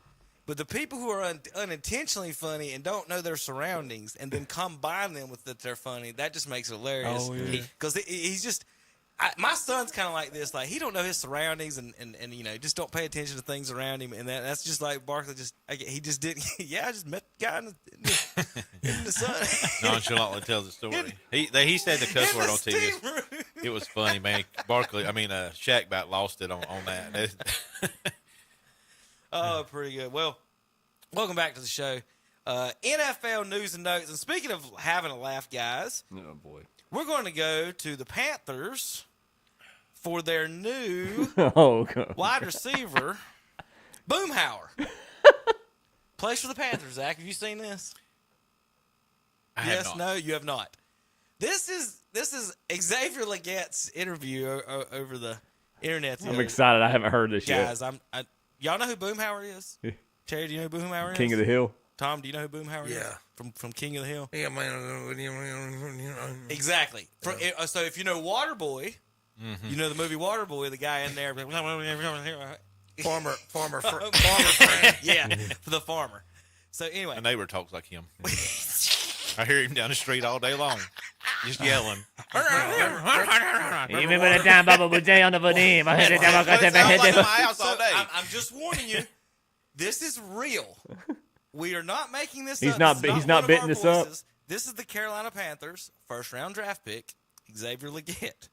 But the people who are unintentionally funny and don't know their surroundings and then combine them with that they're funny, that just makes it hilarious. Oh, yeah. Because he's just my son's kind of like this. Like, he don't know his surroundings and you know, just don't pay attention to things around him. And that's just like Barkley. He just didn't. Yeah, I just met the guy in the sun. Nonchalantly tells the story. He said the cuss word on TV. It was funny, man. Shaq about lost it on that. Oh, pretty good. Well, welcome back to the show. NFL news and notes. And speaking of having a laugh, guys. Oh, boy. We're going to go to the Panthers for their new wide receiver, Boomhauer. Plays for the Panthers, Zach. Have you seen this? I have not. No, you have not. This is Xavier Legette's interview over the internet. I'm excited. I haven't heard this yet. Guys, y'all know who Boomhauer is? Terry, do you know who Boomhauer is? King of the Hill. Tom, do you know who Boomhauer is? Yeah. From King of the Hill? Yeah, man. Exactly. So if you know Waterboy, you know the movie Waterboy, the guy in there. Farmer friend. Yeah, for the farmer. So anyway. My neighbor talks like him. I hear him down the street all day long, just yelling. You remember the time Baba was on the Vadim? I heard it. I'm just warning you. This is real. We are not making this He's up. He's not bidding this up. This is the Carolina Panthers first-round draft pick, Xavier Legette.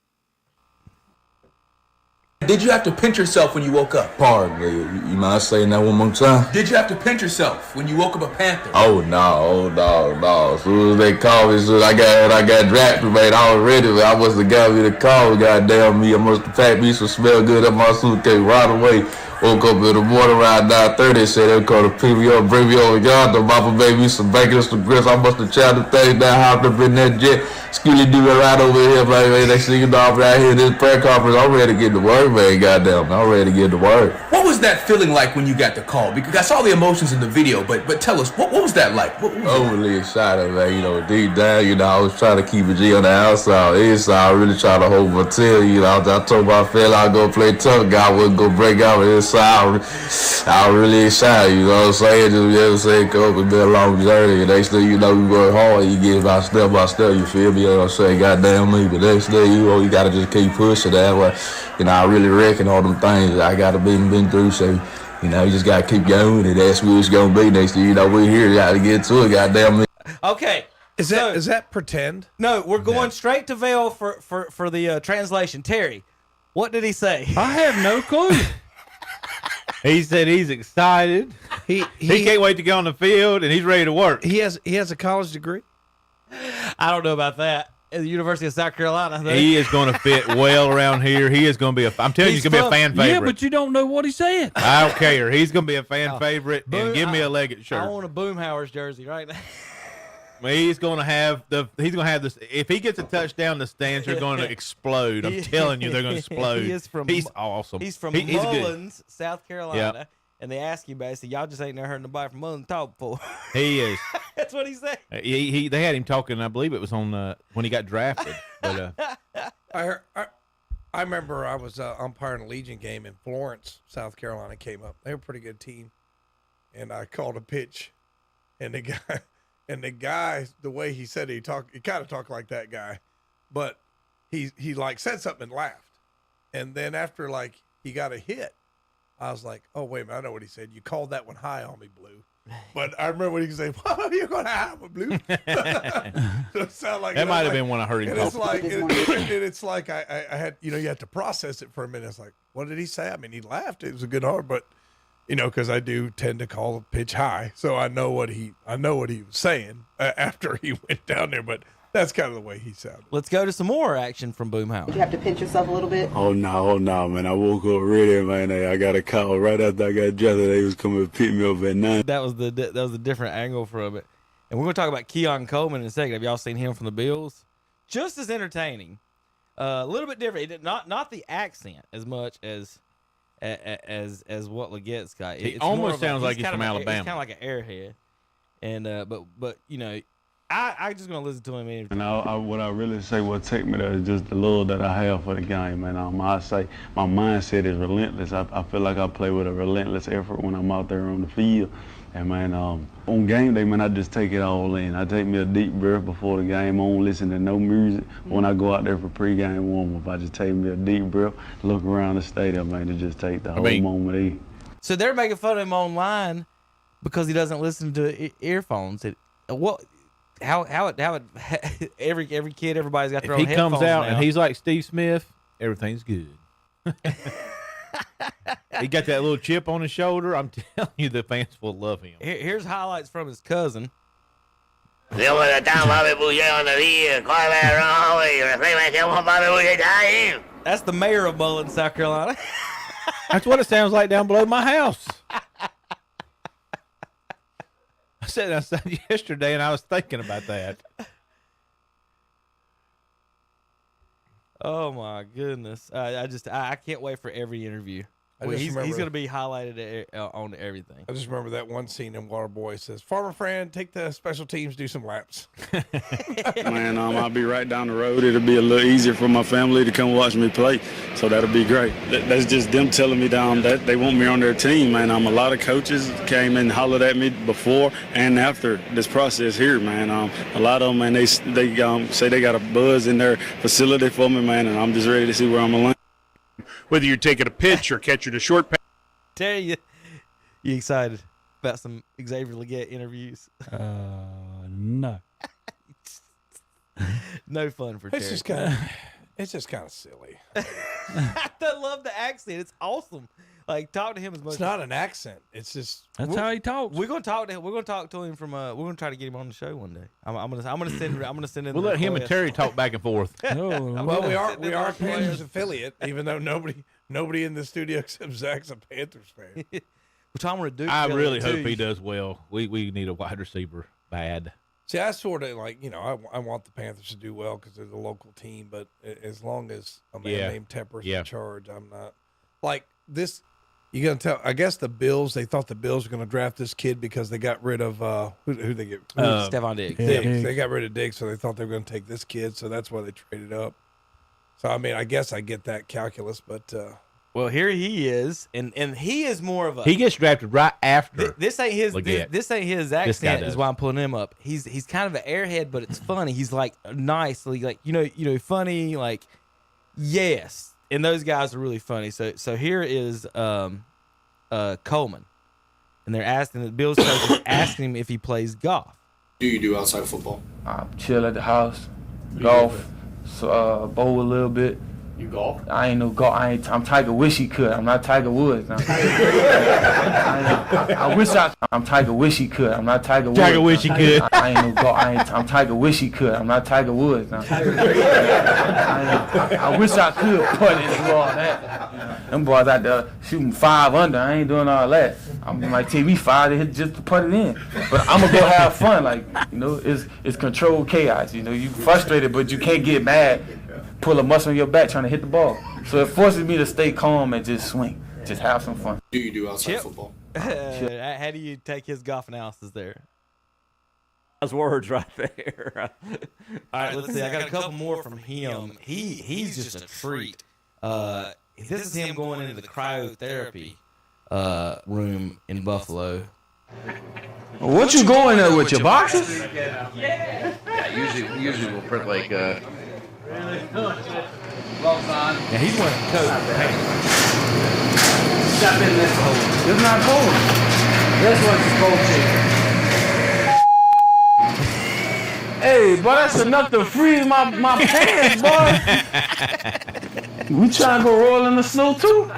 Did you have to pinch yourself when you woke up? Pardon me, you mind saying that one more time? Did you have to pinch yourself when you woke up a Panther? Oh no. As soon as they called me, as soon as I got drafted, man, I was ready. I must have got me the call. Goddamn me, I must have packed me some smell good up my suitcase right away. Woke up in the morning around 9:30. They said they were going to pick me up, bring me over yonder. Mama made me some bacon and some grits. I must have tried the thing down, hopped up in that jet. Skilly do it right over here, man. They see you off right here in this prayer conference. I'm ready to get to work, man. Goddamn, I'm ready to get to work. What was that feeling like when you got the call? Because I saw the emotions in the video, but tell us, what was that like? Overly excited, man. You know, deep down, I was trying to keep a G on the outside. Inside, I really trying to hold my tail. I told my fella I'd go play tough guy. I wasn't going to break out inside. I was really excited, you know what I'm saying? Just saying, coach, it's been a long journey. And next thing you know, we work hard. You get by step, you feel me? You know what I'm saying? Goddamn me. But next thing you got to just keep pushing that way. I really reckon all them things I got to been through. So, you just got to keep going. And that's where it's going to be next thing we're here. Got to get to it. Goddamn me. Okay. Is that pretend? No, we're going straight to Vail for the translation. Terry, what did he say? I have no clue. He said he's excited. He can't wait to get on the field, and he's ready to work. He has a college degree. I don't know about that. At the University of South Carolina, I think. He is going to fit well around here. He is going to be I'm telling you, he's going to be a fan favorite. Yeah, but you don't know what he said. I don't care. He's going to be a fan favorite, and give me a Leggett shirt. I want a Boomhauer's jersey right now. He's going to have this. If he gets a touchdown, the stands are going to explode. I'm telling you, they're going to explode. He's awesome. He's from he's Mullins, South Carolina. Yep. And they ask him basically, y'all just ain't never heard nobody from Mullins talk before. He is. That's what he said. They had him talking. I believe it was on when he got drafted. But I remember I was umpiring a Legion game in Florence, South Carolina. Came up. They were a pretty good team, and I called a pitch, and the guy, the way he said it, he kind of talked like that guy, but he like said something and laughed, and then after like he got a hit, I was like, oh wait a minute, I know what he said. You called that one high on me, Blue. But I remember when he said, "What are you going to have a Blue?" So it sounded like that might have been when I heard him and talk. It's like I had you had to process it for a minute. It's like, what did he say? I mean, he laughed. It was a good hard, but because I do tend to call the pitch high, so I know what he was saying after he went down there. But that's kind of the way he sounded. Let's go to some more action from Boomhauer. Did you have to pinch yourself a little bit? Oh no, man! I woke up ready, man. I got a call right after I got drafted. They was coming to pick me up at 9. That was a different angle from it, and we're gonna talk about Keon Coleman in a second. Have y'all seen him from the Bills? Just as entertaining, a little bit different. Not the accent as much as what Legette's got. He almost sounds like he's from Alabama. He's kind of like an airhead, and but I just gonna listen to him. And what I really say, what take me there is just the love that I have for the game, man. I say my mindset is relentless. I feel like I play with a relentless effort when I'm out there on the field. And man, on game day, man, I just take it all in. I take me a deep breath before the game. I don't listen to no music. When I go out there for pregame warm-up, I just take me a deep breath, look around the stadium, man, and just take the whole moment in. So they're making fun of him online because he doesn't listen to earphones. How every kid, everybody's got their own headphones. If he comes out now. and he's like Steve Smith, everything's good. He got that little chip on his shoulder. I'm telling you, the fans will love him. Here's highlights from his cousin. Yo, the town Bobby Boucher on the field. Quarterback wrong way. Reflect like one Bobby Boucher time. That's the mayor of Mullen, South Carolina. That's what it sounds like down below my house. I said outside yesterday, and I was thinking about that. Oh my goodness! I can't wait for every interview. He's going to be highlighted on everything. I just remember that one scene in Waterboy says, "Farmer friend, take the special teams, do some laps." Man, I'll be right down the road. It'll be a little easier for my family to come watch me play, so that'll be great. That's just them telling me that they want me on their team, man. A lot of coaches came and hollered at me before and after this process here, man. A lot of them, man, they say they got a buzz in their facility for me, man, and I'm just ready to see where I'm going to land. Whether you're taking a pitch or catching a short pass. Terry, you excited about some Xavier Legette interviews? No. No fun for Terry. It's just kind of silly. I love the accent. It's awesome. Like, talk to him as much. It's not an accent. It's just That's how he talks. We're gonna talk to him. We're gonna talk to him from. We're gonna try to get him on the show one day. I'm gonna send in. We'll let him and Terry talk back and forth. Well, we are a Panthers affiliate, even though nobody in the studio except Zach's a Panthers fan. Which I'm gonna do. I really hope he does well. We need a wide receiver bad. See, I sort of like, I want the Panthers to do well because they're the local team, but as long as a man named Tepper's in charge, I'm not like this. You gonna tell? I guess the Bills. They thought the Bills were gonna draft this kid because they got rid of who they get? Stephon Diggs. Diggs. They got rid of Diggs, so they thought they were gonna take this kid. So that's why they traded up. So I mean, I guess I get that calculus, but well, here he is, and he is more of a. He gets drafted right after. This ain't his. This ain't his accent. Is why I'm pulling him up. He's kind of an airhead, but it's funny. He's like nicely, like funny, like yes. And those guys are really funny. So here is Coleman, and they're asking the Bills coach is asking him if he plays golf. What do you do outside of football? Chill at the house, golf, bowl a little bit. You golf? I ain't no golf. I'm Tiger. Wish he could. I'm not Tiger Woods. I'm Tiger. Wish he could. I'm not Tiger Woods. Tiger wish he could. I ain't no golf. I'm Tiger. Wish he could. I'm not Tiger Woods. I wish I could putt it and do all that. Them boys out there shooting 5 under. I ain't doing all that. I'm like TV 5 to hit just to put it in. But I'm gonna go have fun. Like it's controlled chaos. You frustrated, but you can't get mad. Pull a muscle in your back trying to hit the ball. So it forces me to stay calm and just swing. Just have some fun. What do you do outside of football? How do you take his golf analysis there? Those words right there. All right, let's see. I got a couple more from him. He's just a treat. This is him going into the cryotherapy room in Buffalo. What you going there with your boxes? Yeah, usually we'll print like Yeah, he's wearing a coat. Step in this hole. It's not cold. This one's cold shaker. Hey, boy, that's enough to freeze my pants, boy. We trying to go roll in the snow too?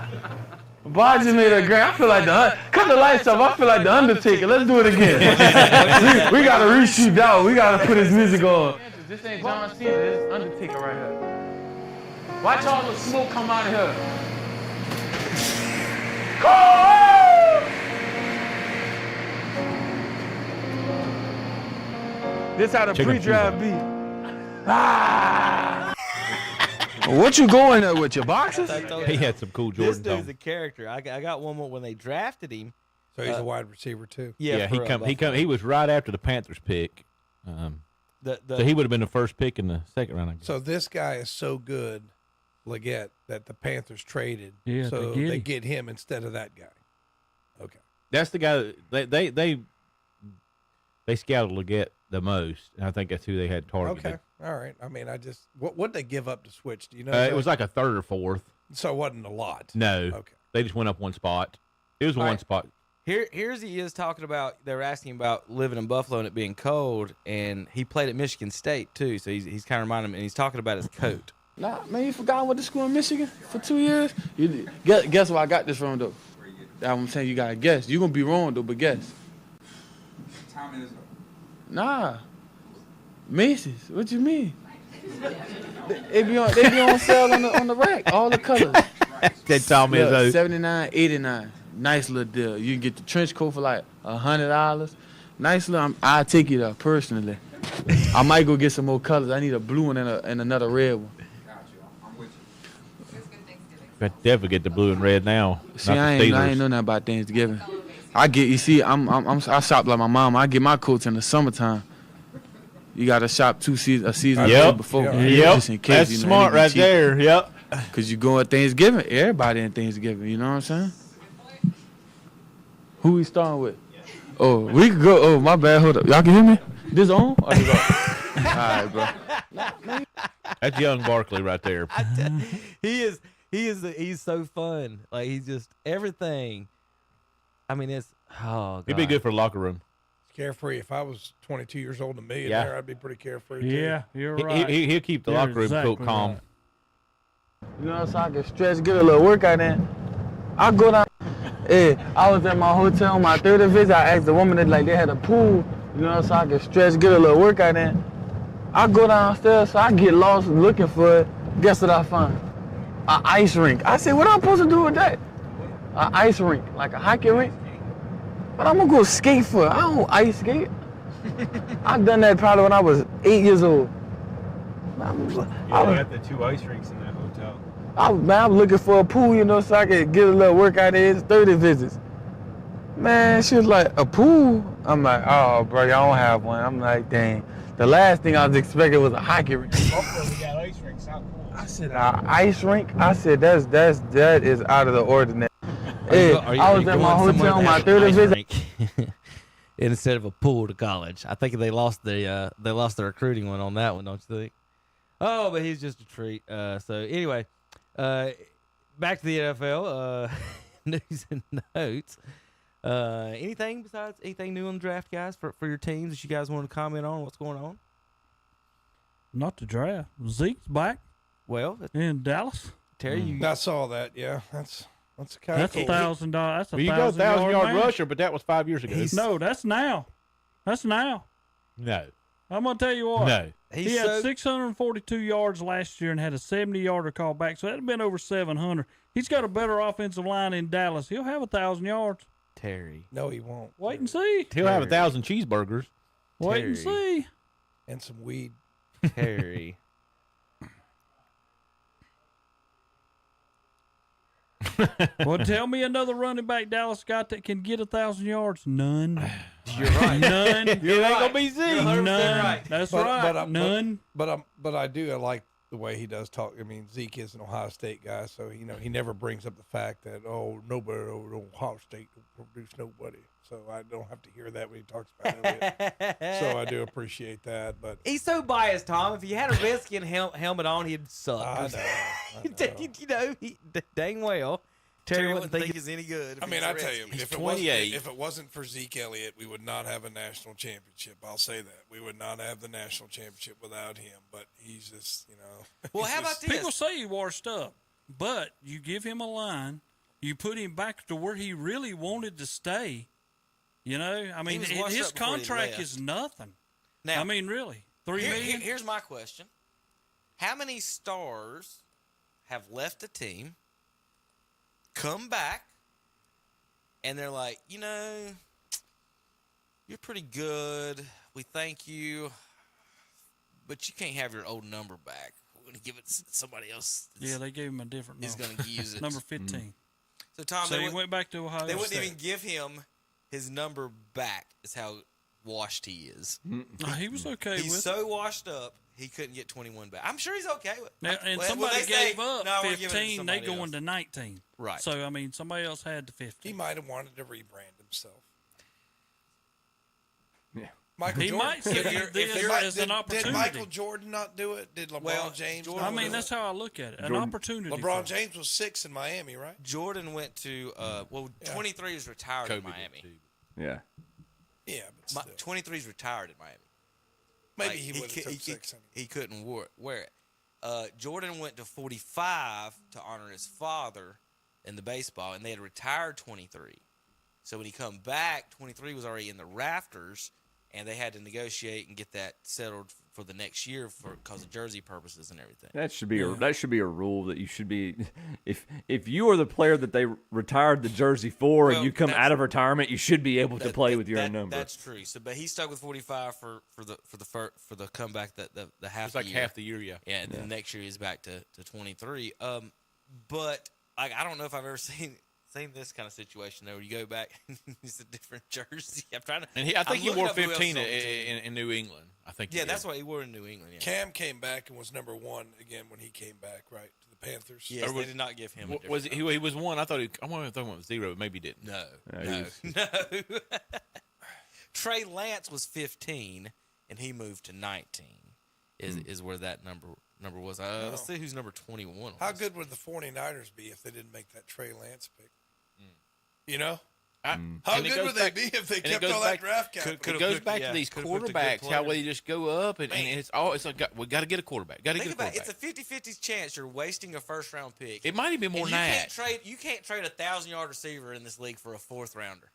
Boy, I just made a grand. I feel like cut the lights off. I feel like the Undertaker. Let's do it again. we gotta reshoot that. We gotta put his music on. This ain't John Cena. This is Undertaker right here. Watch all the smoke come out of here. This how the pre-drive be. What you going there with your boxes? He had some cool Jordans This dude's on. a character. I got one more when they drafted him. So he's a wide receiver too. Yeah, he was right after the Panthers pick. So he would have been the first pick in the second round, I guess. So this guy is so good, Legette, that the Panthers traded. Yeah, so they get him instead of that guy. Okay. That's the guy that they scouted Legette the most, and I think that's who they had targeted. Okay. All right. I mean, what'd they give up to switch? Do you know? It was like a third or fourth. So it wasn't a lot. No. Okay. They just went up one spot. It was one spot. Here's he is talking about. They were asking about living in Buffalo and it being cold, and he played at Michigan State too. So he's kind of reminding him, and he's talking about his coat. Nah, man, you forgot I went to school in Michigan for 2 years? Guess where I got this from, though? That's what I'm saying. You gotta guess. You gonna be wrong though, but guess. Time is up. Nah. Macy's. What you mean? They be on sale on the rack. All the colors. They told me Look, those. $79, $89. Nice little deal. You can get the trench coat for like $100. Nice little. I'll take you there personally. I might go get some more colors. I need a blue one and another red one. I'm with you. But definitely get the blue and red now. See, not I the ain't Steelers. know nothing about Thanksgiving. You see, I shop like my mom. I get my coats in the summertime. You gotta shop a season Yep. before. Yep. Just in case, That's smart right cheap. there. Yep. Cause you go at Thanksgiving, everybody in Thanksgiving. You know what I'm saying? Who we starting with? Oh, we could go. Oh, my bad. Hold up. Y'all can hear me? This on? Or this off? All right, bro. That's young Barkley right there. He's so fun. Like he's just everything. I mean, it's God. He'd be good for the locker room. Carefree. If I was 22 years old and a millionaire, I'd be pretty carefree. Yeah, too. you're He- right. He'll keep the You're locker room exactly calm. right. You know, so I can stretch, get a little workout in. I go down. I was at my hotel on my 30th visit. I asked the woman that they had a pool. You know, so I can stretch, get a little workout in. I go downstairs, so I get lost looking for it. Guess what I find? An ice rink. I said, what am I supposed to do with that? An ice rink, like a hockey rink. But I'm gonna go skate for it. I don't ice skate. I've done that probably when I was 8 years old. They got the 2 ice rinks in that hotel. I'm looking for a pool, you know, so I could get a little workout in. It's 30 visits. Man, she was like, a pool? I'm like, oh, bro, y'all don't have one. I'm like, dang. The last thing I was expecting was a hockey rink. Buffalo, we got ice rinks. How cool. I said, ice rink? I said, that is out of the ordinary. I was at my hotel on my 30th visit. Instead of a pool to college. I think they lost the recruiting one on that one, don't you think? Oh, but he's just a treat. So anyway, back to the NFL news and notes. Anything new on the draft, guys, for your teams that you guys want to comment on? What's going on? Not the draft. Zeke's back. Well, in Dallas. Terry, I saw that. Yeah, that's kind of That's $1,000. That's Well, you got a 1,000-yard man. rusher, but that was 5 years ago. No, that's now. That's now. No. I'm gonna tell you what. No. He had 642 yards last year and had a 70-yarder call back, so that'd have been over 700. He's got a better offensive line in Dallas. He'll have 1,000 yards. Terry. No, he won't. Wait and see. He'll have 1,000 cheeseburgers. Wait and see. And some weed. Terry. Well, tell me another running back Dallas got that can get 1,000 yards. None. You're right. None. It ain't gonna be Zeke. You're 100% None. right. That's right. None. But I do like the way he does talk. I mean, Zeke is an Ohio State guy, so he never brings up the fact that nobody over Ohio State will produce nobody. So I don't have to hear that when he talks about it. So I do appreciate that. But He's so biased, Tom. If he had a Redskin helmet on, he'd suck. I know. You know, dang well. Terry wouldn't think he's any good. I mean, I tell you, He's if it wasn't for Zeke Elliott, we would not have a national championship. I'll say that. We would not have the national championship without him. But he's just, Well, how about this? People say he washed up, but you give him a line, you put him back to where he really wanted to stay. You know, I mean, was washed his up before he contract left. is nothing. Now, I mean, really, $3 million. Here's my question: how many stars have left the team, come back, and they're like, you're pretty good. We thank you, but you can't have your old number back. We're going to give it to somebody else. Yeah, they gave him a different number. He's going to use it. Number 15. So, Tom, So he went back to Ohio They wouldn't State. even give him his number back, is how washed he is. He was okay He's with so washed up, he couldn't get 21 back. I'm sure he's okay with it. Now, and Well, somebody they say, gave up "No, we're giving it to 15, they somebody going else." to 19. Right. So, I mean, somebody else had the 15. he might have wanted to rebrand himself. Yeah. Michael He Jordan. might see this as an opportunity. Did Michael Jordan not do it? Did LeBron James? Jordan- I mean, that's how I look at it. An Jordan- opportunity. LeBron for James was 6 in Miami, right? Jordan went to, 23 is retired in Miami. Yeah. Yeah, but still. 23 is retired in Miami. Maybe Like, he would have took 6. He couldn't wear it. Jordan went to 45 to honor his father, in the baseball, and they had retired 23. So when he come back, 23 was already in the rafters, and they had to negotiate and get that settled for the next year because of jersey purposes and everything. That should be a rule that you should be if you are the player that they retired the jersey for and you come out of retirement, you should be able to play with your own number. That's true. So, but he stuck with 45 for the comeback the half. It's like year. half the year, yeah. Yeah, and then next year he's back to 23. But I don't know if I've ever seen this kind of situation though, where you go back and it's a different jersey. I'm trying to. And I think he wore 15 in New England. I think. Yeah, that's what he wore in New England. Yeah. Cam came back and was number 1 again when he came back, right, to the Panthers. Yes, they did not give him. Was he was 1? I thought he went with 0, but maybe he didn't. No. Trey Lance was 15, and he moved to 19. Is where that number was. Let's see who's number 21. How good would the 49ers be if they didn't make that Trey Lance pick? You know? How good would they be if they kept all that draft capital? It goes back to these quarterbacks, how they just go up, and it's like, we got to get a quarterback. Got to get a quarterback. It's a 50-50 chance you're wasting a first-round pick. It might even be more than that. You can't trade a 1,000-yard receiver in this league for a 4th rounder.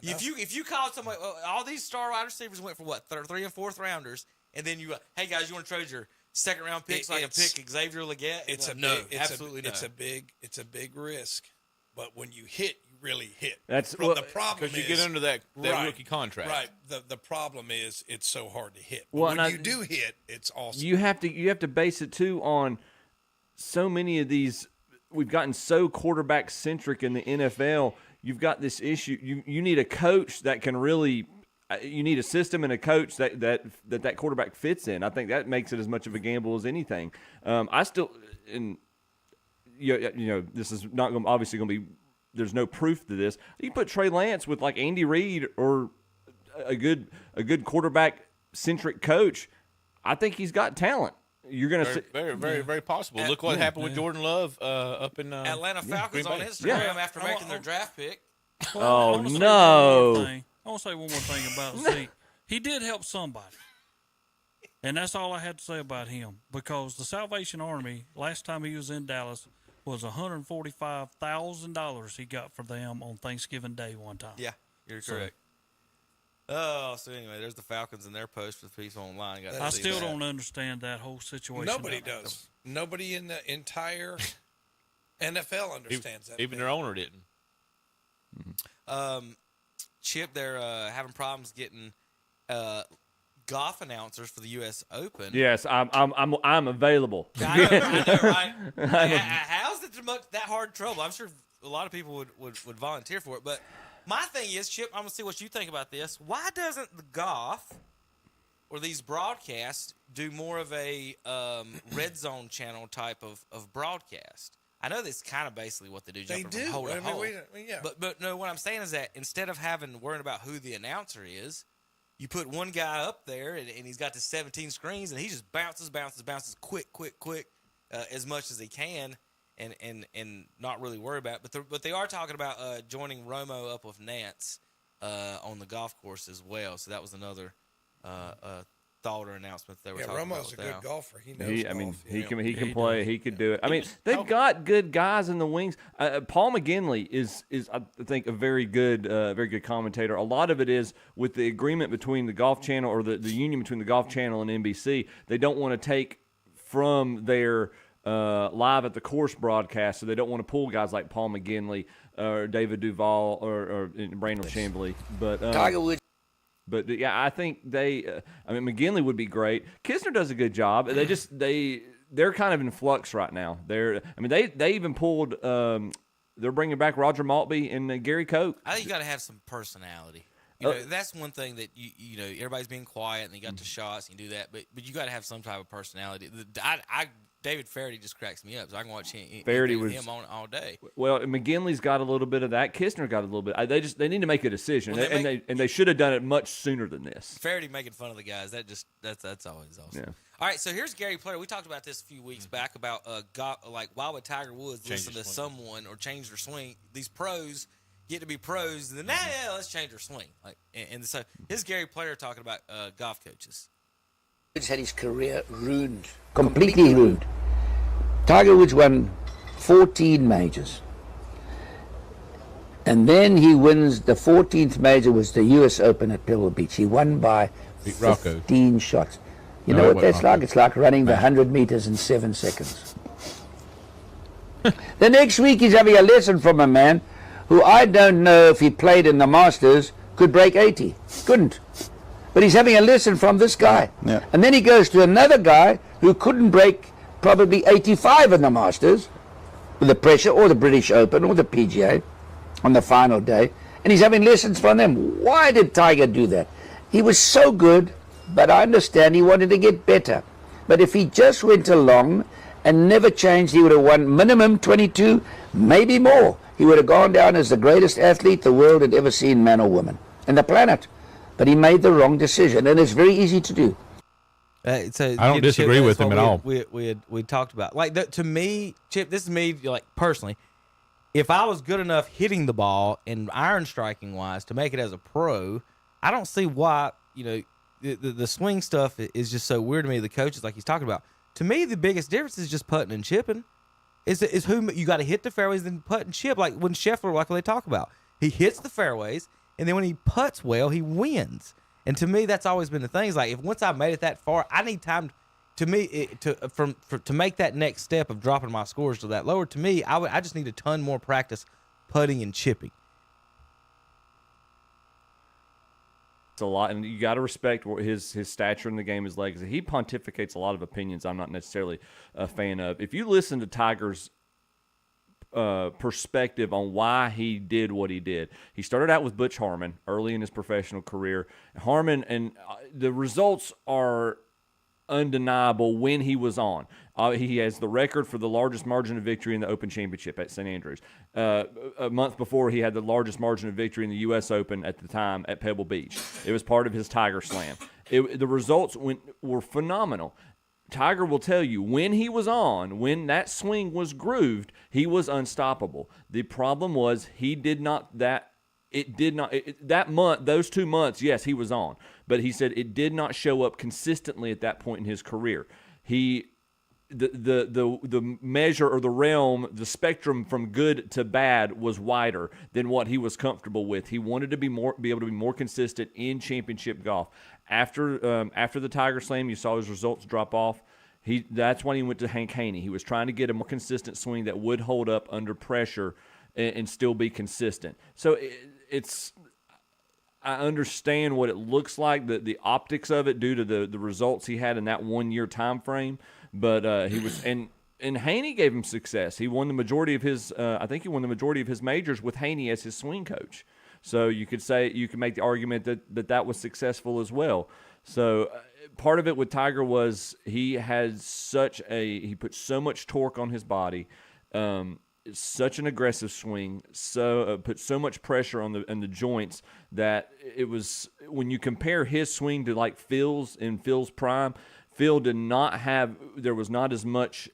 If you called somebody, all these star wide receivers went for what, 3rd and 4th rounders, and then you, hey guys, you want to trade your 2nd-round pick so I can pick Xavier Legette? Absolutely not. It's a big risk, but when you hit, you really hit. The problem because you get under that rookie contract. Right. The problem is it's so hard to hit. Well, when you do hit, it's awesome. You have to base it too on so many of these. We've gotten so quarterback centric in the NFL. You've got this issue. You need a coach that can really. You need a system and a coach that quarterback fits in. I think that makes it as much of a gamble as anything. I still, this is not obviously going to be. There's no proof to this. You put Trey Lance with like Andy Reid or a good quarterback centric coach. I think he's got talent. You're going to very possible. Look what happened with Jordan Love up in Atlanta Falcons on Instagram after making their draft pick. Well, no. I want to say one more thing about Zeke. He did help somebody. And that's all I had to say about him. Because the Salvation Army, last time he was in Dallas, was $145,000 he got for them on Thanksgiving Day one time. Yeah, you're correct. So anyway, there's the Falcons and their post for the people online. I still don't understand that whole situation. Nobody does. Nobody in the entire NFL understands that. Even their owner didn't. Chip, they're having problems getting golf announcers for the U.S. Open. Yes, I'm available. I know, right? How's it that hard trouble? I'm sure a lot of people would volunteer for it. But my thing is, Chip, I'm going to see what you think about this. Why doesn't the golf or these broadcasts do more of a red zone channel type of broadcast? I know that's kind of basically what they do. They do. Hole to hole. Yeah. But no, what I'm saying is that instead of worrying about who the announcer is, you put one guy up there and he's got the 17 screens and he just bounces quick, as much as he can and not really worry about it. But they are talking about joining Romo up with Nance on the golf course as well. So that was another thought or announcement they were talking about. Romo's a good golfer. He knows golf. I mean, he can play. He could do it. I mean, they've got good guys in the wings. Paul McGinley is I think a very good commentator. A lot of it is with the agreement between the Golf Channel or the union between the Golf Channel and NBC. They don't want to take from their live at the course broadcast, so they don't want to pull guys like Paul McGinley or David Duval or Brandon Chambly. But Tiger Woods. But yeah, I think McGinley would be great. Kisner does a good job. They're kind of in flux right now. They even pulled. They're bringing back Roger Maltby and Gary Koch. I think you got to have some personality. That's one thing that you know everybody's being quiet and they got the shots and you do that, but you got to have some type of personality. David Faraday just cracks me up, so I can watch him on all day. Well, McGinley's got a little bit of that. Kisner got a little bit. They need to make a decision, and they should have done it much sooner than this. Faraday making fun of the guys. That's always awesome. Yeah. All right, so here's Gary Player. We talked about this a few weeks back about why would Tiger Woods listen to someone or change their swing? These pros get to be pros, and then let's change their swing. So here's Gary Player talking about golf coaches. Woods had his career ruined, completely ruined. Tiger Woods won 14 majors. And then he wins the 14th major, was the U.S. Open at Pebble Beach. He won by 15 shots. You know what that's like? It's like running the 100 meters in 7 seconds. The next week he's having a lesson from a man who I don't know if he played in the Masters could break 80. Couldn't. But he's having a lesson from this guy. Yeah. And then he goes to another guy who couldn't break probably 85 in the Masters with the pressure, or the British Open, or the PGA on the final day. And he's having lessons from them. Why did Tiger do that? He was so good, but I understand he wanted to get better. But if he just went along and never changed, he would have won minimum 22, maybe more. He would have gone down as the greatest athlete the world had ever seen, man or woman, and the planet. But he made the wrong decision, and it's very easy to do. So I don't disagree with him at all. We talked about to me, Chip. This is me, like personally. If I was good enough hitting the ball and iron striking wise to make it as a pro, I don't see why the swing stuff is just so weird to me. The coaches, like he's talking about, to me the biggest difference is just putting and chipping. Is who you got to hit the fairways and putt and chip, like when Scheffler, like they talk about, he hits the fairways and then when he putts well, he wins. And to me, that's always been the thing. Is like if once I made it that far, I need time. To me, to make that next step of dropping my scores to that lower. To me, I just need a ton more practice putting and chipping. It's a lot, and you got to respect his stature in the game, his legacy. He pontificates a lot of opinions I'm not necessarily a fan of. If you listen to Tiger's perspective on why he did what he did, he started out with Butch Harmon early in his professional career. Harmon, and the results are undeniable when he was on. He has the record for the largest margin of victory in the Open Championship at St. Andrews. A month before, he had the largest margin of victory in the U.S. Open at the time at Pebble Beach. It was part of his Tiger Slam. The results were phenomenal. Tiger will tell you when he was on, when that swing was grooved, he was unstoppable. The problem was that month, those 2 months, yes, he was on. But he said it did not show up consistently at that point in his career. The measure or the realm, the spectrum from good to bad was wider than what he was comfortable with. He wanted to be able to be more consistent in championship golf. After the Tiger Slam, you saw his results drop off. That's when he went to Hank Haney. He was trying to get a more consistent swing that would hold up under pressure and still be consistent. So I understand what it looks like, the optics of it due to the results he had in that 1 year time frame. But he was and Haney gave him success. He won the majority of his I think he won the majority of his majors with Haney as his swing coach. So you could make the argument that was successful as well. So part of it with Tiger was he put so much torque on his body. Such an aggressive swing, put so much pressure on the joints that it was, when you compare his swing to like Phil's in Phil's prime, Phil there was not as much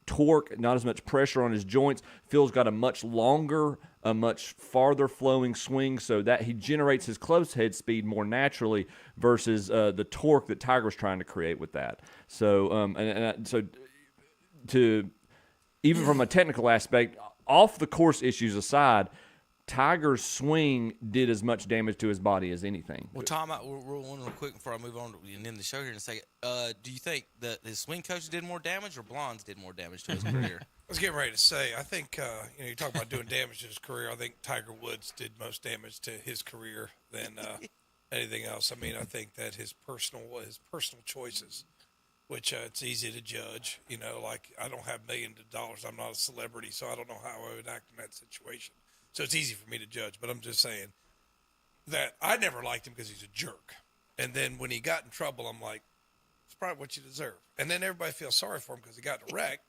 torque, not as much pressure on his joints. Phil's got a much longer, a much farther flowing swing, so that he generates his close head speed more naturally versus the torque that Tiger was trying to create with that. So even from a technical aspect, off the course issues aside, Tiger's swing did as much damage to his body as anything. Well, Tom, we're one real quick before I move on and end the show here in a second. Do you think that his swing coach did more damage or Blondes did more damage to his career? I was getting ready to say, I think, you talk about doing damage to his career. I think Tiger Woods did most damage to his career than anything else. I mean, I think that his personal choices, which it's easy to judge, like I don't have millions of dollars. I'm not a celebrity, so I don't know how I would act in that situation. So it's easy for me to judge, but I'm just saying that I never liked him because he's a jerk. And then when he got in trouble, I'm like, it's probably what you deserve. And then everybody feels sorry for him because he got in a wreck,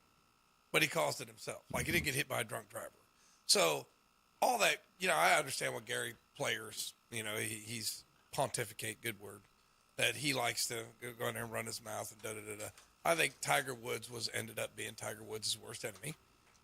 but he caused it himself. Like he didn't get hit by a drunk driver. So all that, I understand what Gary Players, he's pontificate, good word, that he likes to go in there and run his mouth and da-da-da-da. I think Tiger Woods ended up being Tiger Woods' worst enemy.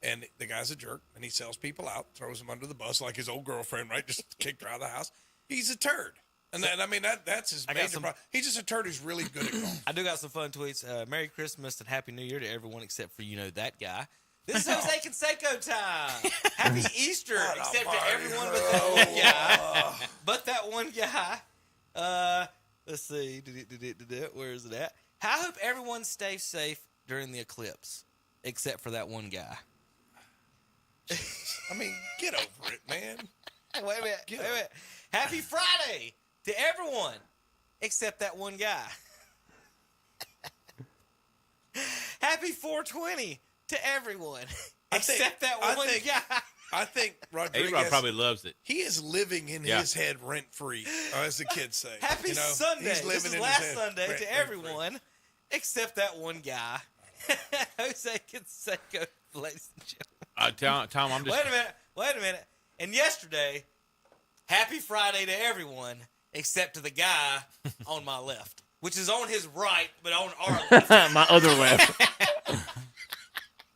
And the guy's a jerk, and he sells people out, throws them under the bus like his old girlfriend, right? Just kicked her out of the house. He's a turd. And that's his major problem. He's just a turd who's really good at golf. I do got some fun tweets. Merry Christmas and Happy New Year to everyone except for, that guy. This is Jose Canseco time. Happy Easter, except to everyone but that one guy. But that one guy. Let's see. Where is it at? I hope everyone stays safe during the eclipse, except for that one guy. I mean, get over it, man. Wait a minute. Happy Friday to everyone, except that one guy. Happy 420 to everyone, except that one guy. I think Rodriguez A-Rod probably loves it. He is living in his head rent free, as the kids say. Happy Sunday. He's living this is last Sunday to everyone, except that one guy. Jose Canseco, ladies and gentlemen. Tom, I'm just... Wait a minute. And yesterday, happy Friday to everyone, except to the guy on my left, which is on his right, but on our left. My other left.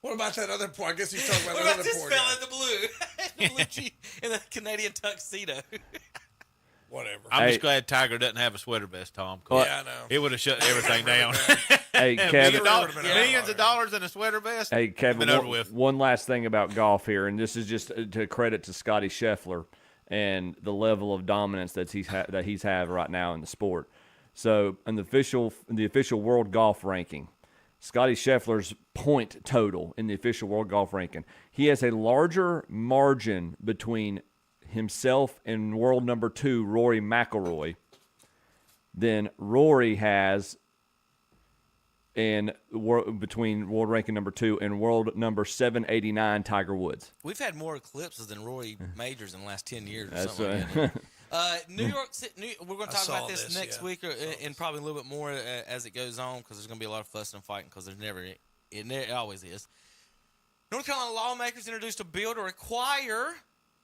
What about that other point? I guess he's talking about what the about other this poor fella guy. in the blue? in the Canadian tuxedo. Whatever. I'm just glad Tiger doesn't have a sweater vest, Tom. Yeah, I know. It would have shut everything down. Hey, Kevin. Millions of dollars in a sweater vest. Hey, Kevin, Been over with. one last thing about golf here, and this is just to credit to Scotty Scheffler and the level of dominance that he's had right now in the sport. So, in the official world golf ranking, Scotty Scheffler's point total in the official world golf ranking, he has a larger margin between himself and world number 2, Rory McIlroy, than Rory has between world ranking number 2 and world number 789, Tiger Woods. We've had more eclipses than Rory Majors in the last 10 years. Or That's something right. like that. New York City, we're going to talk saw about this next yeah. week and probably a little bit more as it goes on because there's going to be a lot of fussing and fighting because it always is. North Carolina lawmakers introduced a bill to require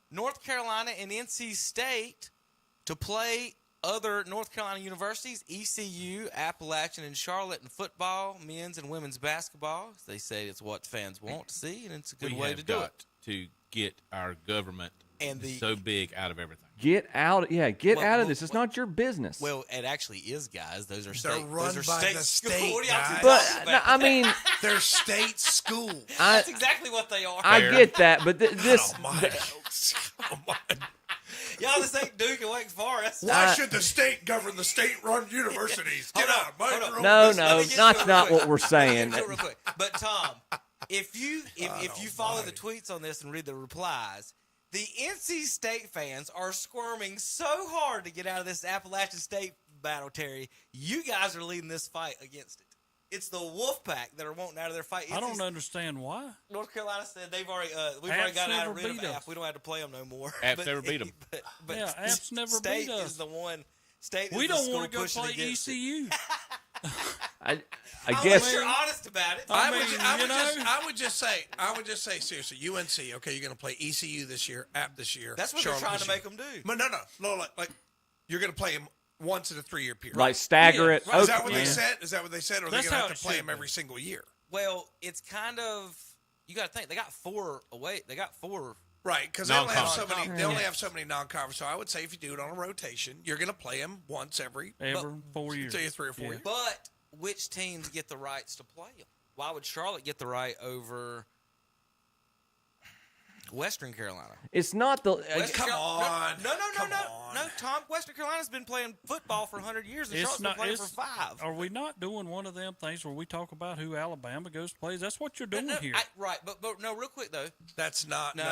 North Carolina and NC State to play other North Carolina universities, ECU, Appalachian, and Charlotte in football, men's and women's basketball. They say it's what fans want to see, and it's a good way to do it. To get our government so big out of everything. Get out of this. It's not your business. Well, it actually is, guys. Those are They're state. run Those are by state the schools. state, What are y'all guys. talking about? I mean, they're state schools. That's exactly what they are. I get that, but this. Y'all just ain't Duke and Wake Forest. Why should the state govern the state-run universities? Get out, mind your own No, business. that's not what we're saying. Real quick. But Tom, if you follow the tweets on this and read the replies, the NC State fans are squirming so hard to get out of this Appalachian State battle, Terry. You guys are leading this fight against it. It's the Wolfpack that are wanting out of their fight. I don't understand why. Alabama said we've already got out of rid of App. We don't have to play them no more. App's never beat them. But yeah, App's never State beat us. is the one. State is we the don't school want to go pushing play against it. ECU. I Unless guess you're honest about it. I would just say seriously, UNC. Okay, you're going to play ECU this year, App this year. That's what Charlotte they're trying this to year. make them do. But no, like you're going to play them once in a 3-year period. Like stagger it. Right. Is that Okay. what they said? Is that what they said? Or are they That's going to how have to it play should them every single year? Well, it's kind of you got to think they got 4 away. They got 4. Right, because they only have so many. Non-conference. They only have so many non-conference. So I would say if you do it on a rotation, you're going to play them once every 4 years. 3 or 4 years. But which teams get the rights to play them? Why would Charlotte get the right over Western Carolina? It's not the. Come on. No, Tom. Western Carolina's been playing football for 100 years, and Charlotte's been playing for 5. Are we not doing one of them things where we talk about who Alabama goes to play? That's what you're doing here. Right, but no, real quick though. That's not. No.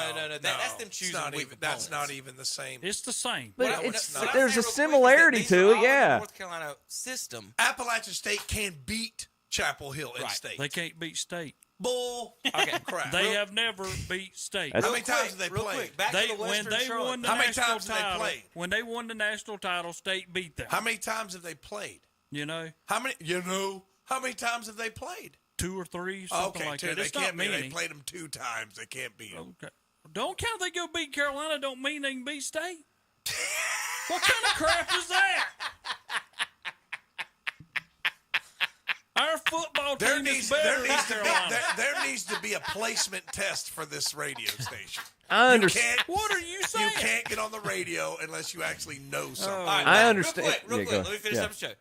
That's them choosing weak That's opponents. not even the same. It's the same. But What it's I'm there's saying a real quick is that similarity these to are it, all in the yeah. North Carolina system. Appalachian State can beat Chapel Hill in state. They can't beat State. Bull. Okay, crap. They have never beat State. How many times have they played? Back They, to the when Western they Charlotte. won the How many national times have they title, played? when they won the national title, State beat them. How many times have they played? You know, How many times have they played? 2 or 3, something Okay, like 2. that. They It's not can't be. They many. played them 2 times. They can't beat them. Okay. Don't count they go beat Carolina. Don't mean they can beat State. What kind of crap is that? Our football team is better than Carolina. There needs to be a placement test for this radio station. I understand. What are you saying? You can't get on the radio unless you actually know something. All right, I understand. Real quick, Yeah, let me finish yeah. up the show.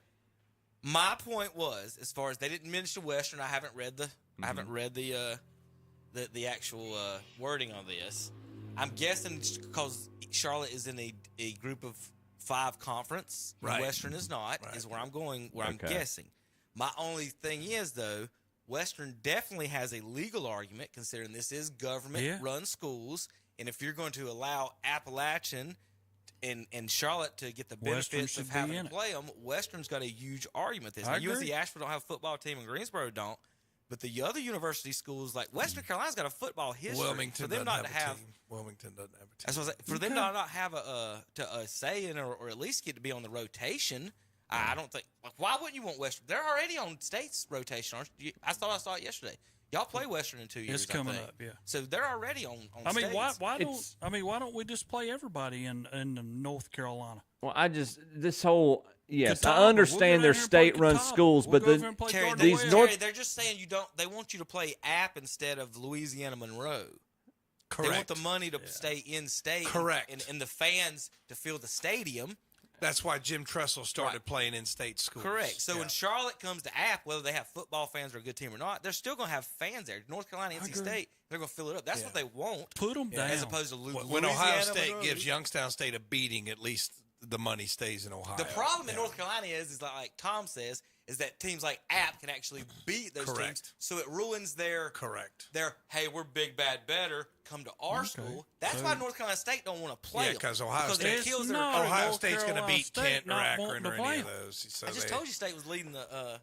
My point was, as far as they didn't mention Western, I haven't read the the actual wording on this. I'm guessing because Charlotte is in a group of 5 conference, Right. Western is not, is where I'm going, where I'm Okay. guessing. My only thing is, though, Western definitely has a legal argument, considering this is government-run schools, and if you're going to allow Appalachian and Charlotte to get the Western benefits of should be having in to it. play them, Western's got a huge argument. This I now, UNC agree. Asheville don't have a football team, and Greensboro don't. But the other university schools, like Western Carolina's got a football history. Wilmington for them doesn't not to have a have, team. Wilmington doesn't have a team. that's what I was like, for them to not have a say in or at least get to be on the rotation. I don't think. Like, why wouldn't you want Western? They're already on State's rotation, aren't you? I thought I saw it yesterday. Y'all play Western in 2 years. It's coming I think. up, yeah. So they're already on. I mean, State's. why don't we just play everybody in North Carolina? Well, this whole yes, Catawba. I understand We'll they're go over there and play state-run Catawba. schools, We'll but go over and play Terry, Gardner these West. North Terry, they're just saying you don't. They want you to play App instead of Louisiana Monroe. Correct. They want the money to stay in state. Correct. And the fans to fill the stadium. That's why Jim Tressel started playing in-state schools. Correct. So Yeah. when Charlotte comes to App, whether they have football fans or a good team or not, they're still going to have fans there. North Carolina, NC State, they're going to fill it up. That's what they want. Put them down. As opposed to when Ohio State gives Youngstown State a beating, at least the money stays in Ohio. The problem in North Carolina is like Tom says, is that teams like App can actually beat those teams. So it ruins their hey, we're big, bad, better. Come to our school. That's why North Carolina State don't want to play them. because Ohio State it kills their Ohio State's going to beat State Kent or not Akron wanting or to play any of them. those. So I just told you State was leading the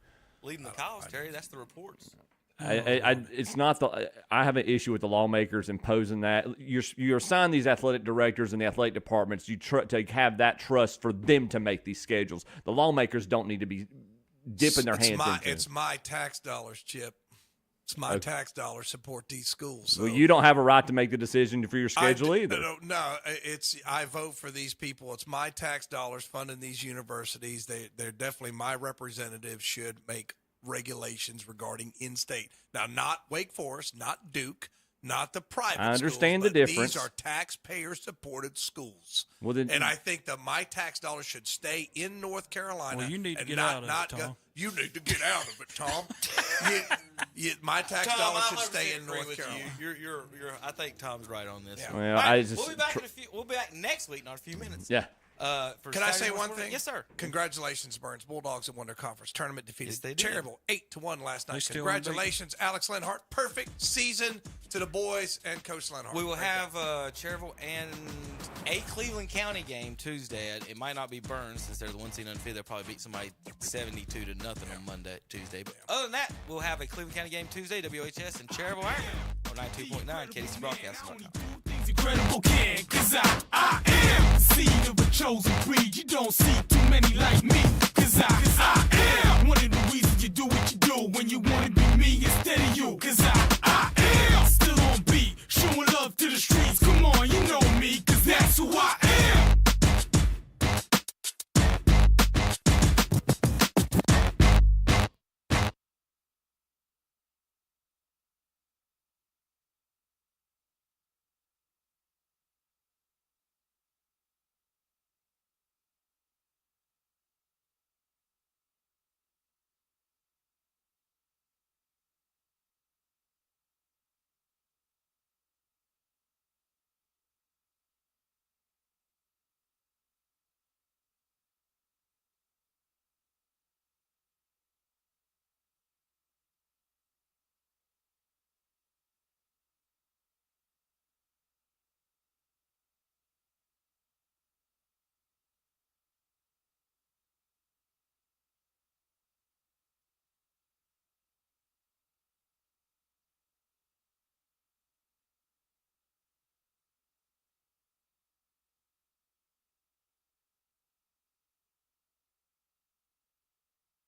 cause, Terry. That's the reports. It's not the. I have an issue with the lawmakers imposing that. You assign these athletic directors and the athletic departments. You to have that trust for them to make these schedules. The lawmakers don't need to be dipping their hands into it. It's my tax dollars, Chip. It's my tax dollars support these schools. So. Well, you don't have a right to make the decision for your schedule either. No, I vote for these people. It's my tax dollars funding these universities. They're definitely my representatives. Should make regulations regarding in-state. Now, not Wake Forest, not Duke, not the private. I understand the schools, but difference. These are taxpayer-supported schools. Well, then, and I think that my tax dollars should stay in North Carolina. Well, you need to and get not, out of not it, Tom. You need to get out of it, Tom. My tax Tom, dollars I'll should stay in 100% North agree with Carolina. you. I think Tom's right on this. Yeah. Well, All right, I just we'll be back in a few. We'll be back next week, not a few minutes. Yeah. For Can I Saturday say one morning? thing? Yes, sir. Congratulations, Burns. Bulldogs have won their conference tournament, defeated Yes, they did. Cherryville 8-1 last night. still Congratulations, Alex Lenhart. Perfect season to the boys and Coach Lenhart. We will Great have job. Cherryville and a Cleveland County game Tuesday. It might not be Burns since they're the one seed undefeated. They'll probably beat somebody 72-0 on Tuesday. But other than that, we'll have a Cleveland County game Tuesday. WHS and Cherryville Iron on 92.9 KDC Broadcasting.com. Incredible kid, cause I am the seed of a chosen breed. You don't see too many like me, cause I am one of the reasons you do what you do when you wanna be me instead of you, cause I